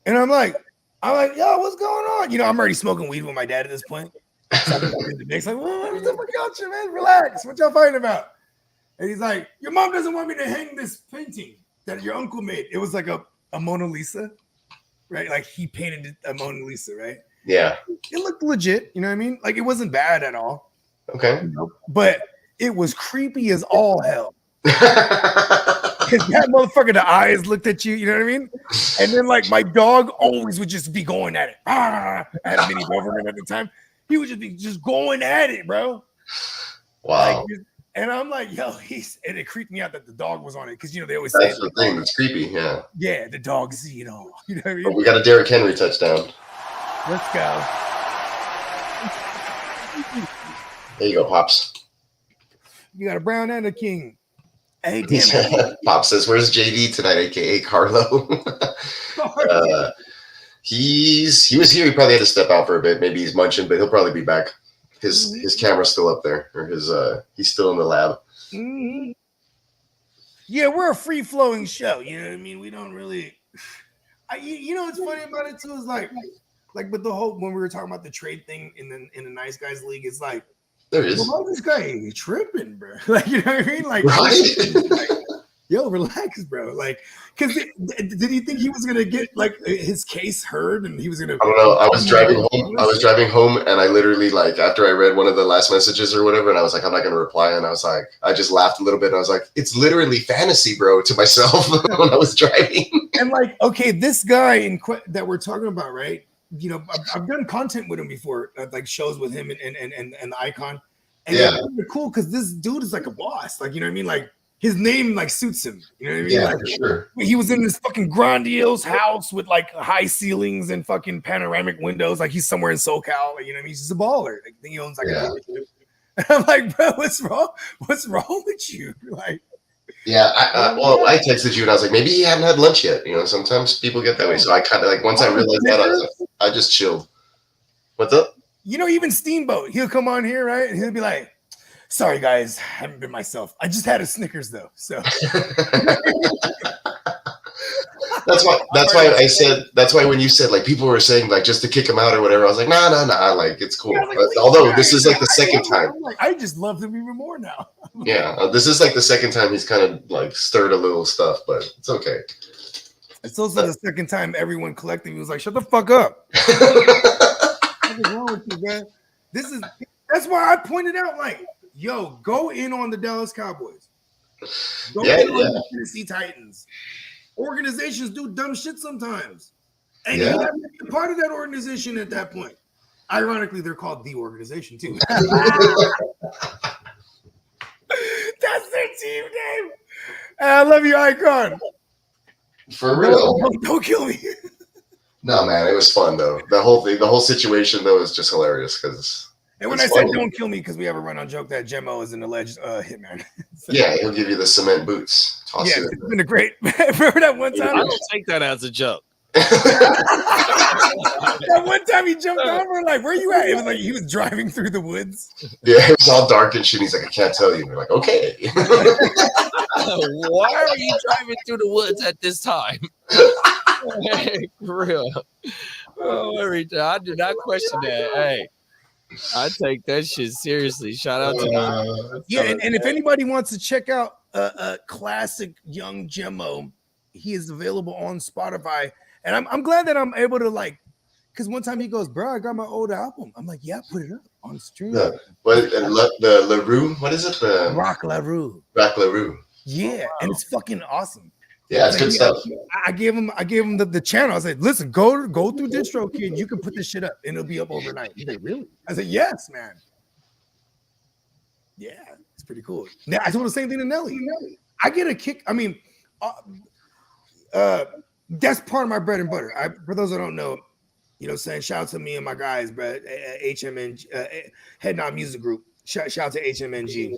and I'm like, yo, what's going on? I'm already smoking weed with my dad at this point. So I'm in the mix, like, what the fuck y'all shit, man? Relax. What y'all fighting about? And he's like, your mom doesn't want me to hang this painting that your uncle made. It was like a Mona Lisa, right? Like he painted a Mona Lisa, right? Yeah. It looked legit, you know what I mean? Like it wasn't bad at all. Okay. But it was creepy as all hell. That motherfucker, the eyes looked at you, you know what I mean? And then like my dog always would just be going at it. I had a mini Doberman at the time. He would just be going at it, bro. Wow. Like, and I'm like, yo, and it creeped me out that the dog was on it because they always that's say the thing that's creepy, yeah. Yeah, the dog's, you know what I mean? But we got a Derrick Henry touchdown. Let's go. There you go, Pops. You got a brown and a king. Hey, Pop says, where's JD tonight, aka Carlo? He was here. He probably had to step out for a bit. Maybe he's munching, but he'll probably be back. His camera's still up there, or he's still in the lab. Mm-hmm. Yeah, we're a free flowing show. You know what I mean? We don't really. You know what's funny about it too is like with the whole when we were talking about the trade thing in the Nice Guys League, it's like there is. Well, this guy ain't tripping, bro. Like you know what I mean? Like, right? Yo, relax, bro. Like, because did he think he was gonna get like his case heard and he was gonna? I don't know. I was driving home, and I literally like after I read one of the last messages or whatever, and I was like, I'm not gonna reply, and I was like, I just laughed a little bit, and I was like, it's literally fantasy, bro, to myself when I was driving. And like, okay, this guy that we're talking about, right? You know, I've done content with him before, like shows with him and the Icon, and yeah, it's cool because this dude is like a boss, like you know what I mean, like. His name like suits him, you know what I mean? Yeah, like, for sure. He was in this fucking grandiose house with like high ceilings and fucking panoramic windows, like he's somewhere in SoCal. Like, you know what I mean? He's just a baller. Like, he owns like a dealership. And I'm like, bro, what's wrong? What's wrong with you? Like, yeah, I texted you and I was like, maybe he hadn't had lunch yet. You know, sometimes people get that way. So I kind of like once I realized that, I was like, I just chilled. What's up? You know, even Steamboat, he'll come on here, right? And he'll be like, sorry, guys, I haven't been myself. I just had a Snickers, though. So that's why I said that's why when you said like people were saying like just to kick him out or whatever, I was like, nah, like it's cool. Yeah, like, although this is like the second time. I just love him even more now. Yeah, this is like the second time he's kind of like stirred a little stuff, but it's okay. It's also the second time everyone collectively was like, shut the fuck up. What's wrong with you, man? That's why I pointed out, like, yo, go in on the Dallas Cowboys. Go in on the Tennessee Titans. Organizations do dumb shit sometimes. And you have to be a part of that organization at that point. Ironically, they're called the organization, too. That's their team name. I love you, Icon. For real. Don't kill me. No, man, it was fun, though. The whole situation, though, is just hilarious because... And when I said don't kill me, because we have a run-on joke that Gemmo is an alleged hitman. So, yeah, he'll give you the cement boots. It's been a great. Remember that one time? I don't take that as a joke. That one time he jumped on, we're like, "Where you at?" It was like he was driving through the woods. Yeah, it was all dark and shit. He's like, "I can't tell you." We're like, "Okay." Why are you driving through the woods at this time? Hey, for real. Oh, every time I did not question that. Hey. I take that shit seriously. Shout out to you. Yeah, and if anybody wants to check out a classic young Gemmo, he is available on Spotify. And I'm glad that I'm able to like, because one time he goes, bro, I got my old album. I'm like, yeah, put it up on stream. The LaRue, what is it? The Rock LaRue. Rock LaRue. Yeah, and it's fucking awesome. Yeah, it's good stuff. I gave him the channel. I said, listen, go through DistroKid. You can put this shit up and it'll be up overnight. He's like, really? I said, yes, man. Yeah, it's pretty cool. Now I told the same thing to Nelly. I get a kick. I mean, that's part of my bread and butter. For those that don't know, you know, saying shout out to me and my guys, bro. HMN Head Nod Music Group. Shout out to HMNG. You know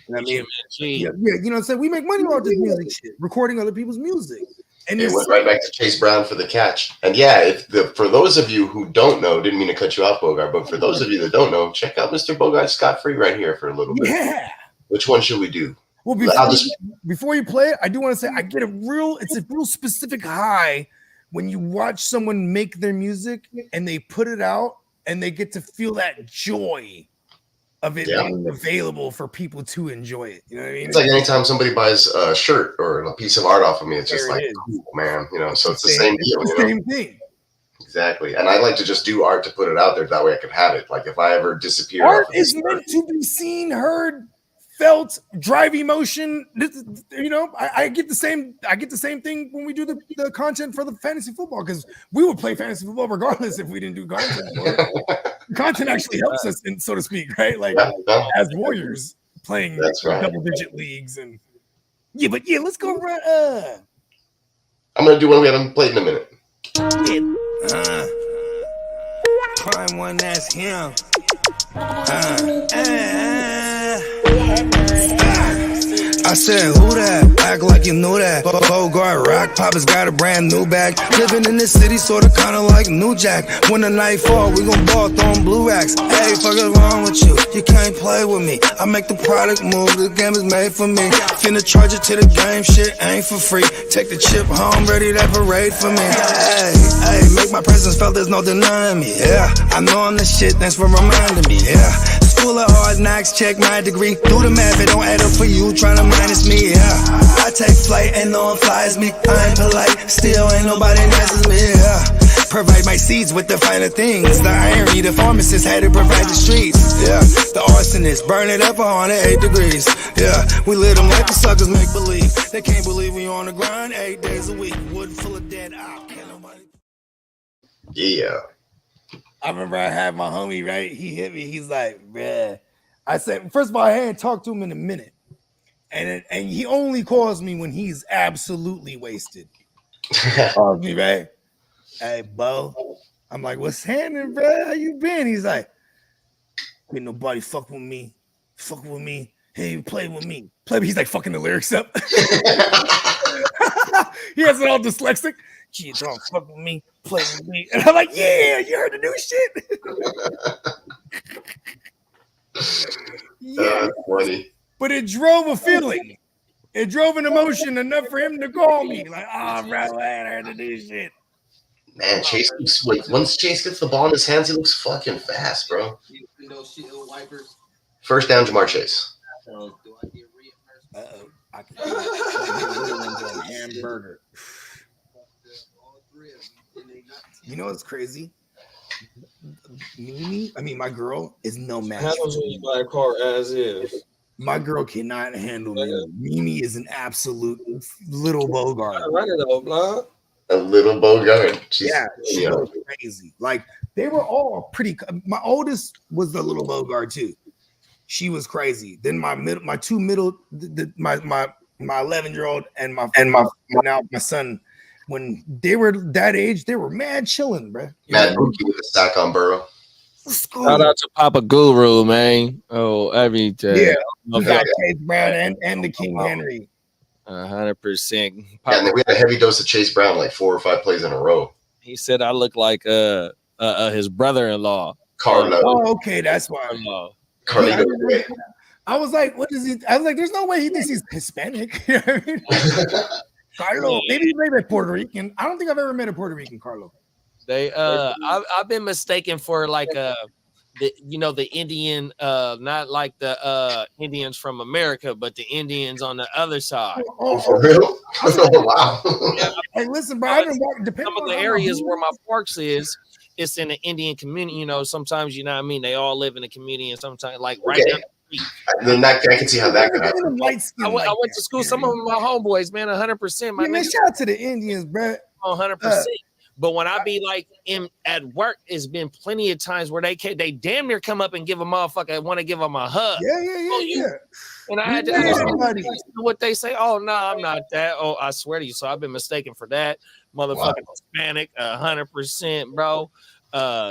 what I mean? Yeah, you know what I'm saying? We make money off this music shit, recording other people's music. And it went right back to Chase Brown for the catch. And yeah, for those of you who don't know, didn't mean to cut you off, Bogart, but for those of you that don't know, check out Mr. Bogart Scott Free right here for a little bit. Yeah. Which one should we do? Well, before you play it, I do want to say I get it's a real specific high when you watch someone make their music and they put it out and they get to feel that joy of it being available for people to enjoy it. You know what I mean? It's like anytime somebody buys a shirt or a piece of art off of me, it's just like, cool, man. You know, so it's the same deal. It's the same thing. Exactly. And I like to just do art to put it out there. That way I can have it. Like if I ever disappear. Art is meant to be seen, heard, felt, drive emotion. You know, I get the same thing when we do the content for the fantasy football, because we would play fantasy football regardless if we didn't do content. Content actually helps us, so to speak, right? Like as warriors playing double-digit leagues and let's go right. I'm gonna do one we haven't played in a minute. Prime one, that's him. I said, who that? Act like you knew that. Bogart rock, Papa's got a brand new bag. Living in the city, sorta kinda like New Jack. When the night fall, we gon' ball, throwing blue racks. Hey, fuck is wrong with you? You can't play with me. I make the product move, the game is made for me. Finna charge it to the game, shit ain't for free. Take the chip home, ready to parade for me. Hey, make my presence felt, there's no denying me. Yeah, I know I'm the shit, thanks for reminding me. Yeah, school of hard knocks, check my degree. Do the math, it don't add up for you, tryna minus me. Yeah, I take flight and no one flies me. I ain't polite, still ain't nobody nice as me. Yeah, provide my seeds with the finer things. The irony, the pharmacist had to provide the streets. Yeah, the arsonist, burn it up 108 degrees. Yeah, we lit them like the suckers make believe. They can't believe we on the grind 8 days a week. Wood full of dead out. Can't nobody. Yeah. I remember I had my homie, right? He hit me. He's like, bruh. I said, first of all, I hadn't talked to him in a minute. And he only calls me when he's absolutely wasted. Calls me, right? Hey, Bo. I'm like, what's happening, bro? How you been? He's like, ain't nobody fuck with me. Fuck with me. Hey, play with me. He's like fucking the lyrics up. He has it all dyslexic. Gee, don't fuck with me. Play with me. And I'm like, yeah, you heard the new shit. Yeah. Funny. But it drove a feeling. It drove an emotion enough for him to call me. Like, oh, bro, I heard the new shit. Man, Chase looks like once Chase gets the ball in his hands, he looks fucking fast, bro. First down, Jamar Chase. Uh-oh. I can get a hamburger. You know what's crazy? Mimi, I mean, my girl is no match. Happens when you buy a car as is. My girl cannot handle Mimi. Mimi is an absolute little Bogart. A little Bogart. She's crazy. Like, they were all pretty. My oldest was the little Bogart too. She was crazy. Then my 11-year-old and my son, when they were that age, they were mad chilling, bro. Mad Mookie with the sack on Burrow. Shout out to Papa Guru, man. Oh, every day. Yeah, we got Chase Brown and the King Henry. 100%. Yeah, and then we had a heavy dose of Chase Brown, like 4 or 5 plays in a row. He said I look like his brother-in-law. Carlo. Oh, okay, that's why. Carlito. I was like, what is he? I was like, there's no way he thinks he's Hispanic. You know what I mean? Carlo, maybe he may be Puerto Rican. I don't think I've ever met a Puerto Rican Carlo. I've been mistaken for like the Indian, not like the Indians from America, but the Indians on the other side. For real? Wow. Yeah. Hey, listen, bro, I've been walking. Some of the areas where my forks is, it's in the Indian community. You know, sometimes you know what I mean. They all live in the community, and sometimes like right down the street. Then I can see how that could happen. I went to school. Some of them are my homeboys, man. 100%. Man, shout out to the Indians, bro. 100%. But when I be like at work, it's been plenty of times where they damn near come up and give a motherfucker. I want to give them a hug. Yeah. And I had to ask what they say. Oh no, I'm not that. Oh, I swear to you. So I've been mistaken for that. Motherfucking Hispanic, 100%, bro.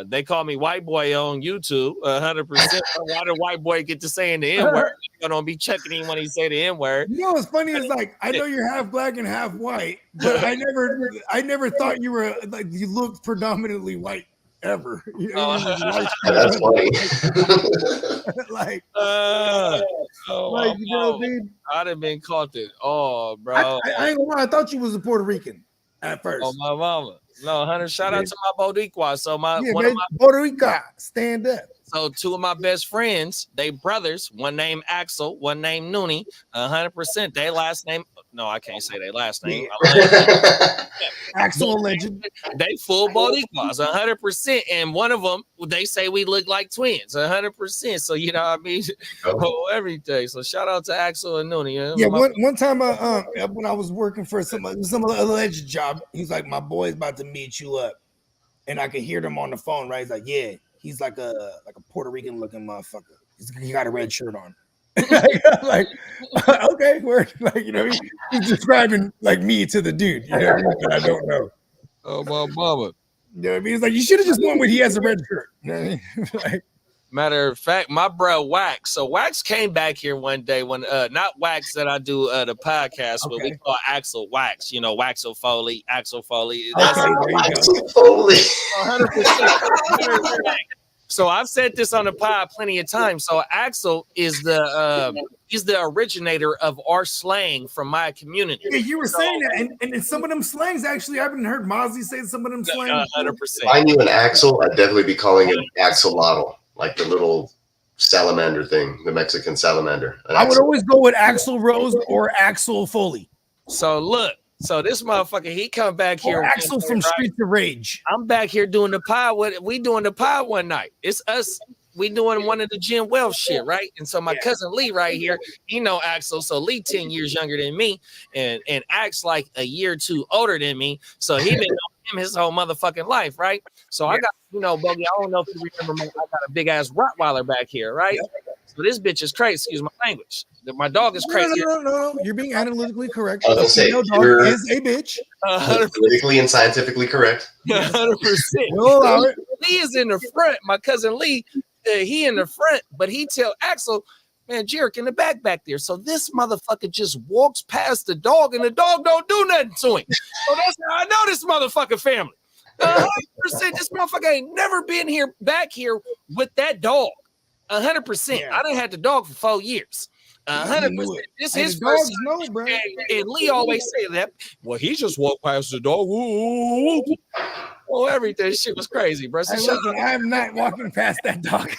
They call me white boy on YouTube, 100%. Why did white boy get to saying the N-word? I don't be checking him when he say the N-word. You know what's funny is like I know you're half black and half white, but I never thought you were like you looked predominantly white ever. You know, that's funny. Like, you know, dude, I'd have been caught it. Oh, bro. I ain't gonna lie, I thought you was a Puerto Rican at first. Oh, my mama. No, 100. Shout out to my Boricua. So one of my Puerto Rico, stand up. So 2 of my best friends, they brothers. One named Axel, one named Nooney. 100%. They last name. No, I can't say their last name. Axel legend. They full Boricuas, 100%. And one of them, they say we look like twins, 100%. So you know what I mean? Every day. So shout out to Axel and Nooney. Yeah, one time when I was working for some alleged job, he's like, my boy's about to meet you up, and I could hear them on the phone. Right? He's like, yeah, he's like a Puerto Rican looking motherfucker. He got a red shirt on. Like, okay, word. Like, you know, he's describing like me to the dude. You know what I mean? But I don't know. Oh, my mama. You know what I mean? He's like, you should have just went with he has a red shirt. You know what I mean? Like, Matter of fact, my bro Wax. So Wax came back here one day when not Wax that I do the podcast with. We call Axel Wax. You know, Waxel Foley, Axel Foley. That's there you go. Axel Foley. 100%. So I've said this on the pod plenty of times. So Axel is he's the originator of our slang from my community. Yeah, you were saying that, and some of them slangs actually, I haven't heard Mozzie say some of them slangs. 100%. If I knew an Axel, I'd definitely be calling it axolotl, like the little salamander thing, the Mexican salamander. I would always go with Axel Rose or Axel Foley. So look. So this motherfucker, he come back here. Or Axel from Streets of Rage. I'm back here doing the pod. We doing the pod one night. It's us. We doing one of the Jim Wells shit, right? And so my cousin Lee right here, he know Axel. So Lee 10 years younger than me, and Ax like a year or two older than me. So he been knowing him his whole motherfucking life, right? So I got, Bogey, I don't know if you remember, I got a big ass Rottweiler back here, right? So this bitch is crazy. Excuse my language. My dog is crazy. No. You're being analytically correct. I was gonna say, dog is a bitch. Politically and scientifically correct. 100%. We'll allow it. Lee is in the front. My cousin Lee, he in the front, but he tell Axel, man, Jarek in the back there. So this motherfucker just walks past the dog, and the dog don't do nothing to him. So that's how I know this motherfucking family. 100%. This motherfucker ain't never been back here with that dog. 100%. I done had the dog for 4 years. 100%. This is his first time. Bro. And Lee always say that. Well, he just walked past the dog. Ooh. Oh, everything. Shit was crazy, bro. So listen, I'm not walking past that dog.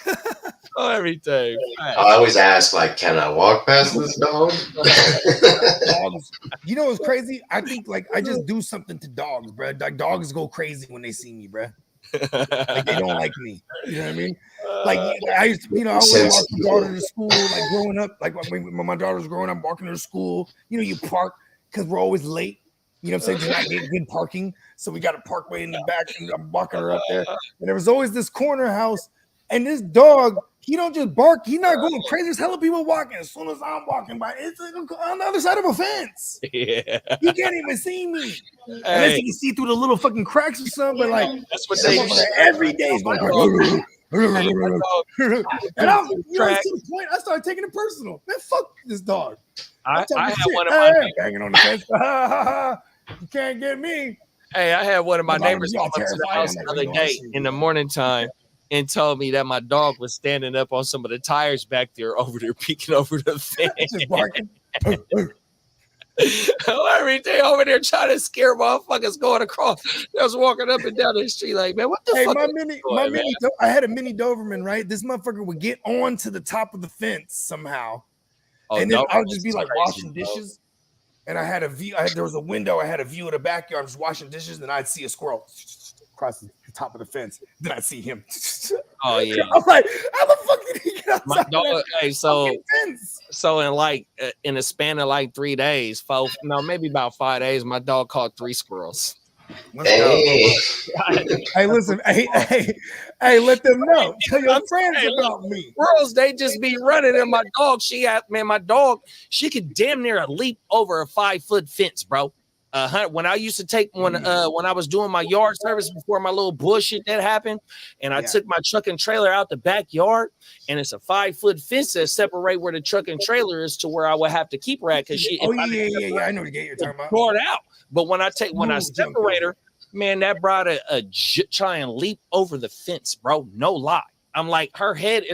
Oh, everything. I always ask, like, can I walk past this dog? Dogs. You know what's crazy? I think like I just do something to dogs, bro. Like dogs go crazy when they see me, bro. Like they don't like me. You know what I mean? Like I used to, I would walk my daughter to school, like growing up, like when my daughter was growing up, walking her to school, you park because we're always late. You know what I'm saying? Not getting good parking. So we got a parkway in the back, and I'm walking her up there. And there was always this corner house, and this dog, he don't just bark, he's not going crazy. There's hella people walking. As soon as I'm walking by, it's like on the other side of a fence. Yeah. You can't even see me. Unless you can see through the little fucking cracks or something, but like that's what they every day is going and I'm, to the point, I started taking it personal. Man, fuck this dog. I had one of my banging on the fence. You can't get me. Hey, I had one of my neighbors come up to the house the other day in the morning time and told me that my dog was standing up on some of the tires back there over there, peeking over the fence. Just barking. Everything over there trying to scare motherfuckers going across. I was walking up and down the street like, man, what the fuck? I had a mini Doberman, right? This motherfucker would get on to the top of the fence somehow. And then I would just be like washing dishes. And I had a view. There was a window. I had a view of the backyard. I was washing dishes, and I'd see a squirrel across the top of the fence. Then I'd see him. Oh yeah. I was like, how the fuck did he get outside? My dog, so in a span of like 3 days, maybe about 5 days, my dog caught 3 squirrels. Hey, listen, hey, let them know. Tell your friends about me. Squirrels, they just be running, and my dog, she could damn near leap over a 5-foot fence, bro. When I used to take when I was doing my yard service before my little bullshit that happened, and I took my truck and trailer out the backyard, and it's a 5-foot fence that separate where the truck and trailer is to where I would have to keep her at because she. I know the gate you're talking about. Tore it out. But when I separate her, man, that brought a try and leap over the fence, bro. No lie. I'm like, her head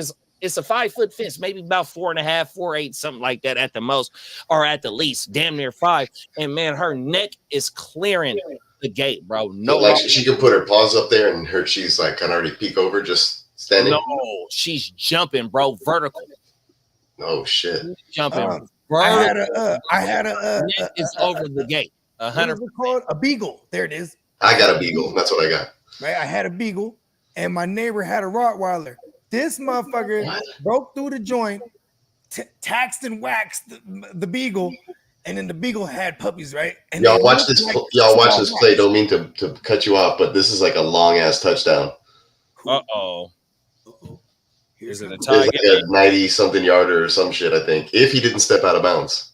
it's a 5-foot fence, maybe about 4.5, 4.8, something like that at the most, or at the least, damn near 5. And man, her neck is clearing the gate, bro. No, like she can put her paws up there and she's like can already peek over, just standing. No, she's jumping, bro, vertical. Oh shit, jumping. I had a. It's over the gate. 100. Called a beagle. There it is. I got a beagle. That's what I got. Right, I had a beagle, and my neighbor had a Rottweiler. This motherfucker broke through the joint, taxed and waxed the beagle, and then the beagle had puppies, right? And y'all watch this. Watch this play. Don't mean to cut you off, but this is like a long ass touchdown. Is it a tie? tie? It's like a 90-something yarder or some shit, I think. If he didn't step out of bounds.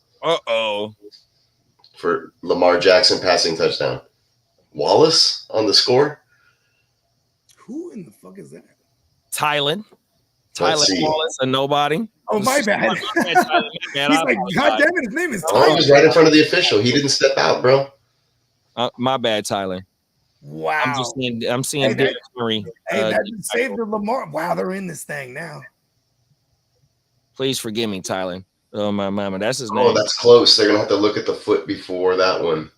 For Lamar Jackson passing touchdown. Wallace on the score. Who in the fuck is that? Tylen. Tyler Wallace, a nobody. Oh, my bad. My bad. He's like, God damn it, his name is Oh, Tyler. he was right in front of the official. He didn't step out, bro. My bad, Tyler. Wow. I'm seeing Derrick Henry. That saved the Lamar. Wow, they're in this thing now. Please forgive me, Tyler. Oh, my mama. That's his name. Oh, that's close. They're going to have to look at the foot before that one.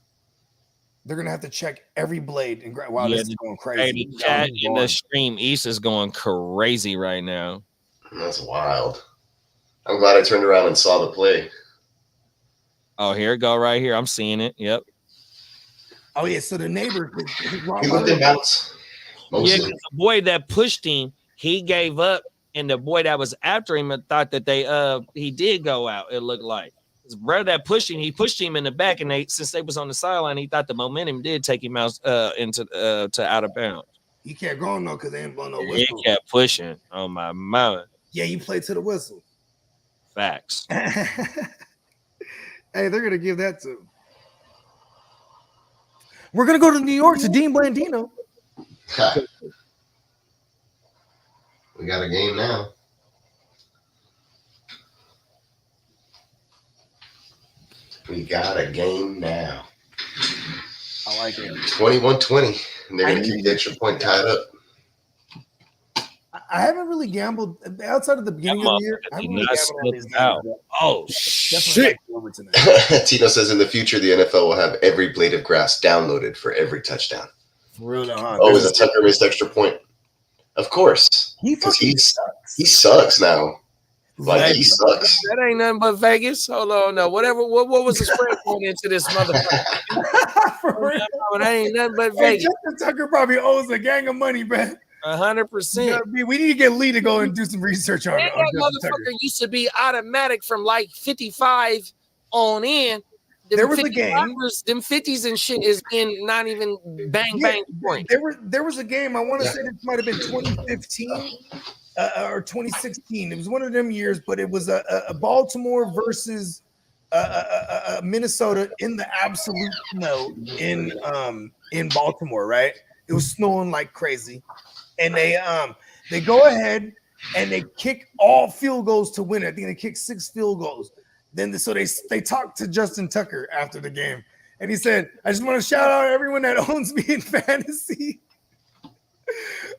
They're going to have to check every blade. And wow, this is going crazy. Hey, the chat in the stream East is going crazy right now. That's wild. I'm glad I turned around and saw the play. Oh, here it go right here. I'm seeing it. Yep. Oh, yeah. So the neighbor. He looked in bounce. Yeah, the boy that pushed him, he gave up. And the boy that was after him thought that he did go out, it looked like. His brother that pushed him, he pushed him in the back, and since they was on the sideline, he thought the momentum did take him out to out of bounds. He kept going though because they ain't blowing no whistle. He kept pushing on my mama. Yeah, he played to the whistle. Facts. Hey, they're gonna give that to. We're gonna go to New York to Dean Blandino. We got a game now. We got a game now. I like it. 21-20. And they're going to keep the extra point tied up. I haven't really gambled outside of the beginning of the year. I haven't really gambled on these games. Oh, shit. Tito says in the future, the NFL will have every blade of grass downloaded for every touchdown. For real, huh? Oh, is a Tucker missed extra point? Of course. He sucks now. Like, he sucks. That ain't nothing but Vegas. Hold on, no. What was the spread going into this motherfucker? For real. That ain't nothing but Hey, Vegas. Justin Tucker probably owes a gang of money, man. 100%. We need to get Lee to go and do some research on That Justin motherfucker Tucker. used to be automatic from like 55 on in. There was a game. Them 50s and shit is in not even bang point. There was a game. I want to say this might have been 2015 or 2016. It was one of them years, but it was a Baltimore versus Minnesota in the absolute snow in Baltimore. Right? It was snowing like crazy, and they go ahead and they kick all field goals to win it. I think they kicked 6 field goals. Then so they talked to Justin Tucker after the game, and he said, "I just want to shout out everyone that owns me in fantasy."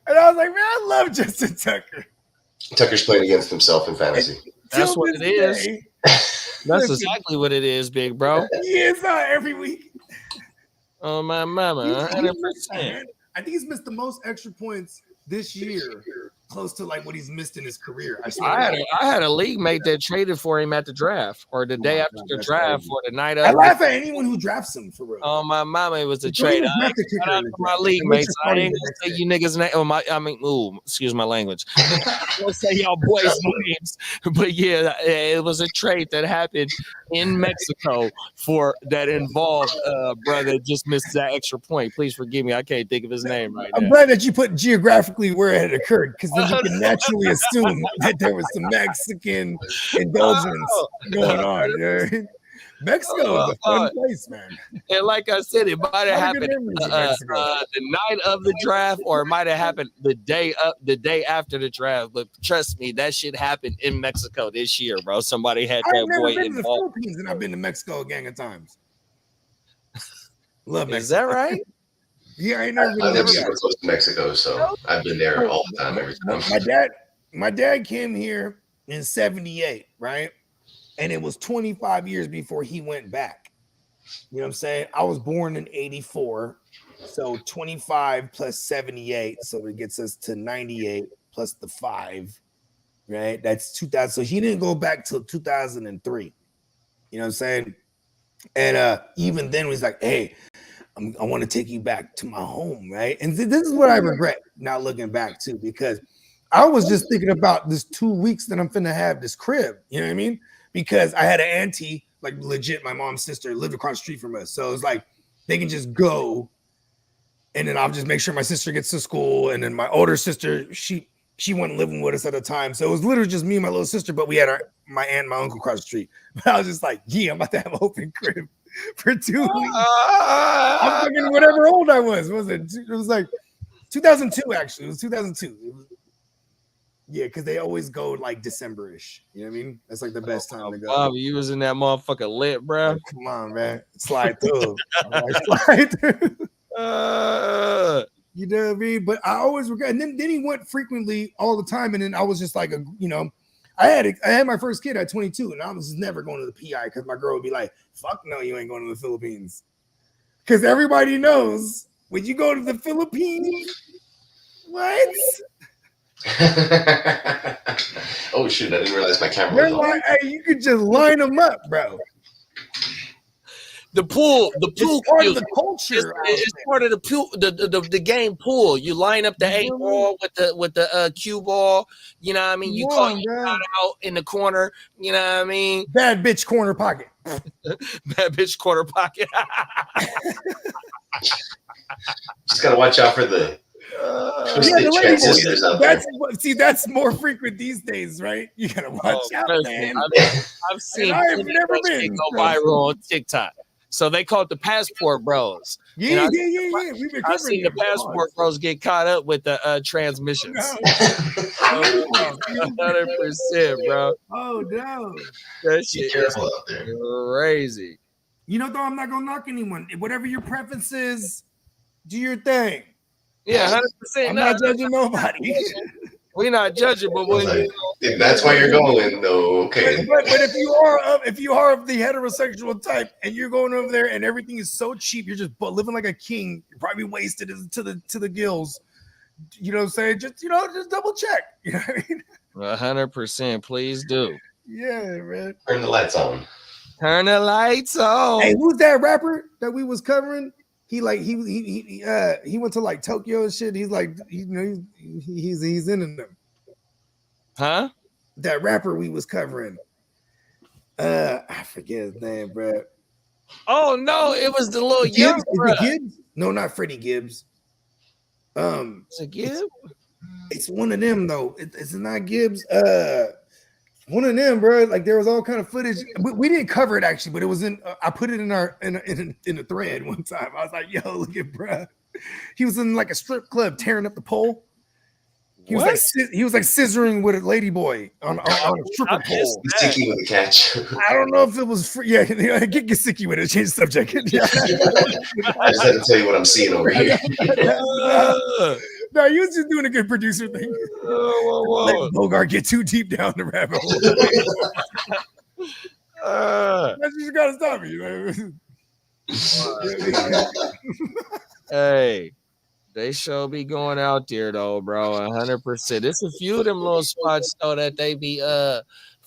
And I was like, "Man, I love Justin Tucker." Tucker's playing against himself in fantasy. That's what it is. That's exactly what it is, big bro. He is every week. Oh my mama, 100%. I think he's missed the most extra points this year, close to like what he's missed in his career. I had a league mate that traded for him at the draft or the day after the draft or the night of. I laugh at anyone who drafts him for real. Oh my mama, it was a trade. My league mates. I ain't gonna say you niggas' name. Excuse my language. I won't say y'all boys' names, but yeah, it was a trade that happened in Mexico that involved brother just missed that extra point. Please forgive me, I can't think of his name right now. I'm glad that you put geographically where it had occurred, because then you can naturally assume that there was some Mexican indulgence going on. You know? Mexico is a fun place, man. And like I said, it might have happened the night of the draft, or it might have happened the day after the draft. But trust me, that shit happened in Mexico this year, bro. Somebody had that boy involved. I've never been to the Philippines, and I've been to Mexico a gang of times. Love Mexico. Is that right? Yeah, I never been close to Mexico, so I've been there all the time, every time. My dad came here in '78, right? And it was 25 years before he went back. You know what I'm saying? I was born in '84, so 25 plus 78, so it gets us to 98 plus the 5, right? That's 2000. So he didn't go back till 2003. You know what I'm saying? And even then, he's like, "Hey, I want to take you back to my home," right? And this is what I regret now looking back too, because I was just thinking about this 2 weeks that I'm finna have this crib. You know what I mean? Because I had an auntie, like legit, my mom's sister lived across the street from us. So it's like they can just go, and then I'll just make sure my sister gets to school. And then my older sister, she wasn't living with us at the time. So it was literally just me and my little sister, but we had my aunt and my uncle across the street. But I was just like, yeah, I'm about to have an open crib for 2 weeks. I'm fucking whatever old I was. Was it? It was like 2002, actually. It was 2002. Yeah, because they always go like December-ish. You know what I mean? That's like the best time to go. Bobby, you was in that motherfucker lit, bro. Like, come on, man. Slide through. Slide through. You know what I mean? But I always regret. And then he went frequently all the time. And then I was just like, I had my first kid at 22, and I was never going to the PI because my girl would be like, fuck no, you ain't going to the Philippines. Because everybody knows when you go to the Philippines, what? Oh shit! I didn't realize my camera was on. Like, hey, you could just line them up, bro. The pool it's part of the culture. It's part of the pool, the game pool. You line up the 8 ball with the cue ball. You know what I mean? You call your shot out in the corner. You know what I mean? Bad bitch corner pocket. Bad bitch corner pocket. Just gotta watch out for the transistors out there. That's more frequent these days, right? You gotta watch out, man. I've seen I've never been go viral on TikTok. So they call it the passport bros. Yeah. I've seen the passport bros get caught up with the transmissions. 100%, bro. Oh no, that shit is crazy. You know, though, I'm not gonna knock anyone. Whatever your preference is, do your thing. Yeah, 100%. I'm not judging nobody. We're not judging, but if that's why you're going, though, okay. But if you are of the heterosexual type and you're going over there and everything is so cheap, you're just living like a king. You're probably wasted to the gills. You know what I'm saying? Just double check. You know what I mean? 100%. Please do. Yeah, man. Turn the lights on. Turn the lights on. Hey, who's that rapper that we was covering? He went to like Tokyo and shit. He's like, he's in them. Huh? That rapper we was covering. I forget his name, bro. Oh no, it was the little young Gibbs? No, not Freddie Gibbs. It's a Gibbs? It's one of them though. It's not Gibbs. One of them, bro. Like there was all kind of footage. We didn't cover it actually, but it was in. I put it in a thread one time. I was like, "Yo, look at bro." He was in like a strip club tearing up the pole. He was like scissoring with a lady boy on a stripper pole. Sticky with a catch. I don't know if it was free. Yeah, get sticky with it. Change the subject. I just had to tell you what I'm seeing over here. No, you was just doing a good producer thing. Let Bogart get too deep down the rabbit hole. That's just gotta stop me. Hey, they sure be going out there though, bro. 100%. There's a few of them little spots though that they be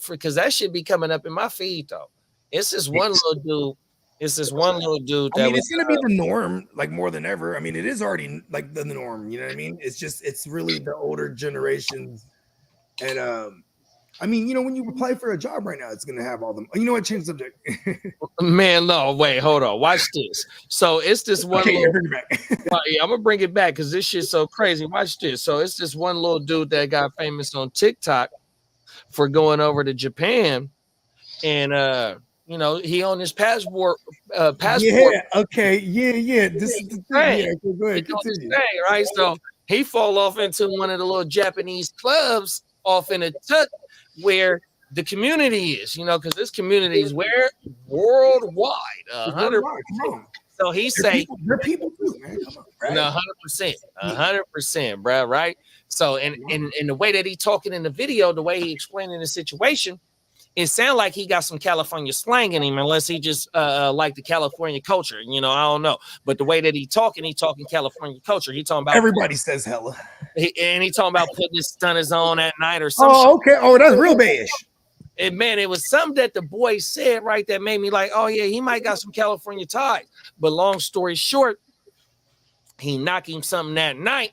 because that should be coming up in my feed though. It's this one little dude. It's this one little dude that it's gonna be the norm, like more than ever. I mean, it is already like the norm, you know what I mean? It's really the older generations. And I mean, when you apply for a job right now, it's gonna have all them. You know what? Change the subject. Man, no, wait, hold on. Watch this. So it's this one little, bring it back. I'm gonna bring it back because this shit's so crazy. Watch this. So it's this one little dude that got famous on TikTok for going over to Japan and he on his passport. Yeah. Okay. Yeah. This is the thing. Yeah, okay, go ahead. Continue. Right. So he fall off into one of the little Japanese clubs off in a tut where the community is, because this community is where worldwide, 100%. So he say, "They're people too, man. Come on, right? No, 100%, bro. Right. So and the way that he talking in the video, the way he explaining the situation. It sounds like he got some California slang in him, unless he just like the California culture. I don't know. But the way that he talking California culture. He talking about everybody says hella. He talking about putting his stunners on at night or something. Oh, okay. Oh, that's real bad. And man, it was something that the boy said right that made me like, oh yeah, he might got some California ties. But long story short, he knock him something that night.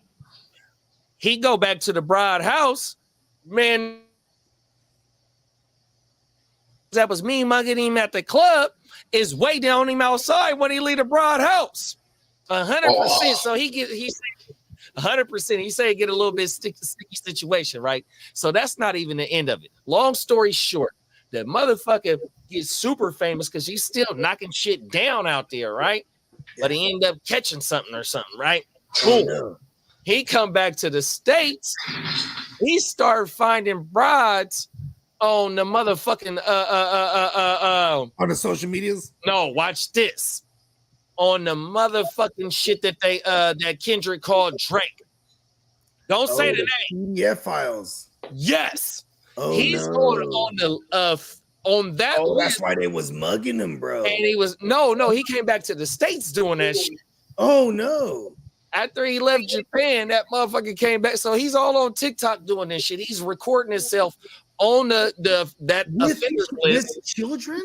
He go back to the bride house, man. That was me mugging him at the club is way down him outside when he leave the broad house. 100%. So he's 100%. He say get a little bit sticky situation, right? So that's not even the end of it. Long story short, the motherfucker gets super famous because he's still knocking shit down out there, right? But he ended up catching something or something, right? Cool. He come back to the States he started finding broads on the motherfucking On the social medias. No, watch this. On the motherfucking shit that they that Kendrick called Drake. Don't say the name. PDF files. Yes. Oh, He's no. on the on that Oh, list. that's why they was mugging him, bro. And he was no, he came back to the States doing that shit. Oh no. After he left Japan, that motherfucker came back. So he's all on TikTok doing this shit. He's recording himself on that offenders list. With children?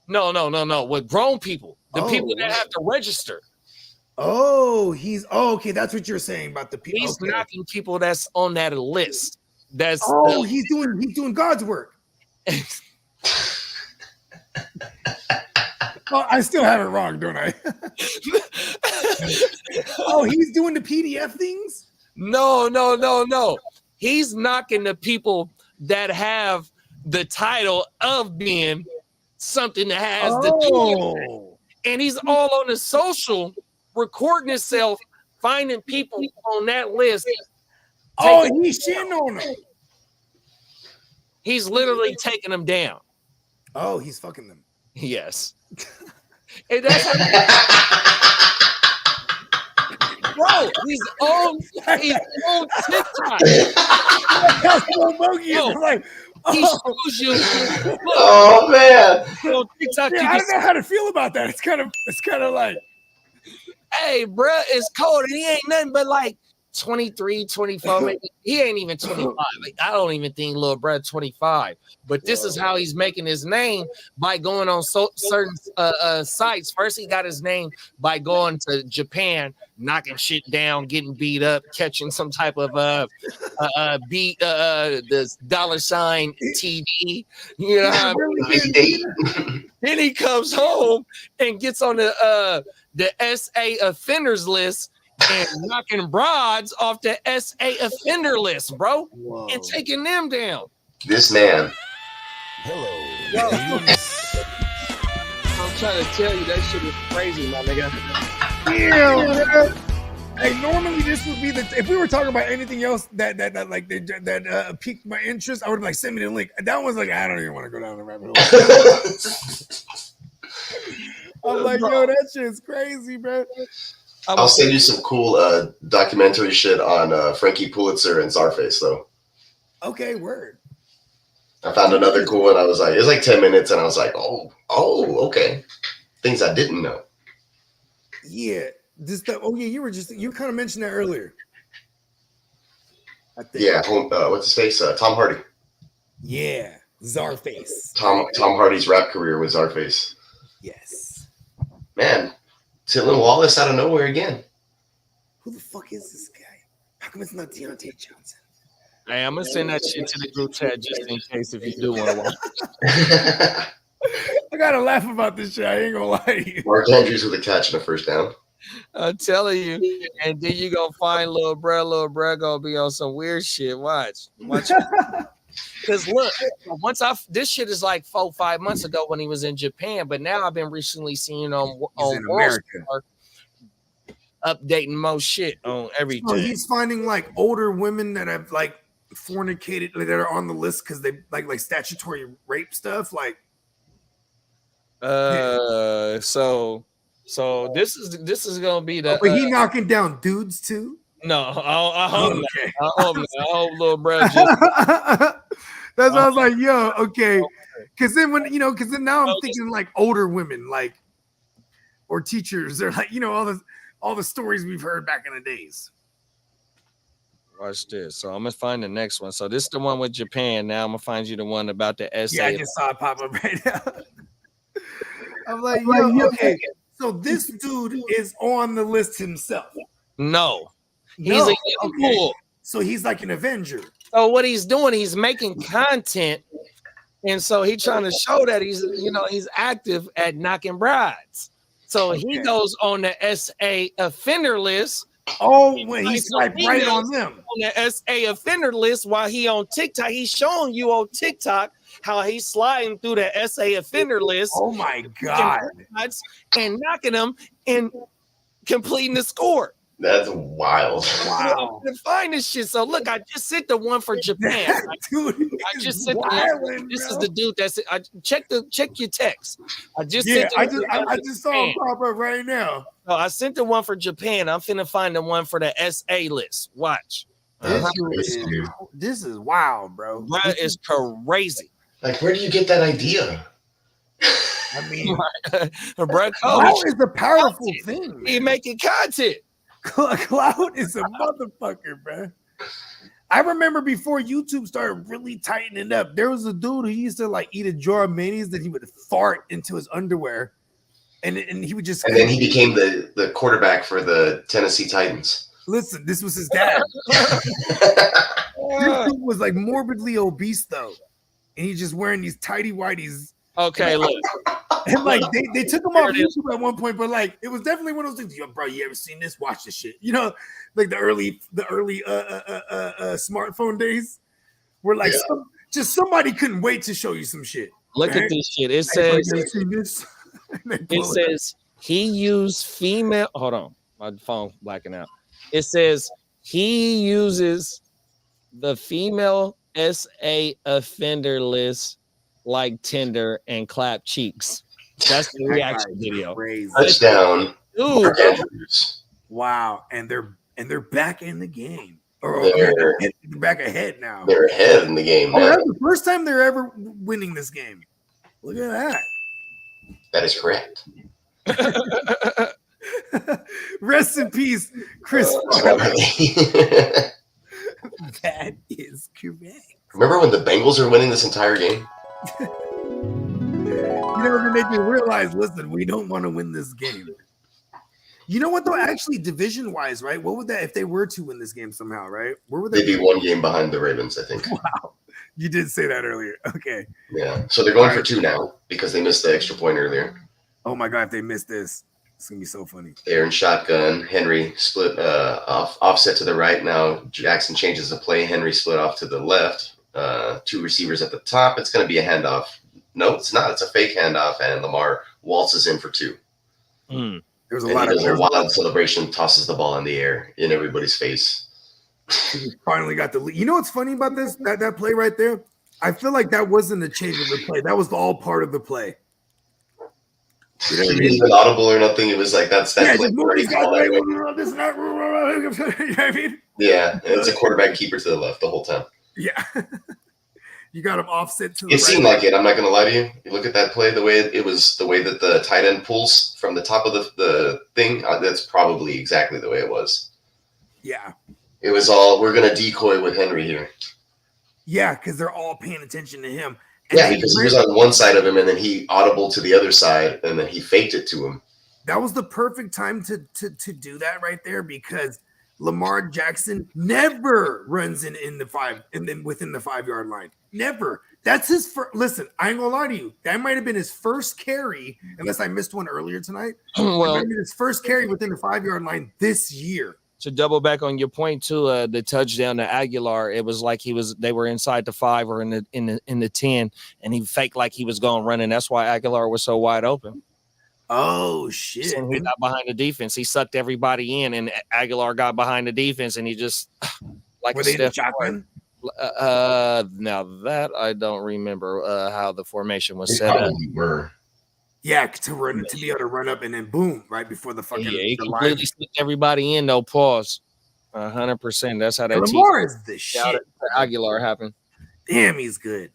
No. With grown people. The people that have to register. Oh, okay. That's what you're saying about the people. He's knocking people that's on that list. That's he's doing God's work. Oh, I still have it wrong, don't I? Oh, he's doing the PDF things? No. He's knocking the people that have the title of being something that has the TNF. And he's all on the social, recording himself, finding people on that list. He's shitting on them. He's literally taking them down. Oh, he's fucking them. Yes. And that's bro, he's on TikTok. That's so bogey. Like, he shows you. Look, oh man. On TikTok, yeah, I don't know how to feel about that. It's kind of like, hey, bro, it's cold. And he ain't nothing but like 23, 24. Maybe. He ain't even 25. Like, I don't even think little bro 25. But this is how he's making his name by going on certain sites. First, he got his name by going to Japan, knocking shit down, getting beat up, catching some type of this $sign TD. You know what I mean? Then he comes home and gets on the SA offenders list and knocking broads off the SA offender list, bro. Whoa. And taking them down. This man. Hello. I'm trying to tell you that shit is crazy, my nigga. Yeah. Hey, normally this would be if we were talking about anything else that piqued my interest, I would be like, send me the link. That was like, I don't even want to go down the rabbit hole. I'm like, yo, that shit's crazy, bro. I'll send you some cool documentary shit on Frankie Pulitzer and Czarface, though. Okay, word. I found another cool one. I was like, it was like 10 minutes, and I was like, oh, okay. Things I didn't know. Yeah. This stuff. Oh, yeah, you kind of mentioned that earlier. I think. Yeah, what's his face? Tom Hardy. Yeah, Czarface. Tom Hardy's rap career was Czarface. Yes. Man. Dylan Wallace out of nowhere again. Who the fuck is this guy? How come it's not Deontay Johnson? Hey, I'm gonna send that shit to the group chat just in case if you do want to watch. I gotta laugh about this shit. I ain't gonna lie to you. Mark Andrews with a catch and a first down. I'm telling you. And then you gonna find little bro gonna be on some weird shit. Watch. Because look, this shit is like 4-5 months ago when he was in Japan, but now I've been recently seeing on World Star updating most shit on everything. So he's finding like older women that have like fornicated, like, that are on the list because they like statutory rape stuff. Like, so this is gonna be the. But he knocking down dudes too. No, I hope not. I hope little bro. That's why I was like, yo, okay. Because then now I'm thinking like older women, like, or teachers. They're like, all the stories we've heard back in the days. Watch this. So I'm gonna find the next one. So this is the one with Japan. Now I'm gonna find you the one about the SA. Yeah, I just saw it pop up right now. I'm like, yo, okay. So this dude is on the list himself. No. He's a fool. So he's like an Avenger. So what he's doing, he's making content, and so he's trying to show that he's active at knocking brides. So he goes on the SA offender list. Oh, when he swiped right on them on the SA offender list while he on TikTok. He's showing you on TikTok how he's sliding through the SA offender list. Oh my god! And knocking them and completing the score. That's wild. Wow. To find this shit. So look, I just sent the one for Japan. Dude, I just sent the one. This is the dude that's it. Check your text. I just sent I just saw him pop up right now. Oh, I sent the one for Japan. I'm finna find the one for the SA list. Watch. This is wild, bro. That is crazy. Like, where do you get that idea? I mean, bro, clout is a powerful thing. He making content. Clout is a motherfucker, bro. I remember before YouTube started really tightening up, there was a dude who used to like eat a jar of mayonnaise that he would fart into his underwear, and he would just. And then he became the quarterback for the Tennessee Titans. Listen, this was his dad. This dude was like morbidly obese though, and he's just wearing these tighty whities. Okay, look. And like they took him off YouTube at one point, but like it was definitely one of those things. Yo, bro, you ever seen this? Watch this shit. You know, like the early smartphone days, where like somebody couldn't wait to show you some shit. Look at this shit. It says it says he used female. Hold on, my phone blacking out. It says he uses the female SA offender list like Tinder and clap cheeks. That's the reaction video. Crazy. Touchdown. Dude. Wow, and they're back in the game. Or they're back ahead now. They're ahead in the game now. That's the first time they're ever winning this game. Look at that. That is correct. Rest in peace, Chris. That is correct. Remember when the Bengals were winning this entire game? You know, to make you realize, listen, we don't want to win this game. You know what, though? Actually, division-wise, right? What would that, if they were to win this game somehow, right? Where would they'd be one game behind the Ravens, I think. Wow. You did say that earlier. Okay. Yeah. So they're going for 2 now because they missed the extra point earlier. Oh, my God. If they miss this, it's going to be so funny. They're in shotgun. Henry split offset to the right. Now Jackson changes the play. Henry split off to the left. 2 receivers at the top. It's going to be a handoff. No, it's not. It's a fake handoff, and Lamar waltzes in for 2. There's a lot of wild celebration, tosses the ball in the air in everybody's face. He finally got the lead. You know what's funny about this? That play right there? I feel like that wasn't a change of the play. That was all part of the play. You know what I mean? Even audible or nothing. It was like that's that. Yeah, this not. You know what I mean? Yeah, it's a quarterback keeper to the left the whole time. Yeah. You got him offset to the right. It seemed like it. I'm not going to lie to you. You look at that play, the way it was, the way that the tight end pulls from the top of the thing. That's probably exactly the way it was. Yeah. It was all, we're going to decoy with Henry here. Yeah, because they're all paying attention to him. And yeah, because he was on one side of him, and then he audible to the other side, and then he faked it to him. That was the perfect time to do that right there, because Lamar Jackson never runs in the 5 and then within the 5-yard line. Never. That's his first. Listen, I ain't gonna lie to you. That might have been his first carry, unless I missed one earlier tonight. Well, his first carry within the 5-yard line this year. To double back on your point too, the touchdown to Aguilar, it was like they were inside the 5 or in the 10, and he faked like he was going running. That's why Aguilar was so wide open. Oh shit! And he got behind the defense. He sucked everybody in, and Aguilar got behind the defense, and he just like were they in the shotgun? Now that I don't remember how the formation was set up. Were. Yeah, to be able to run up and then boom right before the fucking. Yeah, he completely slipped everybody in. No pause. 100%. That's how that. Lamar is the shit. Aguilar happened. Damn, he's good.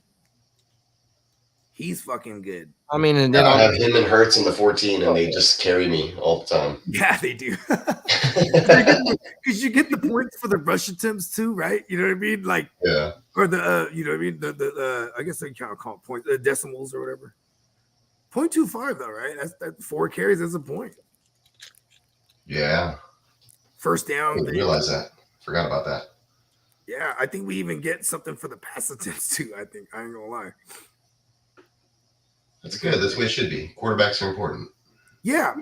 He's fucking good. I mean, and then I have him and Hurts in the 14, and they just carry me all the time. Yeah, they do. Because you get the points for the rush attempts too, right? You know what I mean? Like, yeah. Or the, you know what I mean? The I guess they kind of call it points, decimals or whatever. 0.25 though, right? That's 4 carries as a point. Yeah. First down. I didn't realize that. Forgot about that. Yeah, I think we even get something for the pass attempts too. I think I ain't gonna lie. That's good. That's the way it should be. Quarterbacks are important. Yeah.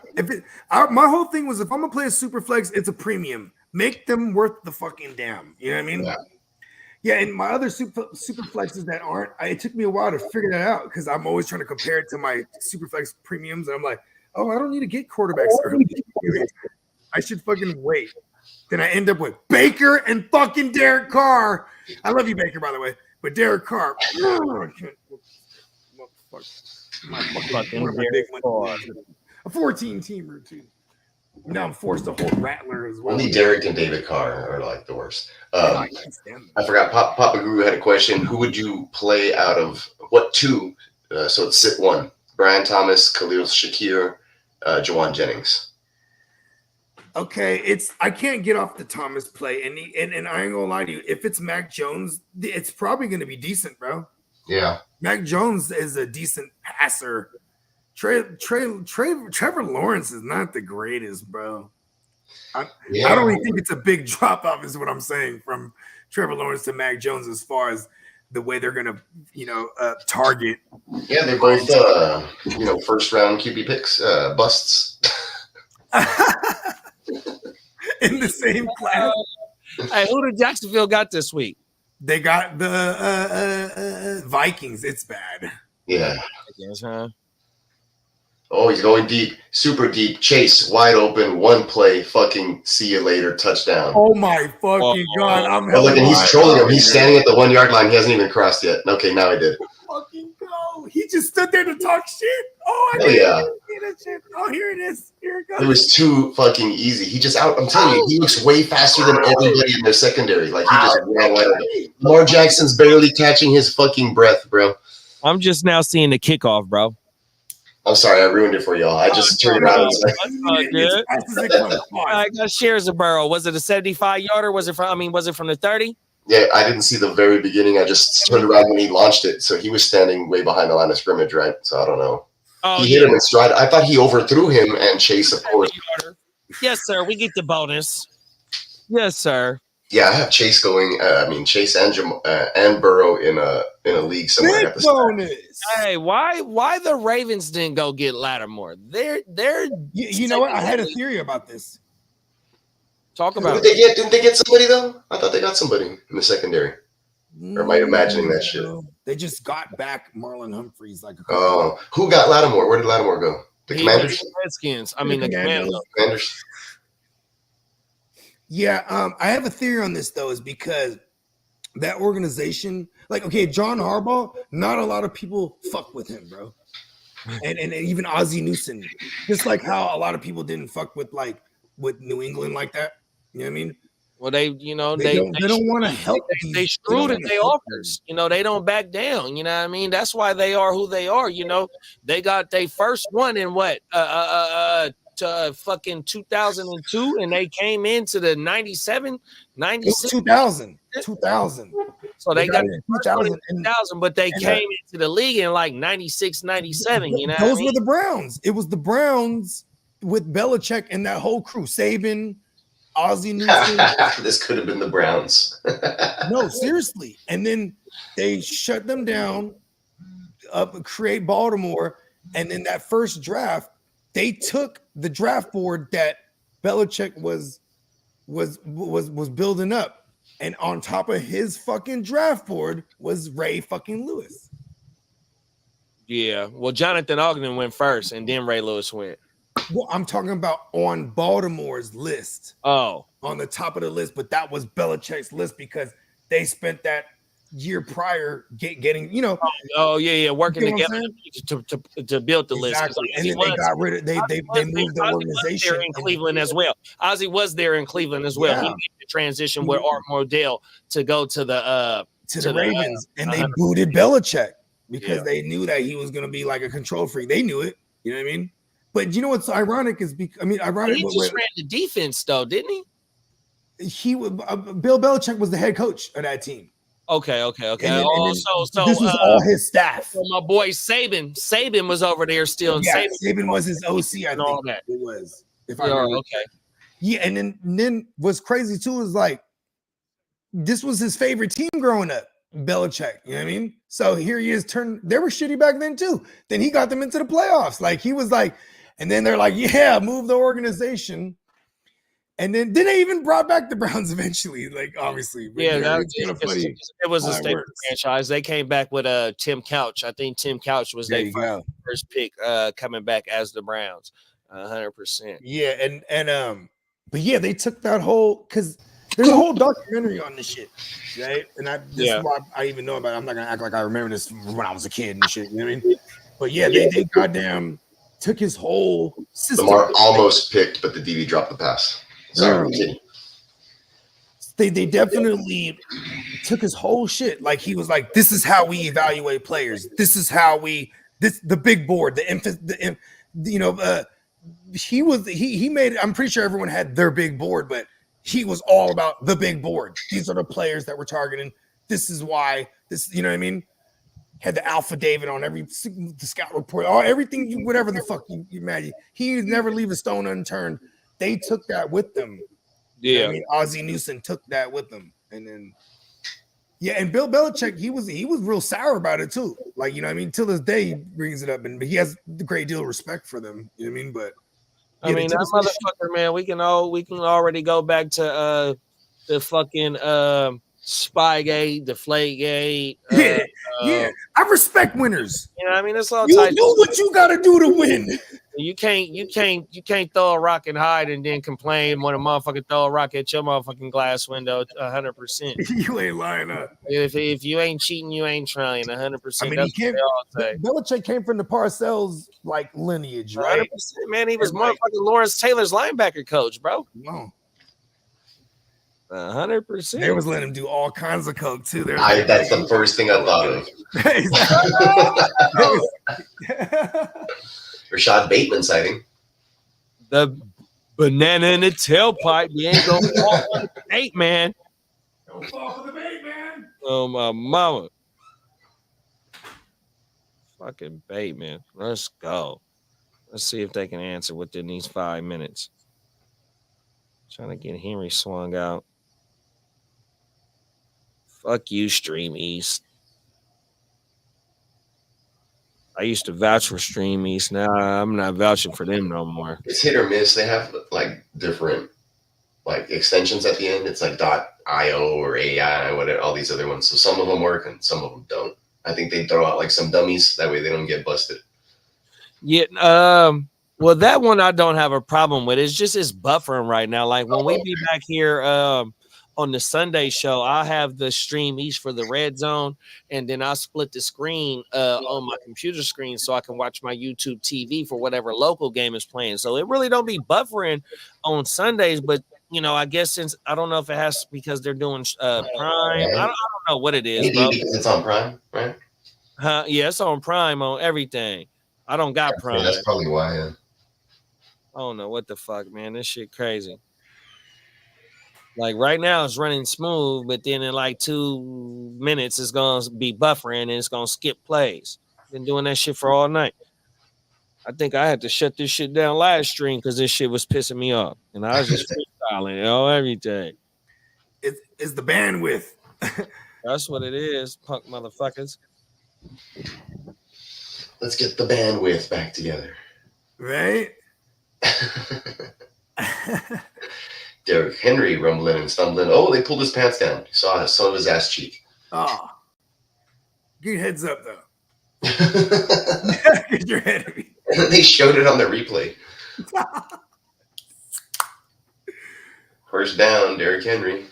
My whole thing was, if I'm gonna play a super flex, it's a premium. Make them worth the fucking damn. You know what I mean? Yeah. Yeah. And my other super flexes that aren't, it took me a while to figure that out, because I'm always trying to compare it to my super flex premiums, and I'm like, oh, I don't need to get quarterbacks early. I should fucking wait. Then I end up with Baker and fucking Derek Carr. I love you, Baker, by the way, but Derek Carr. My fucking one of my big ones. A 14-teamer too. Now I'm forced to hold Rattler as well. Only Derek and David Carr are like the worst. I can't stand them. I forgot. Papa Guru had a question. Who would you play out of what two? So it's sit one. Brian Thomas, Khalil Shakir, Jawan Jennings. Okay, I can't get off the Thomas play, and I ain't gonna lie to you. If it's Mac Jones, it's probably gonna be decent, bro. Yeah, Mac Jones is a decent passer. Trevor Lawrence is not the greatest, bro. I don't even think it's a big drop off, is what I'm saying, from Trevor Lawrence to Mac Jones as far as the way they're gonna, target. Yeah, they're both, first round QB picks, busts. In the same class. Hey, who did Jacksonville got this week? They got the Vikings. It's bad. Yeah. I guess, huh? Oh, he's going deep, super deep. Chase, wide open, one play, fucking see you later, touchdown. Oh my fucking God. Look, and he's trolling him. He's standing at the 1 yard line. He hasn't even crossed yet. Okay, now he did. Fucking go. He just stood there to talk shit. Oh, I didn't see that shit. Oh, here it is. Here it goes. It was too fucking easy. I'm telling you, he looks way faster than everybody in their secondary. Like, he just ran wide open. Lamar Jackson's barely catching his fucking breath, bro. I'm just now seeing the kickoff, bro. I'm sorry, I ruined it for y'all. I just turned around and said, I got shares of Burrow. Was it a 75-yarder? Was it from the 30? Yeah, I didn't see the very beginning. I just turned around when he launched it. So he was standing way behind the line of scrimmage, right? So I don't know. He hit him in stride. I thought he overthrew him, and Chase, of course. Yes, sir. We get the bonus. Yes, sir. Yeah, I have Chase going. Chase and Burrow in a league somewhere. Big bonus. Hey, why the Ravens didn't go get Lattimore? They're you know what? I had a theory about this. Talk about it. Didn't they get somebody though? I thought they got somebody in the secondary. Or am I imagining that shit? They just got back Marlon Humphreys. Who got Lattimore? Where did Lattimore go? The Commanders. The Redskins. The Commanders. Yeah, I have a theory on this though, is because that organization, John Harbaugh, not a lot of people fuck with him, bro. And even Ozzie Newsome, just like how a lot of people didn't fuck with New England like that. You know what I mean? Well, they don't want to help. They screwed at their offers. They don't back down. You know what I mean? That's why they are who they are. They got their first one in what? Fucking 2002, and they came into the 97, 96. 2000. So they got 2000, but they came into the league in 96, 97. Those were the Browns. It was the Browns with Belichick and that whole crew. Saban, Ozzie Newsome. This could have been the Browns. No, seriously. And then they shut them down, create Baltimore, and then that first draft, they took the draft board that Belichick was building up, and on top of his fucking draft board was Ray fucking Lewis. Yeah, well, Jonathan Ogden went first, and then Ray Lewis went. Well, I'm talking about on Baltimore's list. Oh, on the top of the list, but that was Belichick's list because they spent that year prior getting, working together to build the list. And then they got rid of they moved the organization there in Cleveland as well. Ozzie was there in Cleveland as well. Yeah. He made the transition with Art Mordell to go to the Ravens, and they booted Belichick because they knew that he was going to be like a control freak. They knew it. You know what I mean? But you know what's ironic is ironic. He just ran the defense though, didn't he? Bill Belichick was the head coach of that team. Okay. So this was all his staff. So my boy Saban was over there still. And Saban was his OC. I think all that it was. If I remember. Okay. Yeah, and then what's crazy too is this was his favorite team growing up, Belichick. You know what I mean? So here he is. They were shitty back then too. Then he got them into the playoffs. He was and then they're move the organization. And then they even brought back the Browns eventually, obviously. Yeah, it was a stable franchise. They came back with Tim Couch. I think Tim Couch was their first pick coming back as the Browns, 100%. Yeah, and But yeah, they took that whole because there's a whole documentary on this shit, right? And this is why I even know about it. I'm not gonna act like I remember this from when I was a kid and shit. You know what I mean? But yeah, they goddamn took his whole system. Lamar almost picked, but the DB dropped the pass. Sorry, they definitely took his whole shit. Like he was like, this is how we evaluate players. This is how the big board, he made, I'm pretty sure everyone had their big board, but he was all about the big board. These are the players that we're targeting. This is why you know what I mean? Had the Alpha David on the scout report, everything, whatever the fuck you imagine. He would never leave a stone unturned. They took that with them. Yeah. You know I mean, Ozzie Newsome took that with them. And then, and Bill Belichick, he was real sour about it too. Like, you know what I mean? Till this day, he brings it up, but he has a great deal of respect for them. You know what I mean? But I mean, that motherfucker, man, we can already go back to the fucking Spygate, Deflategate. Yeah. I respect winners. You know what I mean? It's all you do what you gotta do to win. You can't throw a rock and hide and then complain when a motherfucker throw a rock at your motherfucking glass window 100%. You ain't lying up. If you ain't cheating, you ain't trying 100%. I mean, Belichick came from the Parcells like lineage, right? 100%, man, he was motherfucking Lawrence Taylor's linebacker coach, bro. No. 100%. They was letting him do all kinds of coke too. That's the first thing I thought of. Rashad Bateman sighting. The banana in the tailpipe. You ain't gonna fall for the bait, man. Don't fall for the bait, man. Oh my mama. Fucking bait, man. Let's go. Let's see if they can answer within these 5 minutes. Trying to get Henry swung out. Fuck you, Stream East. I used to vouch for Stream East. Now I'm not vouching for them no more. It's hit or miss. They have like different like extensions at the end. It's like .io or AI, whatever, all these other ones. So some of them work and some of them don't. I think they throw out like some dummies. That way they don't get busted. Yeah. Well, that one I don't have a problem with. It's just it's buffering right now. Like when we be back here on the Sunday show, I have the Stream East for the red zone, and then I split the screen on my computer screen so I can watch my YouTube TV for whatever local game is playing. So it really don't be buffering on Sundays, but you know, I guess since I don't know if it has because they're doing Prime. I don't know what it is, bro. Because it's on Prime, right? Yeah, it's on Prime on everything. I don't got Prime. That's probably why. Yeah. I don't know what the fuck, man. This shit crazy. Like right now it's running smooth, but then in like 2 minutes it's gonna be buffering and it's gonna skip plays. Been doing that shit for all night. I think I had to shut this shit down last stream because this shit was pissing me off. And I was just freestyling, everything. It's the bandwidth. That's what it is, punk motherfuckers. Let's get the bandwidth back together. Right? Derrick Henry rumbling and stumbling. Oh, they pulled his pants down. You saw some of his ass cheek. Oh. Good heads up, though. Get your head at me. And then they showed it on the replay. First down, Derrick Henry.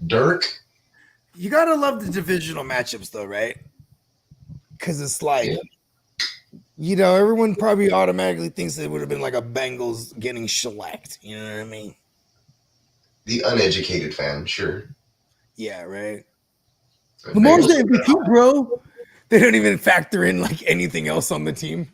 Dirk. You got to love the divisional matchups, though, right? Because it's like... Yeah. You know, everyone probably automatically thinks it would have been like a Bengals getting shellacked. You know what I mean? The uneducated fan, sure. Yeah, right. Lamar's the MVP, bro. They don't even factor in like anything else on the team.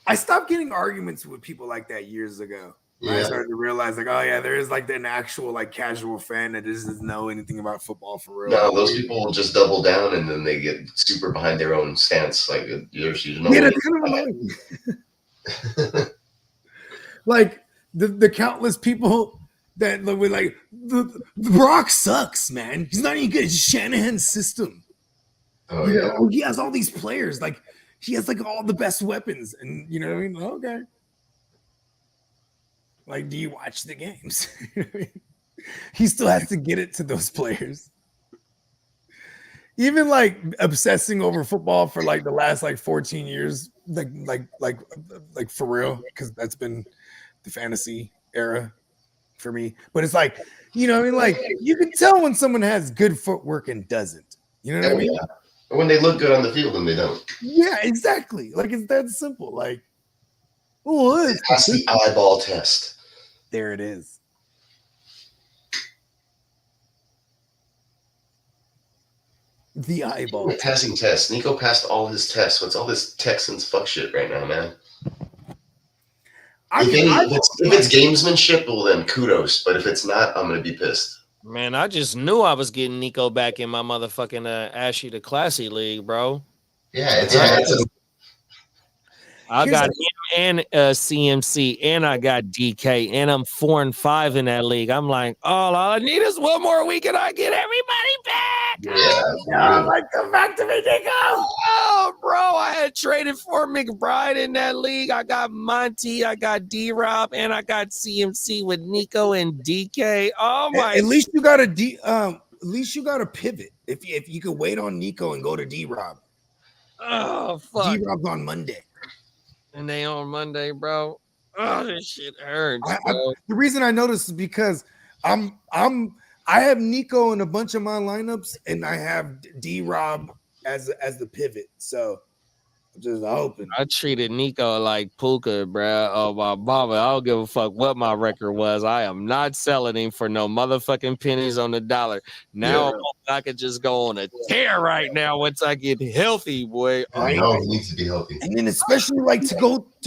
I stopped getting arguments with people like that years ago. Yeah. I started to realize, like, oh yeah, there is like an actual like casual fan that doesn't know anything about football for real. No, those people will just double down and then they get super behind their own stance. Like, there's no yeah, that's kind of annoying. Like the countless people that were like, the Brock sucks, man. He's not even good. It's Shanahan's system. Oh, you yeah. know, he has all these players. Like he has like all the best weapons, and you know what I mean. Okay. Like, do you watch the games? He still has to get it to those players. even like obsessing over football for like the last like 14 years, like for real, because that's been the fantasy era for me. But it's like, you know what I mean? Like you can tell when someone has good footwork and doesn't. You know what I mean? Yeah. When they look good on the field and they don't. Yeah, exactly. Like it's that simple. Like, oh, That's the eyeball test. There it is. The eyeball. Passing tests. Nico passed all his tests. What's all this Texans fuck shit right now, man? If it's gamesmanship, well then kudos. But if it's not, I'm gonna be pissed. Man, I just knew I was getting Nico back in my motherfucking Ashy the Classy League, bro. Yeah, I got him and CMC, and I got DK, and I'm 4-5 in that league. I'm like, all I need is one more week, and I get everybody back. Yeah, like come back to me, Nico. Oh, bro, I had traded for McBride in that league. I got Monty, I got D-Rob, and I got CMC with Nico and DK. Oh my! At least you got at least you got a pivot. If you could wait on Nico and go to D-Rob. Oh fuck! D-Rob's on Monday. And they on Monday, bro. Oh, this shit hurts. The reason I noticed is because I have Nico in a bunch of my lineups, and I have D-Rob as the pivot. So I'm just hoping. I treated Nico like Puka, bro. Oh my mama, I don't give a fuck what my record was. I am not selling him for no motherfucking pennies on the dollar. Now I could just go on a tear right now once I get healthy, boy. I know he needs to be healthy. And then especially like to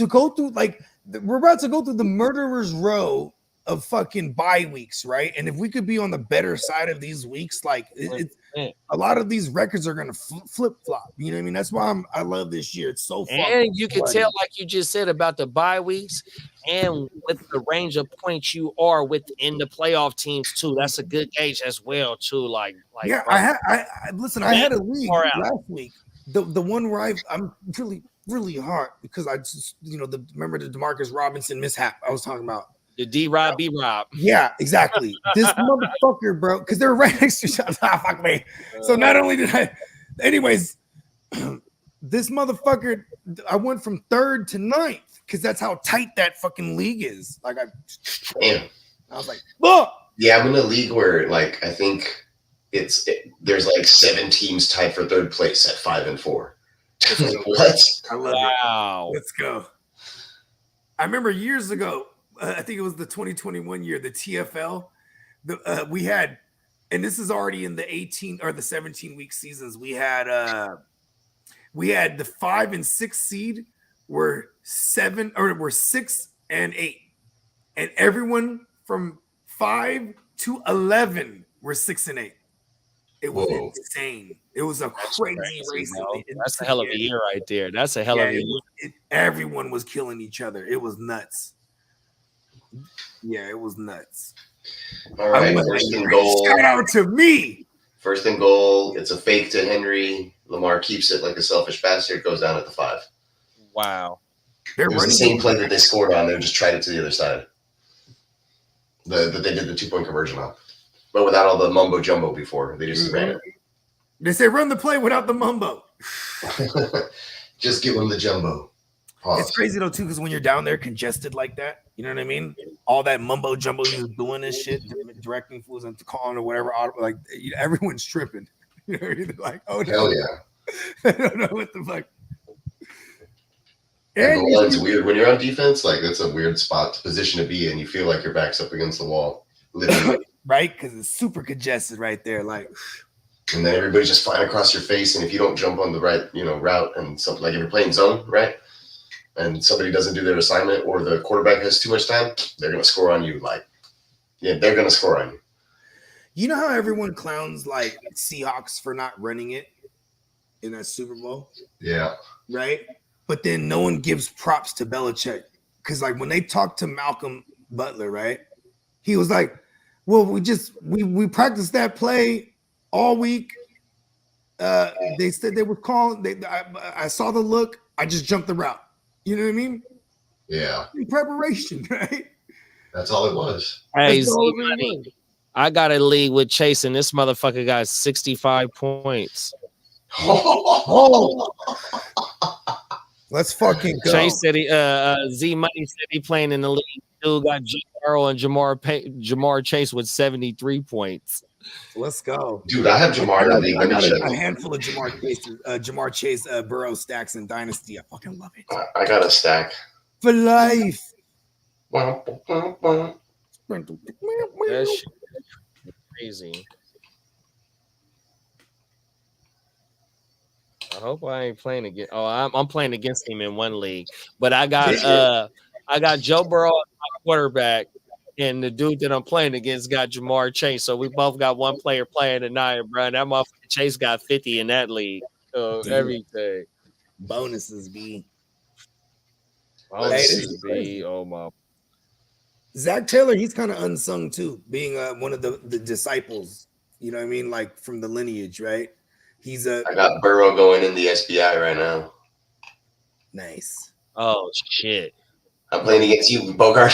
go through like we're about to go through the murderer's row of fucking bye weeks, right? And if we could be on the better side of these weeks, like a lot of these records are gonna flip flop. You know what I mean? That's why I love this year. It's so fun. And you can tell, like you just said, about the bye weeks, and with the range of points you are within the playoff teams too. That's a good gauge as well too. Like yeah, I listen. I had a league last week. The one where I'm really hard because I just remember the DeMarcus Robinson mishap I was talking about. The D-Rob, B-Rob. Yeah, exactly. This motherfucker, bro, because they're right next to each other. Fuck me. So not only did anyways, this motherfucker, I went from 3rd to 9th because that's how tight that fucking league is. Like I was like, look. Yeah, I'm in a league where like I think there's like 7 teams tied for 3rd place at 5 and 4. What? I love it. Let's go. I remember years ago. I think it was the 2021 year, the TFL. We had, and this is already in the 18 or the 17 week seasons. We had the 5 and 6 seed were 6 and 8, and everyone from 5 to 11 were 6 and 8. It was insane. It was a crazy race. That's a hell of a year right there. That's a hell of a year. Everyone was killing each other. It was nuts. Yeah, it was nuts. All right, first and goal. Shout out to me. First and goal. It's a fake to Henry. Lamar keeps it like a selfish bastard. Goes down at the 5. Wow. It was the same play that they scored on. They just tried it to the other side. That they did the 2-point conversion on. But without all the mumbo jumbo before. They just ran it. They say run the play without the mumbo. Just give them the jumbo. Pause. It's crazy though too, because when you're down there congested like that, you know what I mean? All that mumbo jumbo he was doing this shit, directing fools and calling or whatever, like everyone's tripping. You know what I mean? They're like, oh no. Hell yeah. I don't know what the fuck. And the line's weird. When you're on defense, like that's a weird spot to position to be in. You feel like your back's up against the wall. Literally. Right? Because it's super congested right there. Like, and then everybody's just flying across your face. And if you don't jump on the right, route and something like if you're playing zone, right? And somebody doesn't do their assignment or the quarterback has too much time, they're going to score on you. They're going to score on you. You know how everyone clowns like Seahawks for not running it in that Super Bowl? Yeah. Right? But then no one gives props to Belichick. Because like when they talked to Malcolm Butler, right? He was like, well, we practiced that play all week. They said they were calling. I saw the look. I just jumped the route. You know what I mean? Yeah. In preparation, right? That's all it was. Hey, I got a league with Chase, and this motherfucker got 65 points. Oh. Let's fucking go. Chase said Z Money said he playing in the league. Dude got Joe Burrow and Jamar Chase with 73 points. Let's go, dude. I have Jamar in the league. I got a handful of Jamar Chase Burrow stacks in Dynasty. I fucking love it. I got a stack for life. That shit is crazy. I hope I ain't playing against. Oh, I'm playing against him in one league, but I got Joe Burrow as my quarterback, and the dude that I'm playing against got Jamar Chase. So we both got one player playing tonight, bro. That motherfucker Chase got 50 in that league. So everything. Bonuses, B. Bonuses, B. Oh my. Zach Taylor, he's kind of unsung too, being one of the disciples. You know what I mean, like from the lineage, right? I got Burrow going in the SBI right now. Nice. Oh shit! I'm playing against you, Bogart.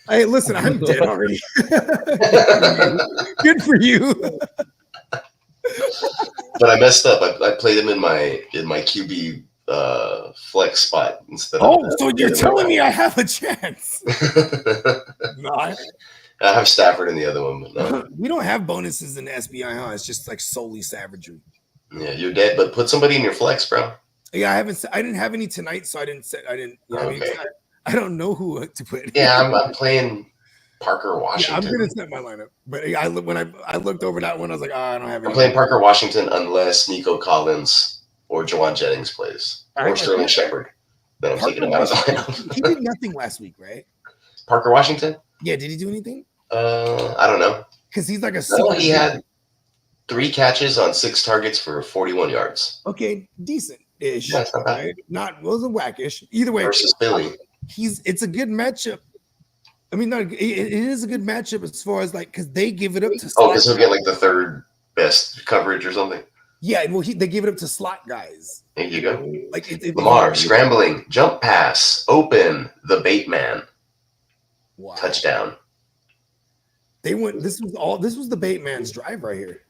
Hey, listen, I'm dead already. Good for you. But I messed up. I played him in my QB flex spot instead of. Oh, so you're telling me I have a chance? No, I have Stafford in the other one, but no. We don't have bonuses in the SBI, huh? It's just like solely savagery. Yeah, you're dead. But put somebody in your flex, bro. Yeah, I didn't have any tonight, so I didn't. You know what I mean? I don't know who to put. Yeah, I'm playing Parker Washington. Yeah, I'm gonna set my lineup, but when I looked over that one, I was like, I don't have. I'm playing Parker Washington unless Nico Collins or Jawan Jennings plays, or Sterling Shepard. Then I'm taking him out of the lineup. He did nothing last week, right? Parker Washington? Yeah, did he do anything? I don't know. Because he's like a. No, he had 3 catches on 6 targets for 41 yards. Okay, decent-ish. Yeah, it's not bad. Right? Wasn't whackish. Either way, versus Philly. It's a good matchup. I mean, it is a good matchup as far as like because they give it up to. Oh, because he'll get like the 3rd best coverage or something. Yeah, well, they give it up to slot guys. There you go. Like Lamar scrambling, jump pass, open, the bait man. Wow. Touchdown. They went. This was the bait man's drive right here.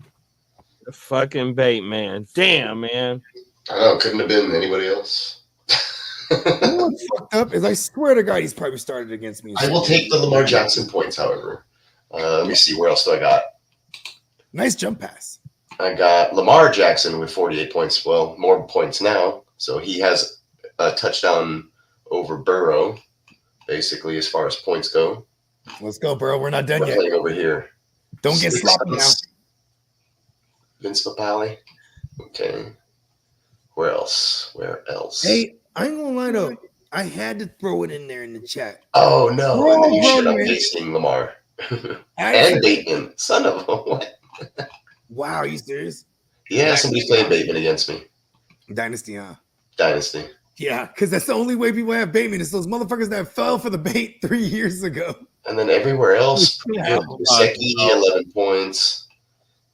The fucking bait man. Damn, man. I don't know. Couldn't have been anybody else. What's fucked up is I swear to God he's probably started against me. I will take the Lamar Jackson points, however. Let me see. Where else do I got? Nice jump pass. I got Lamar Jackson with 48 points. Well, more points now. So he has a touchdown over Burrow, basically, as far as points go. Let's go, Burrow. We're not done yet. Playing over here. Don't get sloppy now. Vince Papale. Okay. Where else? Hey, I ain't gonna lie though. I had to throw it in there in the chat. Oh no! And then you should have facing Lamar and Bateman. Son of a what? Wow, are you serious? Yeah, somebody's playing Bateman against me. Dynasty, huh? Dynasty. Yeah, because that's the only way people have Bateman. It's those motherfuckers that fell for the bait 3 years ago. And then everywhere else, Gesicki 11 points.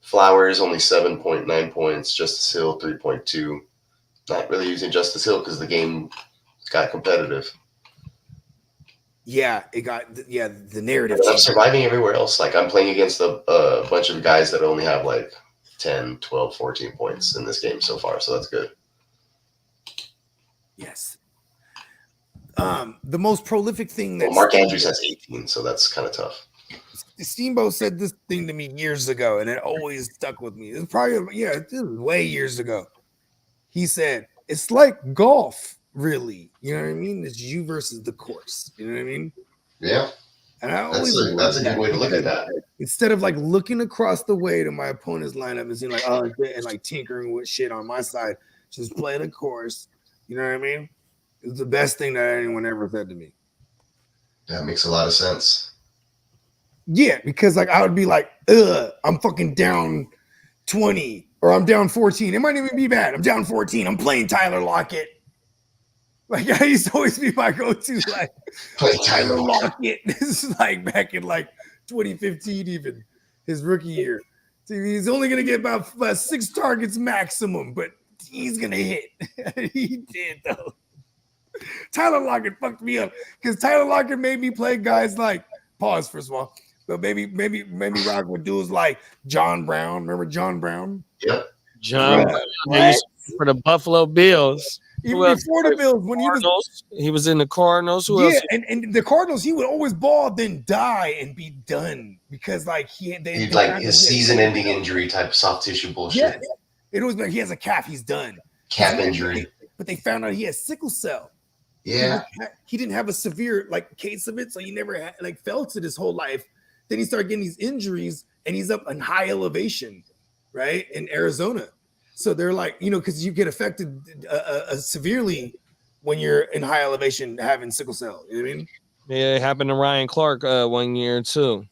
Flowers only 7.9 points. Justice Hill 3.2. Not really using Justice Hill because the game got competitive. Yeah, the narrative. I'm surviving everywhere else. Like I'm playing against a bunch of guys that only have like 10, 12, 14 points in this game so far. So that's good. Yes. The most prolific thing that Mark Andrews has 18, so that's kind of tough. Steamboat said this thing to me years ago, and it always stuck with me. It's probably this was way years ago. He said, it's like golf, really. You know what I mean? It's you versus the course. You know what I mean? Yeah. And I that's a good way to look at that. Instead of like looking across the way to my opponent's lineup and seeing like, oh, and like tinkering with shit on my side, just play the course. You know what I mean? It's the best thing that anyone ever said to me. That makes a lot of sense. Yeah, because like I would be like, I'm fucking down 20 or I'm down 14. It might even be bad. I'm down 14. I'm playing Tyler Lockett. Like I used to always be my go-to, like play Tyler Lockett. This is like back in like 2015, even his rookie year. So he's only gonna get about 6 targets maximum, but he's gonna hit. He did though. Tyler Lockett fucked me up because Tyler Lockett made me play guys like pause first of all. So maybe Rock would do is like John Brown. Remember John Brown? Yep. John Brown, they used for the Buffalo Bills. Even before the Bills, when he was in the Cardinals. Who yeah, else? and the Cardinals, he would always ball, then die and be done because like he'd like his season-ending injury type soft tissue bullshit. Yeah, it was like he has a calf, he's done. Calf injury. But they found out he has sickle cell. Yeah, he didn't have a severe like case of it, so he never had, like felt it his whole life. Then he started getting these injuries, and he's up in high elevation, right in Arizona. So they're like, you know, because you get affected severely when you're in high elevation having sickle cell. You know what I mean? Yeah, it happened to Ryan Clark 1 year too.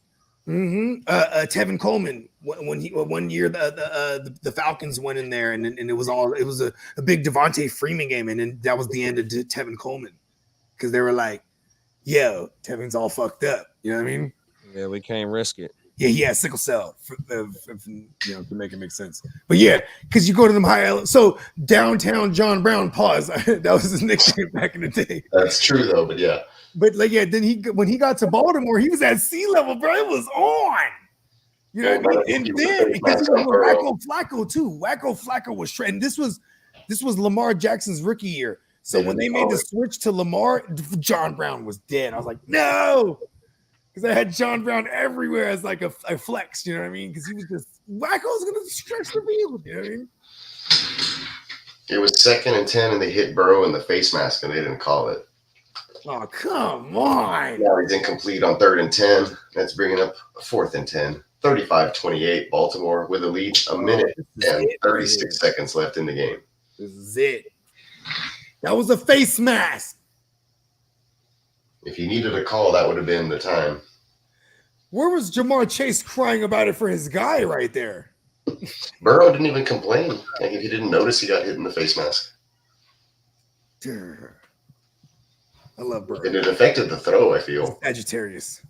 Tevin Coleman when he 1 year the Falcons went in there and it was a big Devontae Freeman game, and then that was the end of Tevin Coleman because they were like, yo, Tevin's all fucked up. You know what I mean? Yeah, we can't risk it. Yeah, he has sickle cell, you know, to make it make sense. But yeah, because you go to them so downtown John Brown, pause. That was his nickname back in the day. That's true though, but yeah. But like, yeah, then when he got to Baltimore, he was at sea level, bro. It was on. You know what I mean? And then because he was with Wacko Flacco too. Wacko Flacco was and this was Lamar Jackson's rookie year. So when they made the switch to Lamar, John Brown was dead. I was like, no. Because I had John Brown everywhere as like a flex, you know what I mean? Because he was just Wacko's gonna stretch the field, you know what I mean? It was 2nd and 10, and they hit Burrow in the face mask, and they didn't call it. Oh, come on. Now he's incomplete on 3rd and 10. That's bringing up 4th and 10. 35-28, Baltimore with a lead, a minute and 36 seconds left in the game. This is it. That was a face mask. If you needed a call, that would have been the time. Where was Jamar Chase crying about it for his guy right there? Burrow didn't even complain. Like, if you didn't notice, he got hit in the face mask. I love Burrow. And it affected the throw, I feel. Sagittarius.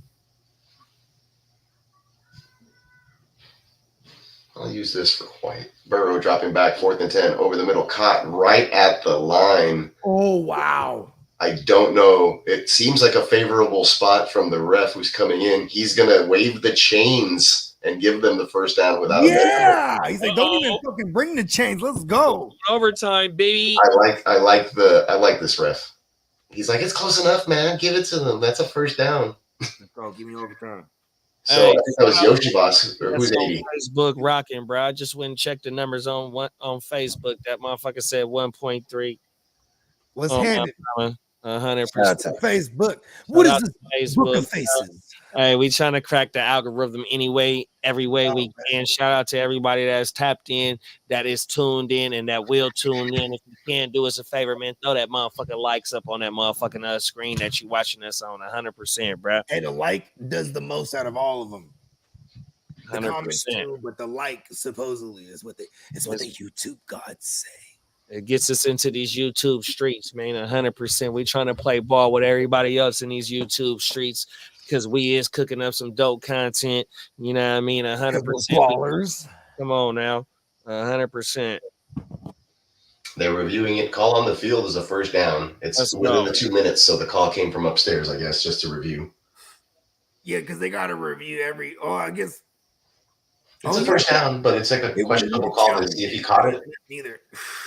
I'll use this for White. Burrow dropping back, 4th and 10, over the middle, caught right at the line. Oh, wow. I don't know. It seems like a favorable spot from the ref who's coming in. He's going to wave the chains and give them the first down without He's like, don't even fucking bring the chains. Let's go. Overtime, baby. I like this ref. He's like, it's close enough, man. Give it to them. That's a first down. Bro, give me overtime. So I think that was Yoshi Boss. Who's 80? Facebook rocking, bro. I just went and checked the numbers on Facebook. That motherfucker said 1.3. What's handed? 100%. Shout out to Facebook. What is this book of faces? Hey, we trying to crack the algorithm every way we can. Shout out to everybody that's tapped in, that is tuned in, and that will tune in. If you can, do us a favor, man. Throw that motherfucking likes up on that motherfucking screen that you watching us on 100%, bro. Hey, the like does the most out of all of them. The 100%. comments too, but the like supposedly is what the YouTube gods say. It gets us into these YouTube streets, man. 100%. We trying to play ball with everybody else in these YouTube streets because we is cooking up some dope content. You know what I mean? 100%. Ballers. Come on now. 100%. They're reviewing it. Call on the field is a first down. It's within the 2 minutes, so the call came from upstairs, I guess, just to review. Yeah, because they got to review I guess. It's a first down, but it's like a questionable call to see if he caught it. Neither.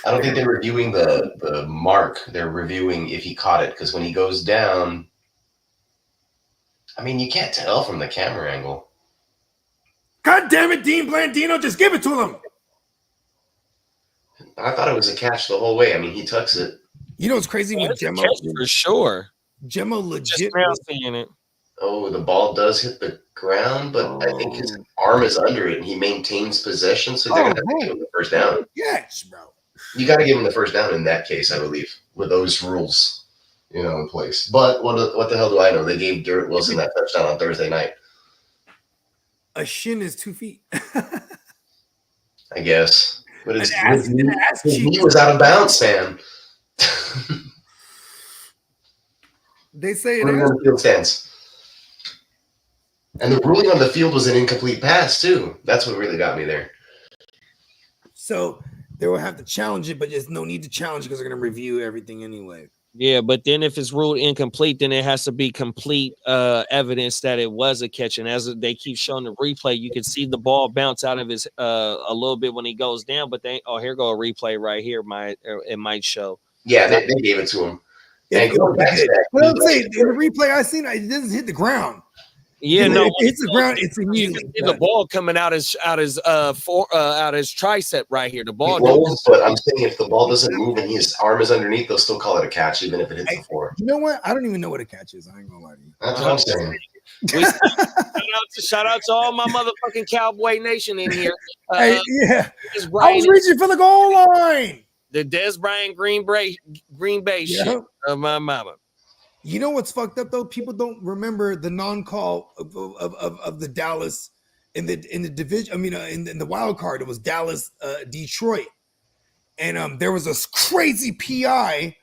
I don't think they're reviewing the mark. They're reviewing if he caught it, because when he goes down, I mean, you can't tell from the camera angle. God damn it, Dean Blandino, just give it to him. I thought it was a catch the whole way. I mean, he tucks it. You know what's crazy with Gemmo? For sure. Gemmo legit. Just now seeing it. Oh, the ball does hit the ground, but I think his arm is under it, and he maintains possession, so they're going to have to give him the first down. Yes, bro. You got to give him the first down in that case, I believe, with those rules, in place. But what the hell do I know? They gave Garrett Wilson that touchdown on Thursday night. A shin is 2 feet. I guess. But his knee was out of bounds, man. They say ruling on the field stands. And the ruling on the field was an incomplete pass, too. That's what really got me there. So they will have to challenge it, but there's no need to challenge because they're going to review everything anyway. Yeah, but then if it's ruled incomplete, then it has to be complete evidence that it was a catch. And as they keep showing the replay, you can see the ball bounce out of his a little bit when he goes down. But here go a replay right here. It might show. Yeah, they gave it to him. And going back to that, but I'm saying in the replay I seen, it doesn't hit the ground. Yeah, no, it hits the ground. It's immediately the ball coming out his tricep right here. The ball rolls, but I'm saying if the ball doesn't move and his arm is underneath, they'll still call it a catch, even if it hits the floor. You know what? I don't even know what a catch is. I ain't gonna lie to you. That's what I'm saying. Shout out to all my motherfucking Cowboy Nation in here. I was reaching for the goal line. The Des Bryant Green Bay shit of my mama. You know what's fucked up though? People don't remember the non-call of the Dallas in the division. I mean, in the wild card, it was Dallas, Detroit, and there was a crazy PI.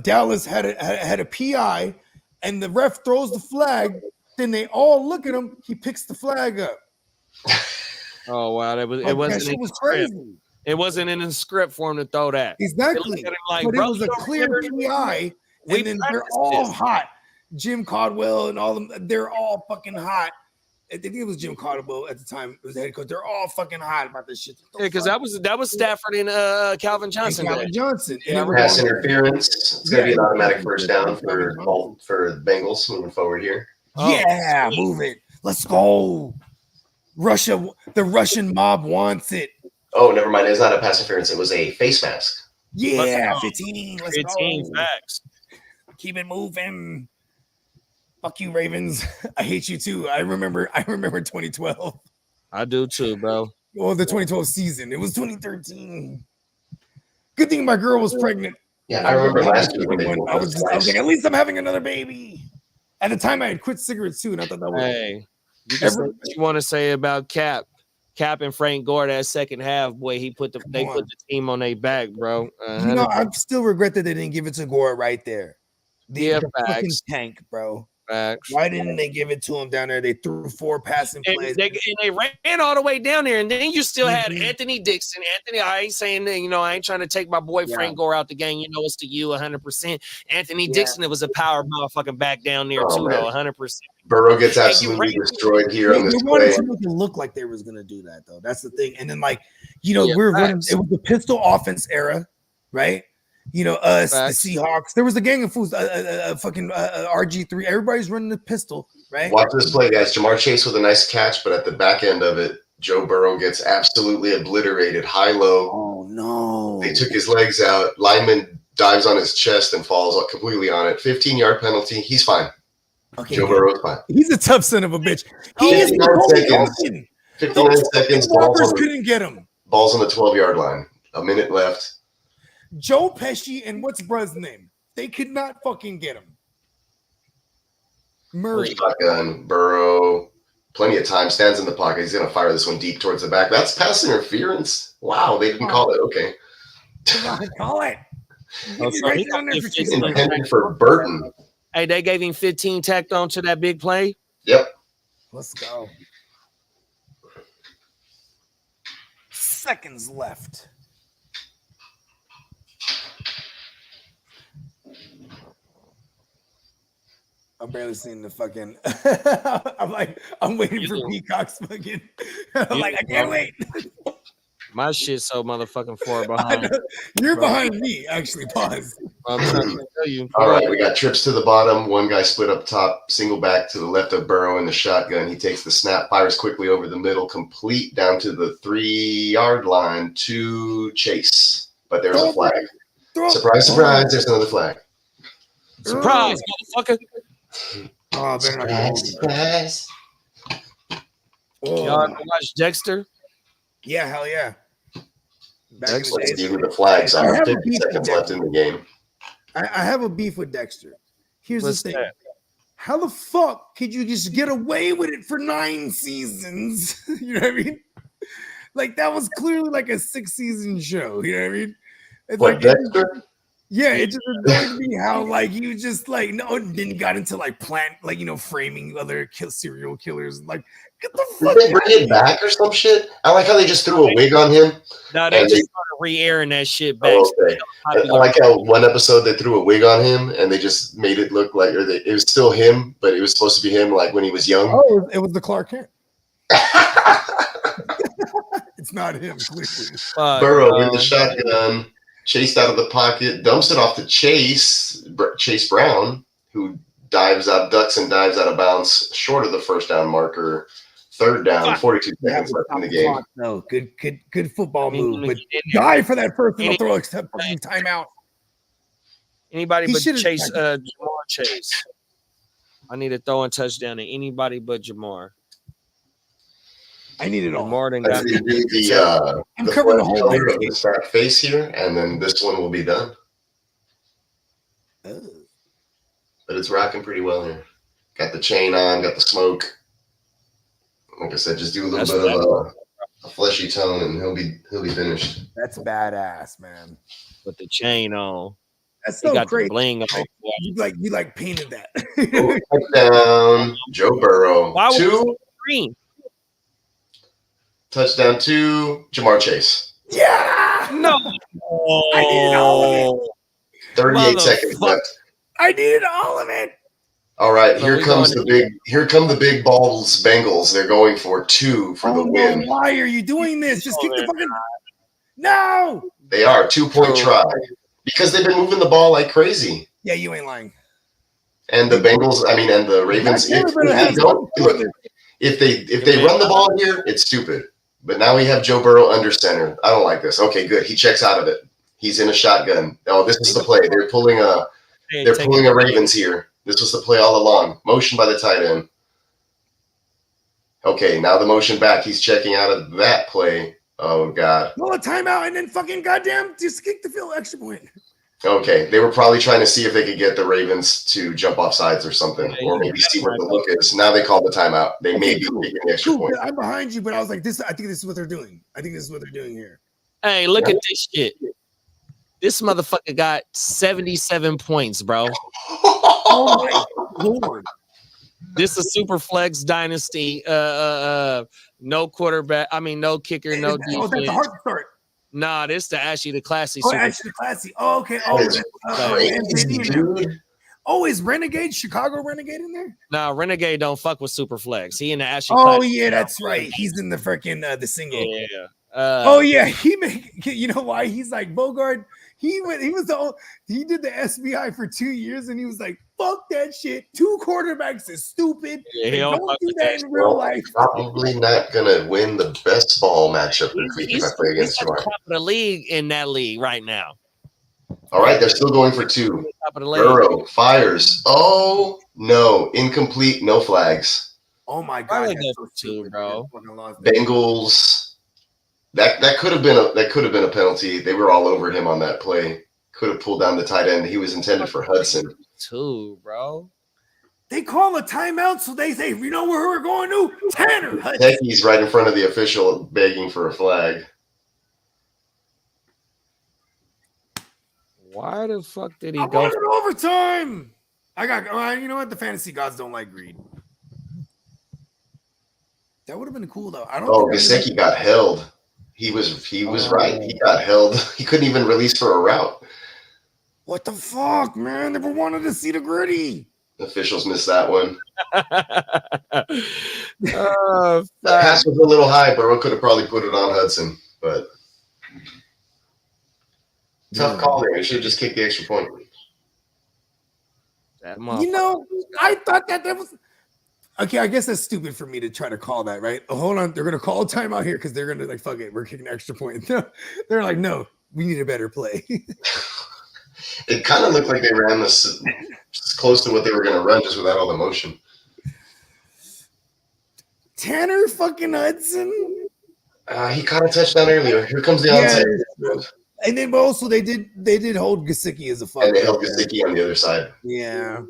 Dallas had a PI, and the ref throws the flag. Then they all look at him. He picks the flag up. Oh wow, it was crazy. It wasn't in the script for him to throw that. Exactly, but it was a clear PI. And then they're all hot. Jim Caldwell and all them, they're all fucking hot. I think it was Jim Caldwell at the time. It was the head coach. They're all fucking hot about this shit. Yeah, because that was Stafford and Calvin Johnson. Calvin Johnson. Pass interference. It's going to be an automatic first down for the Bengals moving forward here. Yeah, move it. Let's go. Russia, the Russian mob wants it. Oh, never mind. It's not a pass interference. It was a face mask. Yeah, 15. Let's 15 go. facts. Keep it moving. Fuck you, Ravens. I hate you too. I remember 2012. I do too, bro. Well, the 2012 season. It was 2013. Good thing my girl was pregnant. Yeah, I remember last year when I was like, at least I'm having another baby. At the time, I had quit cigarettes too, and I thought that was. Hey, you can say what you want to say about Cap and Frank Gore that second half. Boy, they put the team on their back, bro. You know, I still regret that they didn't give it to Gore right there. The fucking tank, bro. Facts. Why didn't they give it to him down there? They threw 4 passing plays. They ran all the way down there, and then you still had Anthony Dixon. I ain't saying that, I ain't trying to take my boy Frank Gore out the game. It's to you 100%. Anthony Dixon, it was a power motherfucking back down there too, though, 100%. Burrow gets absolutely destroyed here on this play. They wanted to make it look like they was going to do that, though. That's the thing. And then, we were running. It was the pistol offense era, right? Us, facts. The Seahawks. There was a gang of fools, fucking RG3. Everybody's running the pistol, right? Watch this play, guys. Jamar Chase with a nice catch, but at the back end of it, Joe Burrow gets absolutely obliterated, high-low. Oh, no. They took his legs out. Lineman dives on his chest and falls completely on it. 15-yard penalty. He's fine. Okay, Joe Burrow's fine. He's a tough son of a bitch. 59 seconds. Walkers couldn't get him. Ball's on the 12-yard line. A minute left. Joe Pesci and what's bruh's name? They could not fucking get him. Murray. Shotgun, Burrow, plenty of time, stands in the pocket. He's going to fire this one deep towards the back. That's pass interference. Wow, they didn't call it. Okay. Come on, call it. Intended for Burton. Hey, they gave him 15 tacked on to that big play. Yep. Let's go. Seconds left. I'm barely seeing the fucking. I'm waiting for Peacock's fucking. I can't wait. My shit's so motherfucking far behind. You're behind me, actually. Pause. I'm trying to tell you. All right, we got trips to the bottom. One guy split up top, single back to the left of Burrow in the shotgun. He takes the snap, fires quickly over the middle, complete down to the 3-yard line to Chase. But there's a flag. Surprise, surprise! There's another flag. Surprise, motherfucker! Oh, surprise! Y'all ever watch Dexter? Yeah, hell yeah. Let's see who the flags are. 50 seconds left in the game. I have a beef with Dexter. Here's What's the thing. that? How the fuck could you just get away with it for 9 seasons? You know what I mean? Like, that was clearly like a 6-season show. You know what I mean? It's What, Dexter? Yeah, it just annoyed me how like you just like then got into like framing other serial killers. Like, get the Did fuck they out bring of it here. back or some shit? I like how they just threw a wig on him. No, they just started re-airing that shit back. Oh, okay. I like how one episode they threw a wig on him and they just made it look like, it was still him, but it was supposed to be him like when he was young. Oh, it was the Clark Kent. It's not him, clearly. Burrow with the shotgun, chased out of the pocket, dumps it off to Chase Brown, who ducks and dives out of bounds, short of the first down marker. Third down, 42 seconds left in the game. No, good football move, but die for that first and throw except fucking timeout. Anybody but Chase, Jamar Chase. I need a throwing touchdown to anybody but Jamar. I need it all. More than I'm covering the whole of the start face here, and then this one will be done. Oh. But it's rocking pretty well here. Got the chain on, got the smoke. Like I said, just do a little bit of a fleshy tone, and he'll be finished. That's badass, man. With the chain on. That's so got crazy. The bling on. You like painted that. Touchdown, Joe Burrow. Why was green? Touchdown to Jamar Chase. Yeah. No. I needed all of it. 38 seconds left. I needed all of it. All right, here come the big balls Bengals. They're going for 2 for the win. Why are you doing this? Just kick the fucking no. They are 2-point try because they've been moving the ball like crazy. Yeah, you ain't lying. And the Bengals, and the Ravens. If they run the ball here, it's stupid. But now we have Joe Burrow under center. I don't like this. Okay, good. He checks out of it. He's in a shotgun. Oh, this is the play. They're pulling a Ravens here. This was the play all along. Motion by the tight end. Okay, now the motion back. He's checking out of that play. Oh, God. Well, a timeout and then fucking goddamn just kick the field extra point. Okay, they were probably trying to see if they could get the Ravens to jump off sides or something, or maybe see what the look is. Now they call the timeout. They may be taking the extra point. I'm behind you, but I was like, I think this is what they're doing. I think this is what they're doing here. Hey, look at this shit. This motherfucker got 77 points, bro. Oh my Lord. This is super flex dynasty. No quarterback. No kicker, no defense. Oh, that's a hard start. Nah, this the Ashley the Classy. Oh, Ashley the Classy. Oh, okay. Oh, is Renegade Chicago Renegade in there? Nah, Renegade don't fuck with super flex. He in the Ashley. Oh yeah, that's right. He's in the freaking the single. Yeah. You know why? He's like Bogart. He did the SBI for 2 years, and he was like, "Fuck that shit. 2 quarterbacks is stupid. Yeah, don't do that in real life." Probably not gonna win the best ball matchup if I play against Jamar. Top of the league in that league right now. All right, they're still going for 2. Burrow fires. Oh no, incomplete. No flags. Oh my God, that's so stupid, bro. Bengals. That could have been a penalty. They were all over him on that play. Could have pulled down the tight end. He was intended for Hudson. Too, bro. They call a timeout, so they say, "You know where we're going to? Tanner Hudson." Techie's right in front of the official, begging for a flag. Why the fuck did he I go? wanted overtime. You know what? The fantasy gods don't like greed. That would have been cool though. Gesicki got held. He was right. He got held. He couldn't even release for a route. What the fuck, man? Never wanted to see the gritty. The officials missed that one. That pass was a little high. Burrow could have probably put it on Hudson, but tough call there. He should have just kicked the extra point. I thought that was okay. I guess that's stupid for me to try to call that, right? Oh, hold on, they're gonna call a timeout here because they're gonna like fuck it. We're kicking an extra point. They're like, no, we need a better play. It kind of looked like they ran this close to what they were going to run, just without all the motion. Tanner fucking Hudson. He caught a touchdown earlier. Here comes the onside. And then also they did hold Gesicki as a fuck. And they held Gesicki on the other side. Yeah.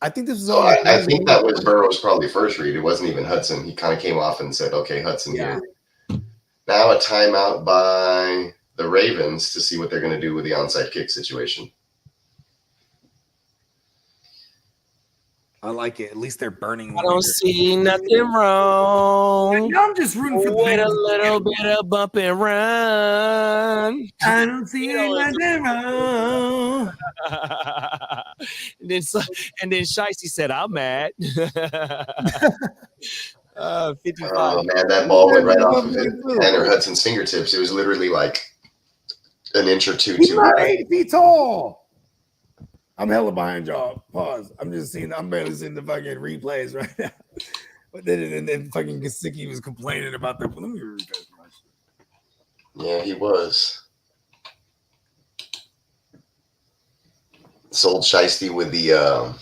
I think this was all. I think that was Burrow's probably first read. It wasn't even Hudson. He kind of came off and said, "Okay, Hudson here." Now a timeout by the Ravens to see what they're going to do with the onside kick situation. I like it. At least they're burning. I don't see nothing wrong. Now I'm just rooting for the With a Bengals. little bit of bump and run. I don't see nothing wrong. and then Shiesty said, "I'm mad." 55. Oh man, that ball went right off of Tanner Hudson's fingertips. It was literally like an inch or two. He's not 8 feet tall. I'm hella behind y'all. Pause. I'm barely seeing the fucking replays right now. But then fucking Gesicki was complaining about the. Let me refresh my shit. Yeah, he was. Sold Shiesty with the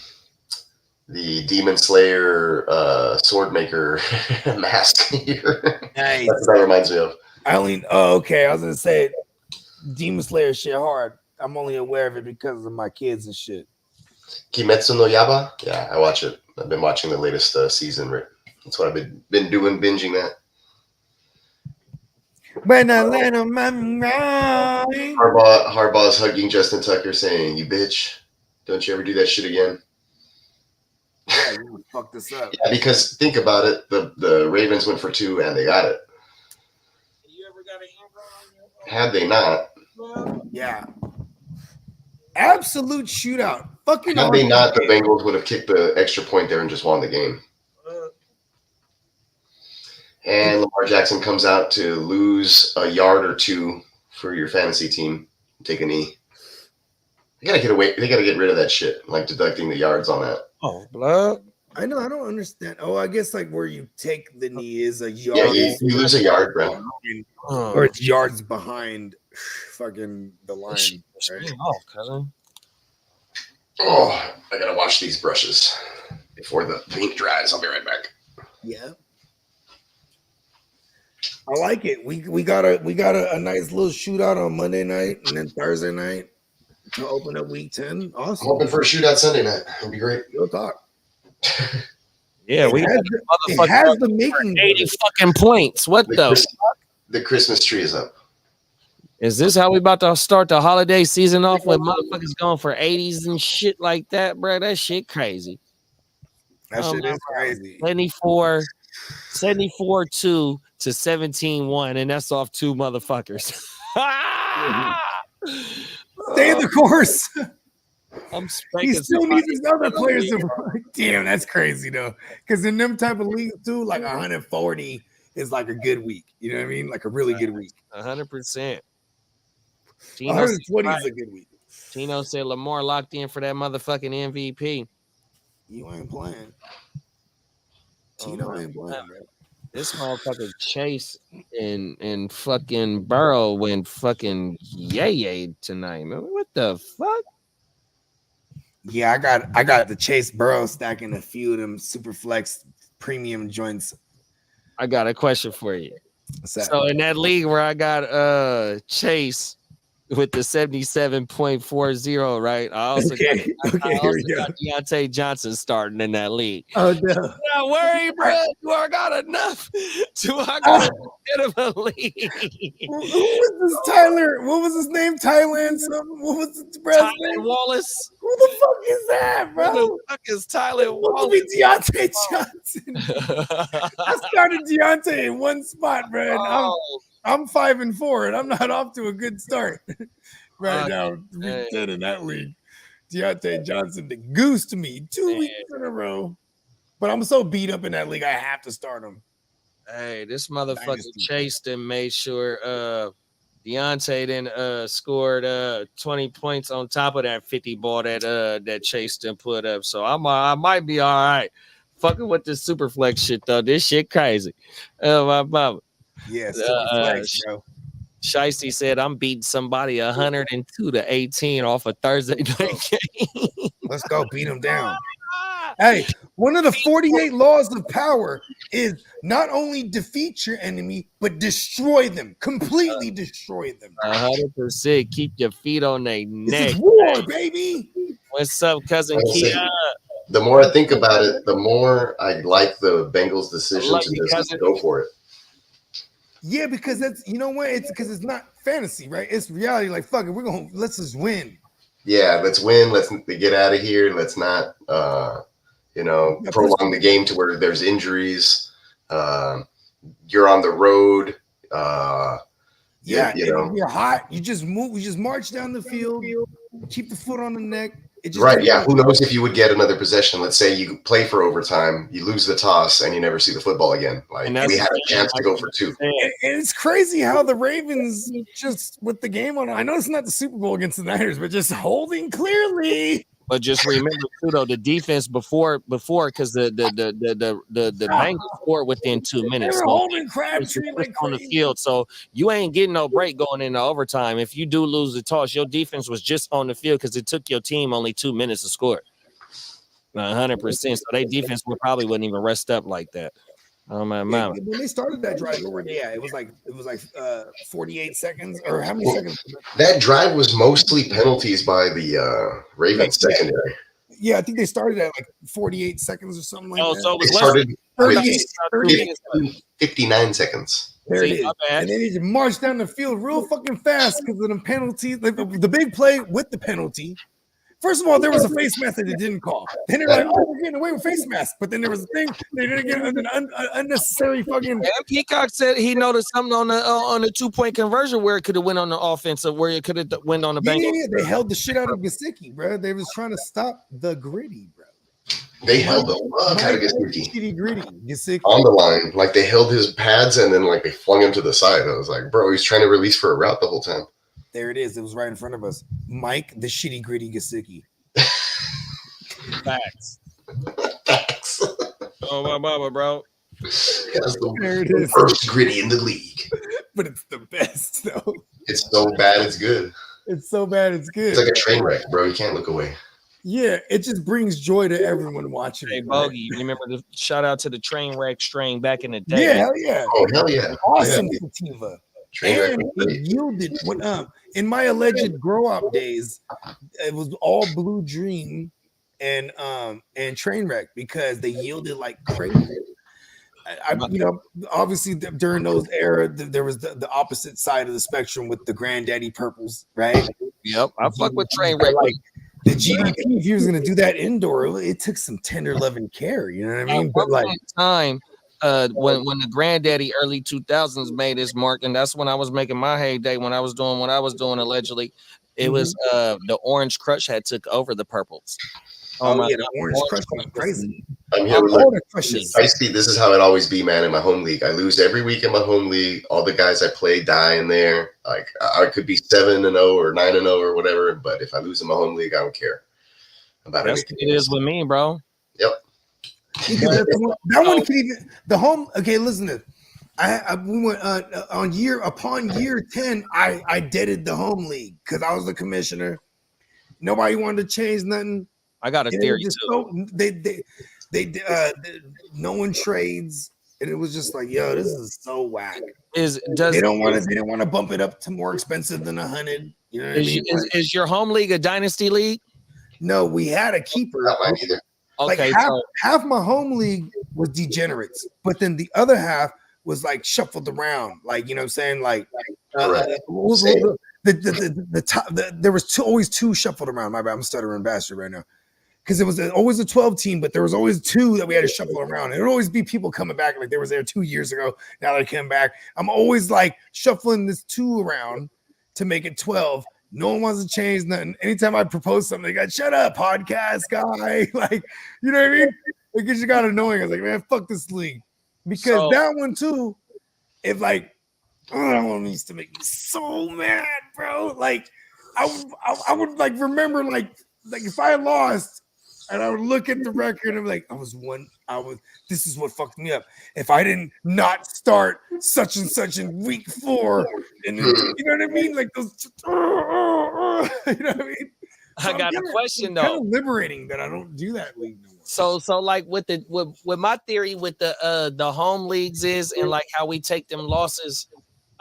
Demon Slayer sword maker mask here. Nice. That's what that reminds me of. Okay. I was gonna say Demon Slayer shit hard. I'm only aware of it because of my kids and shit. Kimetsu no Yaiba? Yeah, I watch it. I've been watching the latest season. That's what I've been doing, binging that. When I let him mind. Harbaugh's hugging Justin Tucker saying, "You bitch, don't you ever do that shit again." Yeah, you fucked this up. Yeah, because think about it. The Ravens went for 2 and they got it. You ever got an Amber on your Had they not, Yeah. Absolute shootout. Fucking had they not, the Bengals would have kicked the extra point there and just won the game. And Lamar Jackson comes out to lose a yard or 2 for your fantasy team. Take a knee. They gotta get away. They gotta get rid of that shit, like deducting the yards on that. Oh, blood. I know. I don't understand. Oh, I guess like where you take the knee is a yard. Yeah, you lose a yard, bro. Or it's yards behind fucking the line. Right? Oh, cousin. Oh, I gotta wash these brushes before the paint dries. I'll be right back. Yeah. I like it. We got a nice little shootout on Monday night and then Thursday night to open up week 10. Awesome. I'm hoping for a shootout Sunday night. It'll be great. You'll talk. Yeah, it has the making 80 fucking points. What the Christmas tree is up. Is this how we about to start the holiday season off with motherfuckers going for 80s and shit like that, bro? That shit crazy. That shit is crazy. 74-2 to 17-1, and that's off 2 motherfuckers. Stay the course. He still needs his other players to. Damn, that's crazy though. Because in them type of leagues too, like 140 is like a good week. You know what I mean? Like a really good week. 100%. 120 is a good week. Tino said Lamar locked in for that motherfucking MVP. You ain't playing. Tino ain't playing, bro. This motherfucker Chase and fucking Burrow went fucking yay tonight, man. What the fuck? Yeah, I got the Chase Burrow stacking a few of them super flex premium joints. I got a question for you. So in that league where I got Chase with the 77.40, right? I also got Deontay Johnson starting in that league. Oh no. Not worry, bro. Do I got enough? Do I got a bit of a league? Who was this Tyler? What was his name? Thailand something? What was the Tyler Wallace? Who the fuck is that, bro? Who the fuck is Tyler Wallace? Be Deontay Johnson. I started Deontay in one spot, bro. And I'm 5-4, and I'm not off to a good start right now. Week 10 in that league. Deontay Johnson, the goose to me 2 weeks in a row. But I'm so beat up in that league, I have to start him. Hey, this motherfucker chased and made sure Deontay then scored 20 points on top of that 50 ball that chased and put up. So I might be all right. Fucking with this super flex shit though. This shit crazy. My mama. Yeah, super flex, bro. Shiesty said I'm beating somebody 102 to 18 off a Thursday night game. Let's go beat him down. Hey, one of the 48 laws of power is not only defeat your enemy, but destroy them. Completely destroy them. 100%. Keep your feet on their neck. This is war, baby. What's up, cousin Kia? The more I think about it, the more I like the Bengals' decision to just go for it. Yeah, because that's what? It's because it's not fantasy, right? It's reality. Like, fuck it, let's just win. Yeah, let's win. Let's get out of here. Let's not prolong the game to where there's injuries. You're on the road. You're hot. You just move. You just march down the field. Keep the foot on the neck. Right. Yeah. Who knows if you would get another possession? Let's say you play for overtime, you lose the toss, and you never see the football again. Like we had a chance to go for 2. And it's crazy how the Ravens just with the game on. I know it's not the Super Bowl against the Niners, but just holding clearly. But just remember too, though, the defense before because the Bengals scored within 2 minutes. They were holding Crabtree like on the field, so you ain't getting no break going into overtime. If you do lose the toss, your defense was just on the field because it took your team only 2 minutes to score. 100%. So their defense probably wouldn't even rest up like that. Oh my mama. When they started that drive, where were they at? It was like 48 seconds or how many seconds? That drive was mostly penalties by the Ravens secondary. Yeah, I think they started at like 48 seconds or something like that. So it was started 38, 59 seconds. There it is. And then he just marched down the field real fucking fast because of the penalties. The big play with the penalty. First of all, there was a face mask that they didn't call. Then they're like, "Oh, we're getting away with face masks." But then there was a thing they didn't get an unnecessary fucking. And Peacock said he noticed something on the 2-point conversion where it could have went on the offensive, where it could have went on the Bengals. Yeah, they held the shit out of Gesicki, bro. They was trying to stop the gritty, bro. They held the fuck out of Gesicki on the line, like they held his pads and then like they flung him to the side. I was like, bro, he's trying to release for a route the whole time. There it is. It was right in front of us. Mike, the shitty gritty Gesicki. Facts. Oh my mama, bro. That's the first gritty in the league. But it's the best, though. It's so bad, it's good. It's so bad, it's good. It's like a train wreck, bro. You can't look away. Yeah, it just brings joy to everyone watching. Hey, Bogey, you remember the shout out to the train wreck strain back in the day? Yeah, hell yeah. Oh, hell yeah. Awesome sativa. And it yielded in my alleged grow up days, it was all Blue Dream and Trainwreck because they yielded like crazy. Obviously during those era, there was the opposite side of the spectrum with the Granddaddy Purples, right? Yep, I fuck with Trainwreck. Like the GDP, if you was gonna do that indoor, it took some tender loving care. You know what I mean? But like time. When the Granddaddy early 2000s made his mark, and that's when I was making my heyday when I was doing what I was doing allegedly. It was the Orange Crush had took over the Purples. The Orange Crush went crazy. I'm here I see this is how it always be, man, in my home league. I lose every week in my home league. All the guys I play die in there. Like I could be 7-0 or 9-0 or whatever, but if I lose in my home league, I don't care about anything. It is with me, bro. Yep. That one could even the home. Okay, listen to this. We went on year 10. I deaded the home league because I was the commissioner. Nobody wanted to change nothing. I got a theory too. So, no one trades, and it was just like, yo, this is so whack. They don't want to bump it up to more expensive than 100. You know what I mean? Is your home league a dynasty league? No, we had a keeper. Not mine either. Okay, like half my home league was degenerates, but then the other half was like shuffled around. Like, you know what I'm saying? Like there was always two shuffled around. My bad, I'm stuttering bastard right now. Because it was always a 12 team, but there was always 2 that we had to shuffle around. It would always be people coming back. Like they was there 2 years ago. Now they came back. I'm always like shuffling this 2 around to make it 12. No one wants to change nothing. Anytime I propose something, they got shut up, podcast guy. Like, you know what I mean? It just got annoying. I was like, man, fuck this league. Because that one too, if like, that one used to make me so mad, bro. Like, I would like remember like if I lost, and I would look at the record and I'm like, this is what fucked me up. If I didn't not start such and such in week 4, and you know what I mean? Like those, you know what I mean? So I got a question though. Kind of liberating that I don't do that league no more. So like with my theory with the home leagues is, and like how we take them losses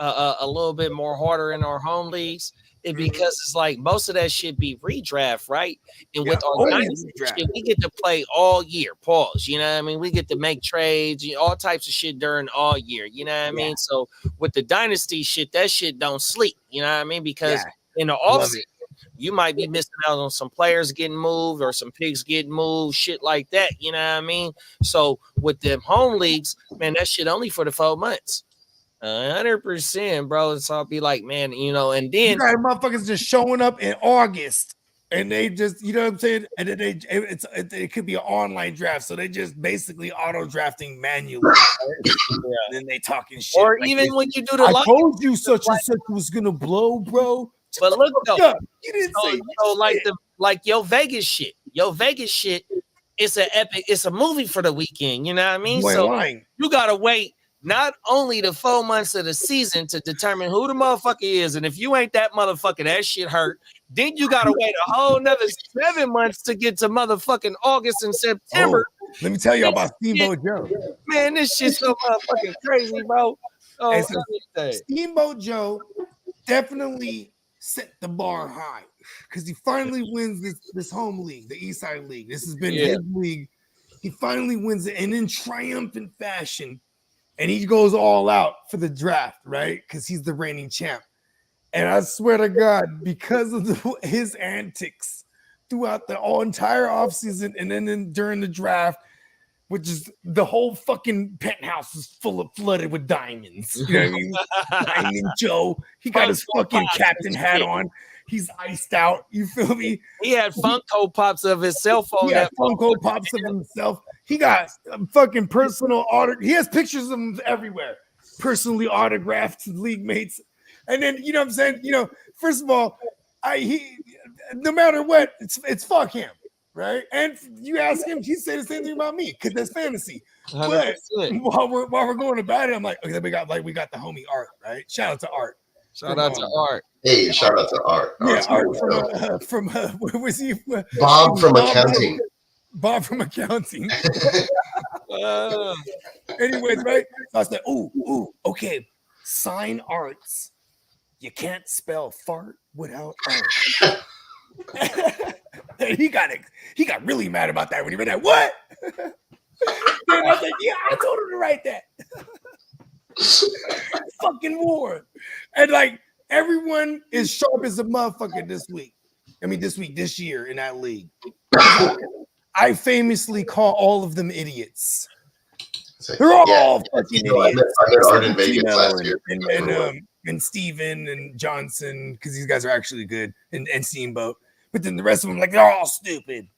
a little bit more harder in our home leagues because it's like most of that shit be redraft, right? And with our always dynasty redraft. shit, we get to play all year. Pause. You know what I mean? We get to make trades, all types of shit during all year. You know what I mean? So with the dynasty shit, that shit don't sleep. You know what I mean? Because in the offseason, you might be missing out on some players getting moved or some picks getting moved, shit like that. You know what I mean? So with them home leagues, man, that shit only for the 4 months. 100%, bro. So I'll be like, man, and then you got motherfuckers just showing up in August, and they just, you know what I'm saying, and then it could be an online draft, so they just basically auto drafting manually. Right? And then they talking shit. Or like even when you do the, I told you such and such was gonna blow, bro. But look though, you didn't say like your Vegas shit. Your Vegas shit, it's an epic. It's a movie for the weekend. You know what I mean? So you gotta wait. Not only the 4 months of the season to determine who the motherfucker is, and if you ain't that motherfucker, that shit hurt. Then you gotta wait a whole nother 7 months to get to motherfucking August and September. Let me tell you about Steamboat Joe. Man, this shit's so motherfucking crazy, bro. Oh, so Steamboat Joe definitely set the bar high because he finally wins this home league, the Eastside League. This has been his league. He finally wins it, and in triumphant fashion. And he goes all out for the draft, right? Because he's the reigning champ. And I swear to God, because of his antics throughout the entire offseason and then during the draft, which is the whole fucking penthouse is flooded with diamonds. You know what I mean? Diamond Joe. He got his fucking captain hat on. He's iced out. You feel me? He had Funko Pops of his cell phone. He had Funko Pops of himself. He got fucking personal autograph. He has pictures of him everywhere. Personally autographed to league mates. And then, you know what I'm saying? First of all, no matter what, it's fuck him. Right? And you ask him, he said the same thing about me because that's fantasy. 100%. But while we're going about it, I'm like, okay, we got the homie Art, right? Shout out to Art. Shout out to Art. Hey, shout out to Art. Yeah, Art from where was he? Bob from accounting. Bob from accounting. Anyways, right? So I said, ooh, okay. Sign Arts. You can't spell fart without art. And he got really mad about that when he read that. What? And I was like, yeah, I told him to write that. Fucking war. And like everyone is sharp as a motherfucker this year in that league. I famously call all of them idiots. They're all fucking idiots. I met Art in Vegas last year. And Steven and Johnson, because these guys are actually good, and Steamboat. But then the rest of them, like, they're all stupid.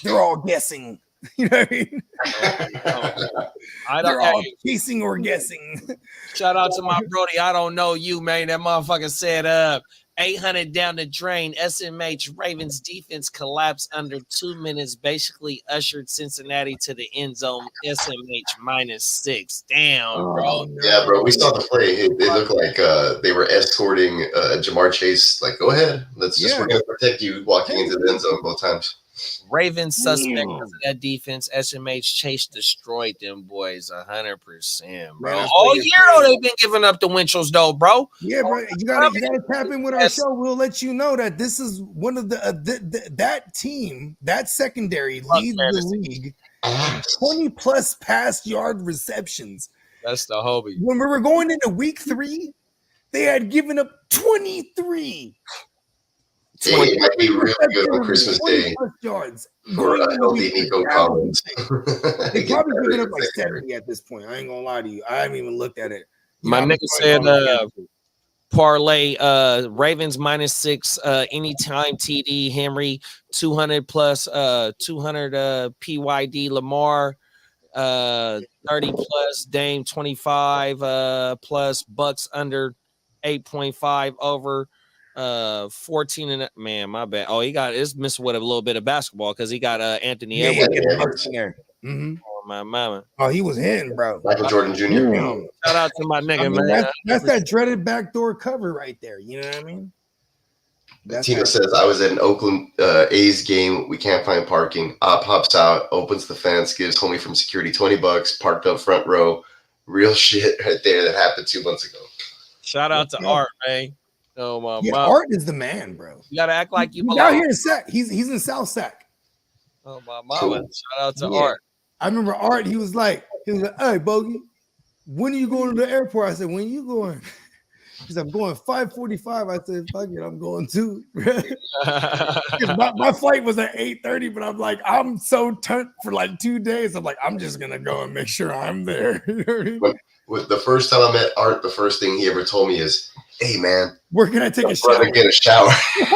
They're all guessing. You know what I mean? They're all chasing or guessing. Shout out to my Brody. I don't know you, man. That motherfucker said 800 down the drain. SMH Ravens defense collapsed under 2 minutes, basically ushered Cincinnati to the end zone. SMH -6. Damn, bro. Yeah, bro. We saw the play. They looked like they were escorting Jamar Chase. Like, go ahead. We're going to protect you walking into the end zone both times. Ravens suspect because of that defense. SMH Chase destroyed them boys 100%, bro. All year though, they've been giving up the Winchell's though, bro. Yeah, bro. You gotta tap in with our show. We'll let you know that this is one of the that team, that secondary leads the league. 20 plus pass yard receptions. That's the hobby. When we were going into week 3, they had given up 23. It might be really good on Christmas Day yards for a healthy Nico Collins. They probably given up like 70 at this point. I ain't gonna lie to you. I haven't even looked at it. My nigga said parlay Ravens -6 anytime TD Henry 200 plus 200 PYD Lamar 30 plus Dame 25 plus Bucks under 8.5 over 14 and man, my bad. Oh, he got it's missed with a little bit of basketball because he got Anthony Edwards in there. Mm-hmm. Oh, my mama. Oh, he was hitting, bro. Michael Jordan Jr. Shout out to my nigga, man. That's that dreaded backdoor cover right there. You know what I mean? Tino says, I was at an Oakland A's game. We can't find parking. Pops out, opens the fence, gives homie from security $20, parked up front row. Real shit right there that happened 2 months ago. Shout out to Art, man. Oh my Yeah, mom. Art is the man, bro. You gotta act like you He's belong. out here in Sac. He's in South Sac. Oh my mama. Shout out to Art. I remember Art. He was like, "Hey, Bogey, when are you going to the airport?" I said, "When are you going?" He said, "I'm going 5:45." I said, "Fuck it, I'm going too." my flight was at 8:30, but I'm like, I'm so turned for like 2 days. I'm like, I'm just gonna go and make sure I'm there. You know what I mean? With the first time I met Art, the first thing he ever told me is, "Hey man, where can I take a shower?" Get a shower. You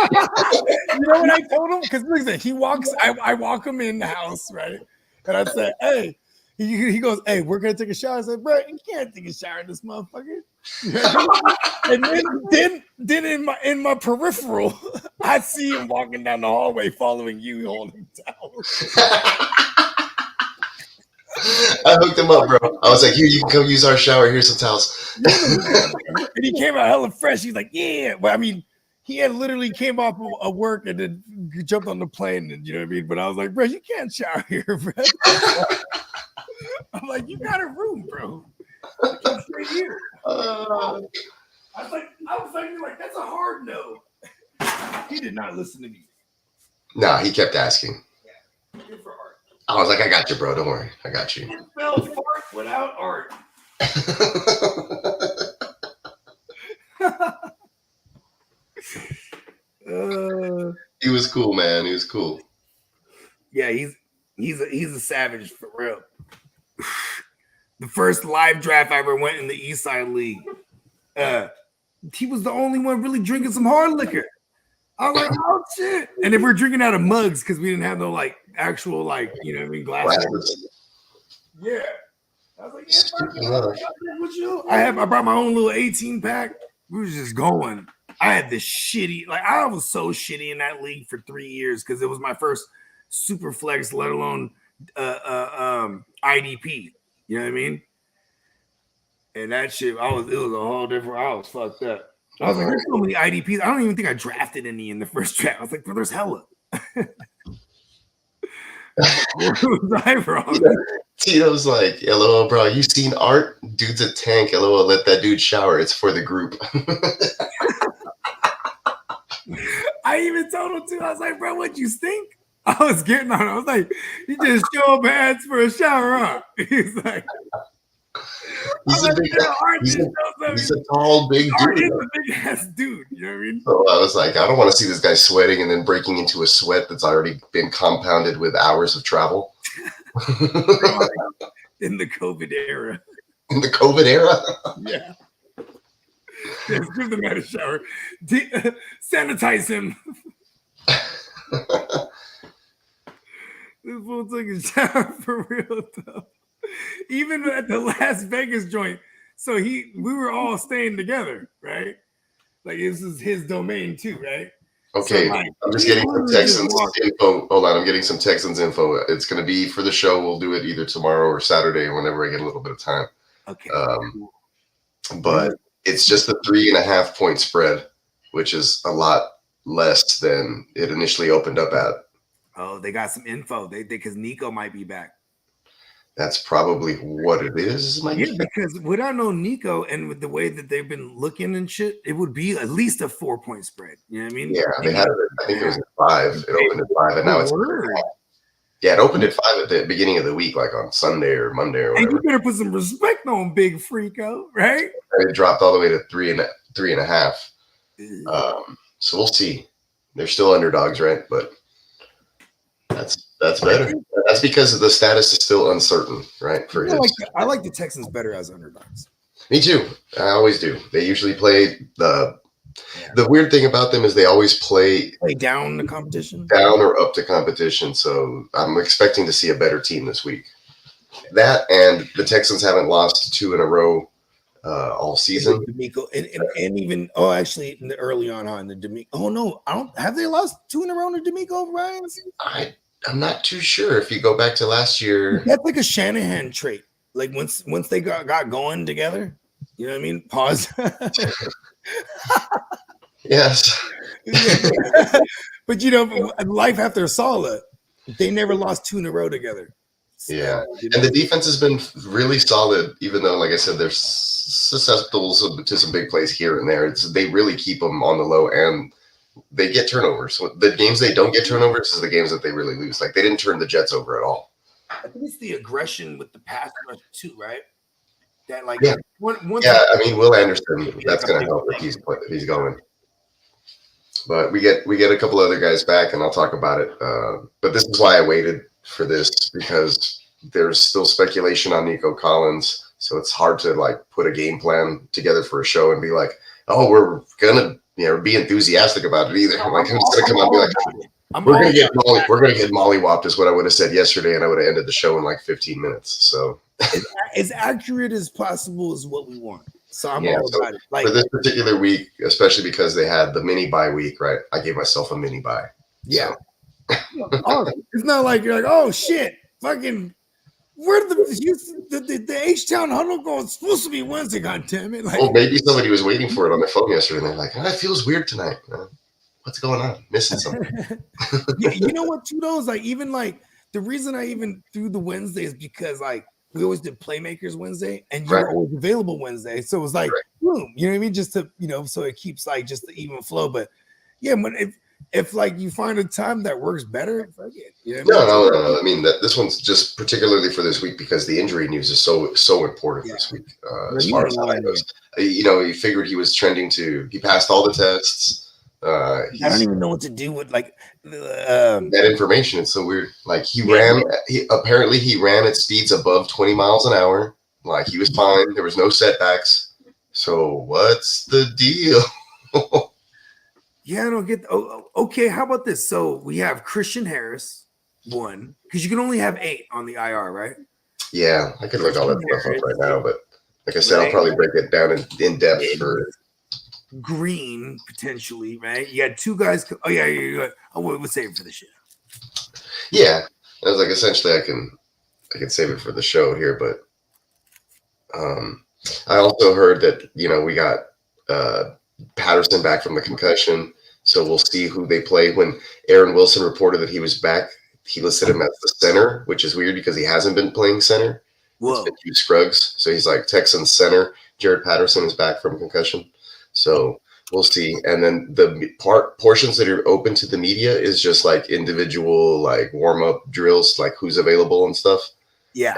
know what I told him? Because listen, he walks. I walk him in the house, right? And I said, "Hey." He goes, "Hey, we're gonna take a shower." I said, "Bro, you can't take a shower in this motherfucker." And then in my peripheral, I see him walking down the hallway, following you, holding towels. I hooked him up, bro. I was like, "Here, you can come use our shower. Here's some towels." And he came out hella fresh. He's like, "Yeah." Well, I mean, he had literally came off of work and then jumped on the plane, and you know what I mean. But I was like, "Bro, you can't shower here, bro." I'm like, "You got a room, bro. It's right here." I was like, "That's a hard no." He did not listen to me. Nah, he kept asking. Yeah. Good for Art. I was like, "I got you, bro. Don't worry. I got you." Can't spell fart without Art. He was cool, man. He was cool. Yeah, he's a savage for real. The first live draft I ever went in the East Side League, he was the only one really drinking some hard liquor. I was like, "Oh shit!" And if we're drinking out of mugs because we didn't have no like actual like you know what I mean glasses. Yeah, I was like, "Yeah, I brought my own little 18 pack. We was just going. I had this shitty I was so shitty in that league for 3 years because it was my first super flex, let alone IDP. You know what I mean? And that shit, it was a whole different. I was fucked up. I was like, "There's so many IDPs. I don't even think I drafted any in the first draft." I was like, "Bro, there's hella." Tito's like, "LOL, bro, you seen Art? Dude's a tank. LOL, let that dude shower. It's for the group." I even told him too. I was like, "Bro, what you stink?" I was getting on. I was like, "You just show up and ask for a shower, huh?" He's like, he's a tall, big dude. He's a big ass dude. You know what I mean? So I was like, I don't want to see this guy sweating and then breaking into a sweat that's already been compounded with hours of travel. In the COVID era. In the COVID era? Yeah. Yes, give the man a shower. Sanitize him. This fool took a shower for real though. Even at the Las Vegas joint. So we were all staying together, right? Like this is his domain too, right? Okay, so, I'm just getting some Texans info. Hold on, I'm getting some Texans info. It's going to be for the show. We'll do it either tomorrow or Saturday, whenever I get a little bit of time. Okay. But it's just a 3.5 point spread, which is a lot less than it initially opened up at. Oh, they got some info. They because Nico might be back. That's probably what it is. Because without no Nico and with the way that they've been looking and shit, it would be at least a 4 point spread. You know what I mean? Yeah, they had it. I think it was at 5. It opened at 5, and now it's. Yeah, it opened at 5 at the beginning of the week, like on Sunday or Monday or whatever. And you better put some respect on Big Freako, right? And it dropped all the way to 3.5. So we'll see. They're still underdogs, right? But that's better. That's because the status is still uncertain, right? For I like the Texans better as underdogs. Me too. I always do. They usually play the weird thing about them is they always play down the competition, down or up to competition. So I'm expecting to see a better team this week. That and the Texans haven't lost 2 in a row all season. D'Amico and even actually early on in the D'Amico. Oh no, have they lost 2 in a row to D'Amico Ryans? I'm not too sure. If you go back to last year, that's like a Shanahan trait. Like once they got going together, you know what I mean? Pause. Yes. But life after Saleh, they never lost 2 in a row together. Yeah, and the defense has been really solid, even though, like I said, they're susceptible to some big plays here and there. They really keep them on the low, and they get turnovers. So the games they don't get turnovers is the games that they really lose. Like they didn't turn the Jets over at all. I think it's the aggression with the pass rush too, right? That like yeah, I mean, Will Anderson, that's going to help if he's going. But we get a couple other guys back, and I'll talk about it. But this is why I waited for this, because there's still speculation on Nico Collins, so it's hard to like put a game plan together for a show and be like, oh, we're gonna be enthusiastic about it either. Like I'm just gonna come out and be like, we're gonna get mollywopped is what I would have said yesterday, and I would have ended the show in like 15 minutes. So as accurate as possible is what we want. So I'm all about it. Like for this particular week, especially because they had the mini bye week, right? I gave myself a mini bye. Yeah. So. It's not like you're like, oh shit, fucking, where the H-Town huddle going? It's supposed to be Wednesday, goddamn it. Like, well, maybe somebody was waiting for it on their phone yesterday, and they're like, it feels weird tonight. What's going on? Missing something. Yeah, you know what, too, though, is like, even like the reason I even threw the Wednesday is because like we always did Playmakers Wednesday, and you were always available Wednesday. So it was like, boom, you know what I mean? Just to, so it keeps like just the even flow. But yeah, but if like you find a time that works better, fuck it. No. I mean, this one's just particularly for this week because the injury news is so important this week. As far as that goes, he figured he was trending he passed all the tests. I don't even know what to do with like that information. It's so weird. Like he ran at speeds above 20 miles an hour. Like he was fine. There was no setbacks. So what's the deal? Yeah, I don't get. Okay, how about this? So we have Christian Harris, 1, because you can only have 8 on the IR, right? Yeah, I could look all that stuff up right now, but like I said, I'll probably break it down in depth for Green potentially, right? You had 2 guys. Oh yeah. Oh, we'll save it for the show. Yeah, I was like, essentially, I can save it for the show here, but I also heard that we got Patterson back from the concussion, so we'll see who they play. When Aaron Wilson reported that he was back, he listed him as the center, which is weird because he hasn't been playing center. Whoa. It's been Hugh Scruggs, so he's like Texans center. Jared Patterson is back from concussion, so we'll see. And then the portions that are open to the media is just like individual like warm-up drills, like who's available and stuff. Yeah.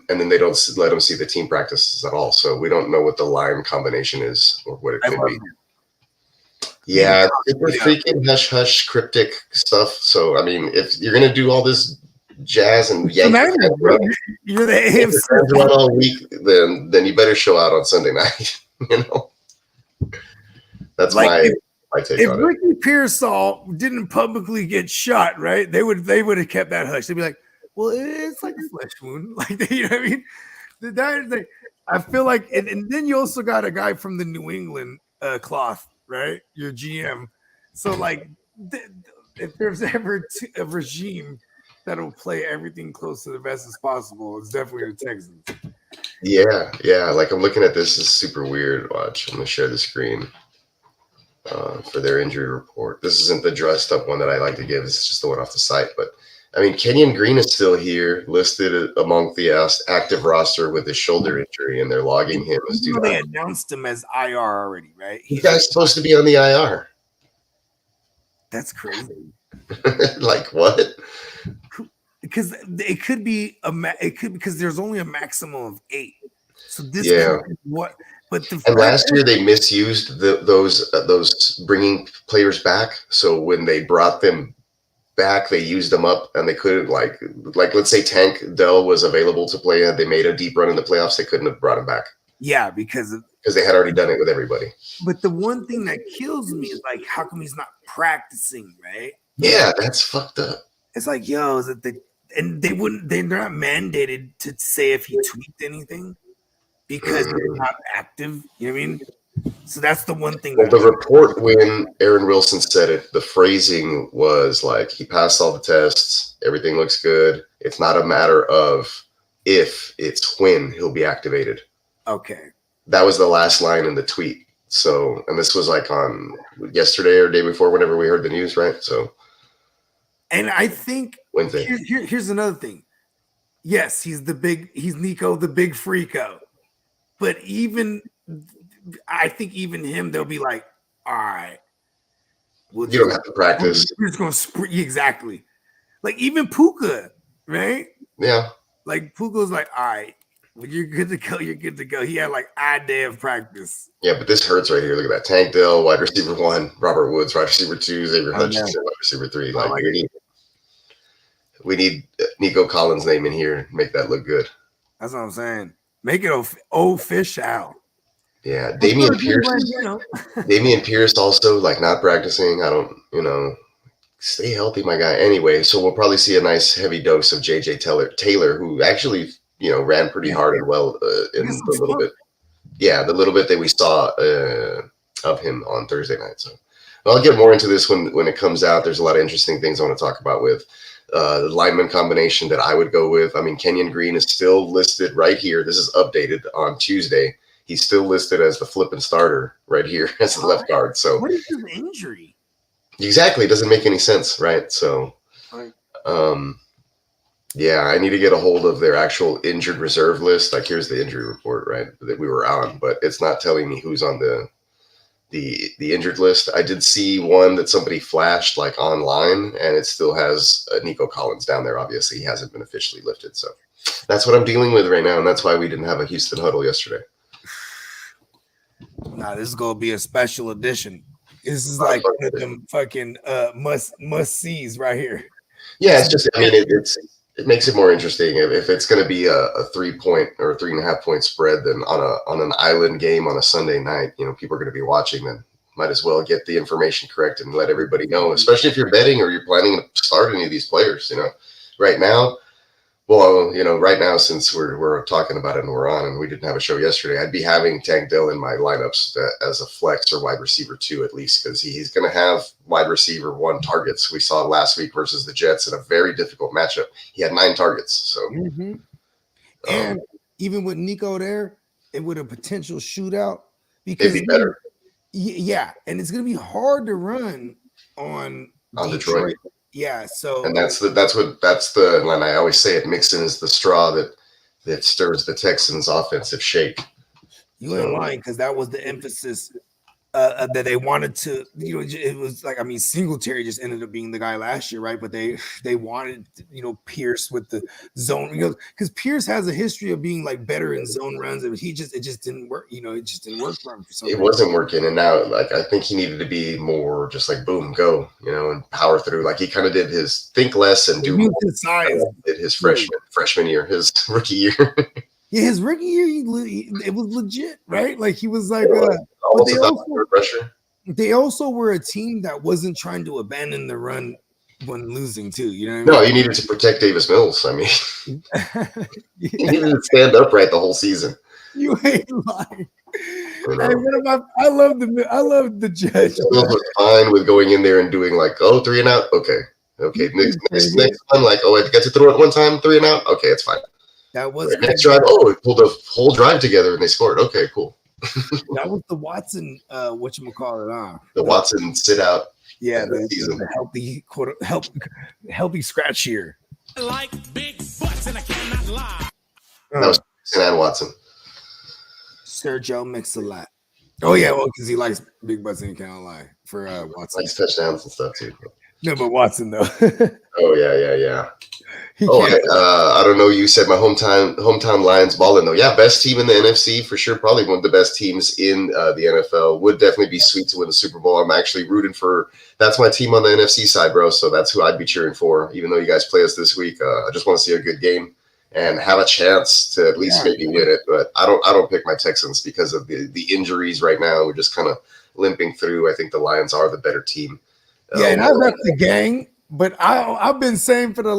And then they don't let them see the team practices at all, so we don't know what the line combination is or what it could be. Yeah, super freaking hush cryptic stuff. So I mean, if you're gonna do all this jazz and you're the AFC all week, then you better show out on Sunday night. That's like my take on it. If Ricky Pearsall didn't publicly get shot, right? They would have kept that hush. They'd be like, well, it's like a flesh wound, like you know what I mean. I feel like, and then you also got a guy from the New England cloth, right? Your GM. So like, if there's ever a regime that'll play everything close to the best as possible, it's definitely the Texans. Yeah. Like I'm looking at this. Is super weird. Watch. I'm gonna share the screen for their injury report. This isn't the dressed up one that I like to give. It's just the one off the site, but. I mean, Kenyon Green is still here, listed among the active roster with his shoulder injury, and they're logging him as they announced him as IR already, right? He's supposed to be on the IR. That's crazy. Like what? Because it could be because there's only a maximum of 8. So this is what. But last year they misused those bringing players back. So when they brought them back, they used them up, and they couldn't like let's say Tank Dell was available to play, and they made a deep run in the playoffs. They couldn't have brought him back. Yeah, because they had already done it with everybody. But the one thing that kills me is like, how come he's not practicing, right? Yeah, that's fucked up. It's like, yo, is it they're not mandated to say if he tweaked anything because they're not active. You know what I mean? So that's the one thing. Well, the report when Aaron Wilson said it, the phrasing was like he passed all the tests, everything looks good. It's not a matter of if, it's when he'll be activated. Okay. That was the last line in the tweet. So, and this was like on yesterday or day before, whenever we heard the news, right? So, and I think Wednesday. Here's another thing. yes, he's Nico the big freako. But I think even him, they'll be like, all right. You don't have to practice. We're just going to exactly. Like even Puka, right? Yeah. Like Puka's like, all right, when you're good to go, you're good to go. He had like a day of practice. Yeah, but this hurts right here. Look at that. Tank Dell, wide receiver 1, Robert Woods, wide receiver 2, Xavier Hutchinson, wide receiver 3. Like we need Nico Collins' name in here and make that look good. That's what I'm saying. Make it official. Yeah, Damian Pierce also like not practicing. I don't, stay healthy, my guy. Anyway, so we'll probably see a nice heavy dose of JJ Taylor, who actually, ran pretty hard and well in the little bit. Yeah, the little bit that we saw of him on Thursday night. So I'll get more into this when it comes out. There's a lot of interesting things I want to talk about with the lineman combination that I would go with. I mean, Kenyon Green is still listed right here. This is updated on Tuesday. He's still listed as the flipping starter right here as the left guard. So what is his injury? Exactly. It doesn't make any sense, right? So, yeah, I need to get a hold of their actual injured reserve list. Like, here's the injury report, right, that we were on, but it's not telling me who's on the injured list. I did see one that somebody flashed like online, and it still has Nico Collins down there. Obviously, he hasn't been officially lifted. So that's what I'm dealing with right now, and that's why we didn't have a Houston huddle yesterday. Nah, this is gonna be a special edition. This is like one of them fucking must sees right here. Yeah, it's just, I mean, it makes it more interesting if it's going to be a 3-point or 3.5 point spread. Then on an island game on a Sunday night, people are going to be watching. Then might as well get the information correct and let everybody know, especially if you're betting or you're planning to start any of these players. Right now. Well, right now, since we're talking about it and we're on and we didn't have a show yesterday, I'd be having Tank Dell in my lineups as a flex or wide receiver 2 at least, because he's going to have wide receiver 1 targets. We saw last week versus the Jets in a very difficult matchup. He had 9 targets. So, and even with Nico there, it would a potential shootout because it'd be better. Yeah, and it's going to be hard to run on Detroit. Yeah, so and that's the line I always say it. Mixon is the straw that stirs the Texans' offensive shake. You ain't lying, because that was the emphasis that they wanted to. It was like, I mean, Singletary just ended up being the guy last year, right? But they wanted Pierce with the zone, because Pierce has a history of being like better in zone runs, and it just didn't work. It just didn't work for him for some reason. It wasn't working, and now like I think he needed to be more just like boom, go, and power through. Like he kind of did his think less and do more. His size. Did his freshman year, his rookie year. Yeah, his rookie year, it was legit, right? Like he was like, they also were a team that wasn't trying to abandon the run when losing too. You know what I mean? No, you needed to protect Davis Mills. I mean, you needed to stand upright the whole season. You ain't lying. Hey, I love the judge. Mills was fine with going in there and doing like, 3 and out. Okay. Next one, like, I got to throw it one time, 3 and out. Okay, it's fine. That was next drive. It pulled a whole drive together and they scored. Okay, cool. That was the Watson, whatchamacallit, the Watson sit out. Yeah, the healthy scratch here. I like big butts and I cannot lie. That was and Watson. Sergio Mix-a-Lot. Oh yeah, well, because he likes big butts and he cannot lie for Watson. Likes touchdowns and stuff too. No, but Watson though. Oh yeah. I don't know. You said my hometown Lions balling though. Yeah, best team in the NFC for sure. Probably one of the best teams in the NFL. Would definitely be sweet to win the Super Bowl. I'm actually rooting for. That's my team on the NFC side, bro. So that's who I'd be cheering for. Even though you guys play us this week, I just want to see a good game and have a chance to at least maybe win it. But I don't pick my Texans because of the injuries right now. We're just kind of limping through. I think the Lions are the better team. Yeah, and I rep the gang. But I've been saying for the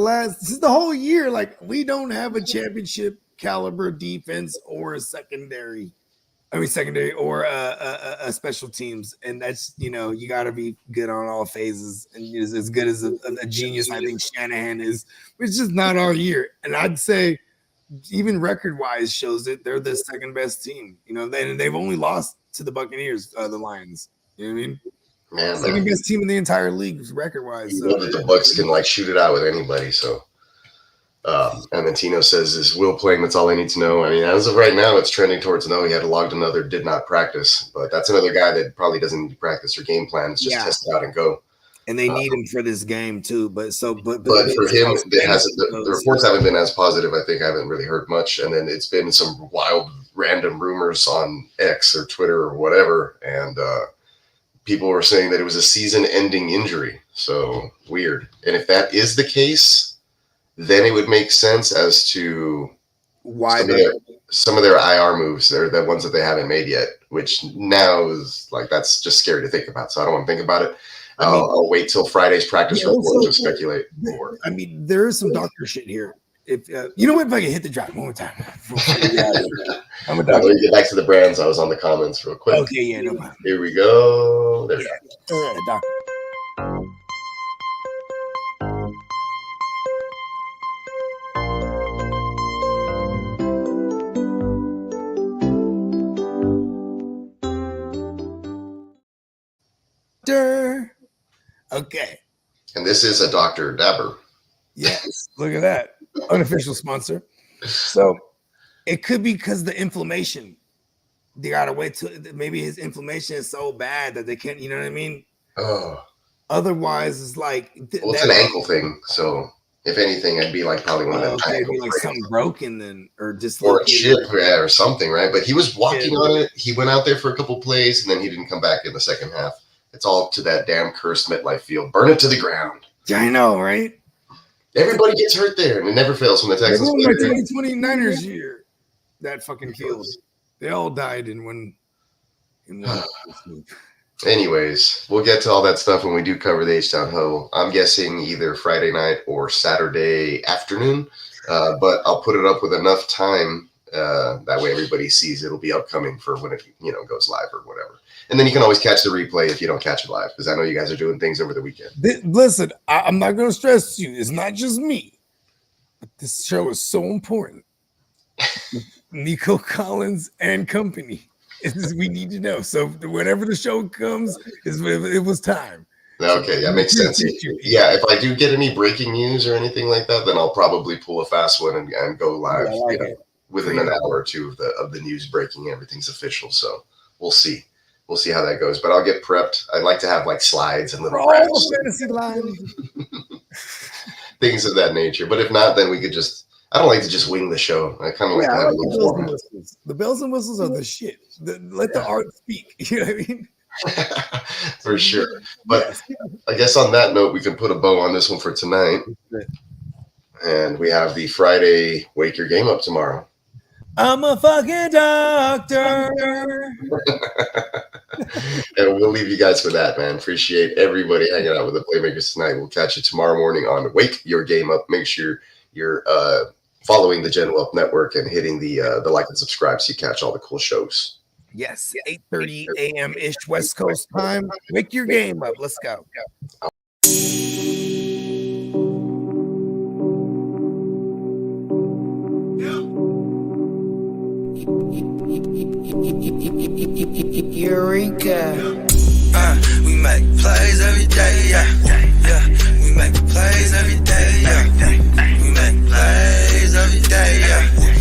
whole year, like we don't have a championship caliber defense or a secondary or a special teams, and that's you got to be good on all phases, and as good as a genius I think Shanahan is. It's just not our year, and I'd say even record wise shows that they're the second best team. They've only lost to the Buccaneers, the Lions. You know what I mean? Man, second best team in the entire league record wise. You know that the Bucs can like shoot it out with anybody. So And then Tino says, is Will playing? That's all I need to know. I mean, as of right now, it's trending towards no. He had logged another did not practice, but that's another guy that probably doesn't need to practice or game plan. It's just test it out and go. And they need him for this game too. But for him, the reports haven't been as positive. I think I haven't really heard much. And then it's been some wild, random rumors on X or Twitter or whatever. And people were saying that it was a season-ending injury. So weird. And if that is the case, then it would make sense as to why some of their IR moves. They're the ones that they haven't made yet, which now is like, that's just scary to think about. So I don't want to think about it. I'll wait till Friday's practice report to speculate more. I mean, there is some doctor shit here. If you know what, if I can hit the drop one more time. I'm a doctor. Let me get back to the brands. I was on the comments real quick. Okay, yeah, no problem. Here we go. There we go. Doctor. Okay. And this is a Dr. Dabber. Yes. Look at that. Unofficial sponsor. So it could be because the inflammation. They gotta wait till maybe his inflammation is so bad that they can't, you know what I mean? Oh. Otherwise, it's like it's an ankle thing. So if anything, I'd be like probably one of them. It'd be like something broken then, or just or a chip, or something, right? But he was walking on it. He went out there for a couple plays, and then he didn't come back in the second half. It's all to that damn cursed MetLife field. Burn it to the ground. Yeah, I know, right? Everybody gets hurt there, and it never fails when the Texans play. 2029ers year, that fucking field. They all died in one. Anyways, we'll get to all that stuff when we do cover the H-Town Ho. I'm guessing either Friday night or Saturday afternoon, but I'll put it up with enough time. That way everybody sees it'll be upcoming for when it goes live or whatever. And then you can always catch the replay if you don't catch it live, because I know you guys are doing things over the weekend. Listen, I'm not going to stress you. It's not just me. But this show is so important. Nico Collins and company. We need to know. So whenever the show comes, it was time. Okay, that makes sense. Yeah, if I do get any breaking news or anything like that, then I'll probably pull a fast one and go live within an hour or two of the news breaking. Everything's official. So we'll see. We'll see how that goes, but I'll get prepped. I'd like to have like slides and little graphs, fantasy lines, things of that nature. But if not, then we could just. I don't like to just wing the show. I kind of like to have a little format. The bells and whistles are the shit. Let the art speak. You know what I mean? For sure. But I guess on that note, we can put a bow on this one for tonight. And we have the Friday Wake Your Game Up tomorrow. I'm a fucking doctor. And we'll leave you guys with that, man. Appreciate everybody hanging out with the Playmakers tonight. We'll catch you tomorrow morning on Wake Your Game Up. Make sure you're following the Gen Wealth Network and hitting the like and subscribe so you catch all the cool shows. Yes, 8:30 a.m.-ish West Coast time. Wake your game up. Let's go. Eureka. We make plays every day, yeah. We make plays every day, yeah. We make plays every day, yeah.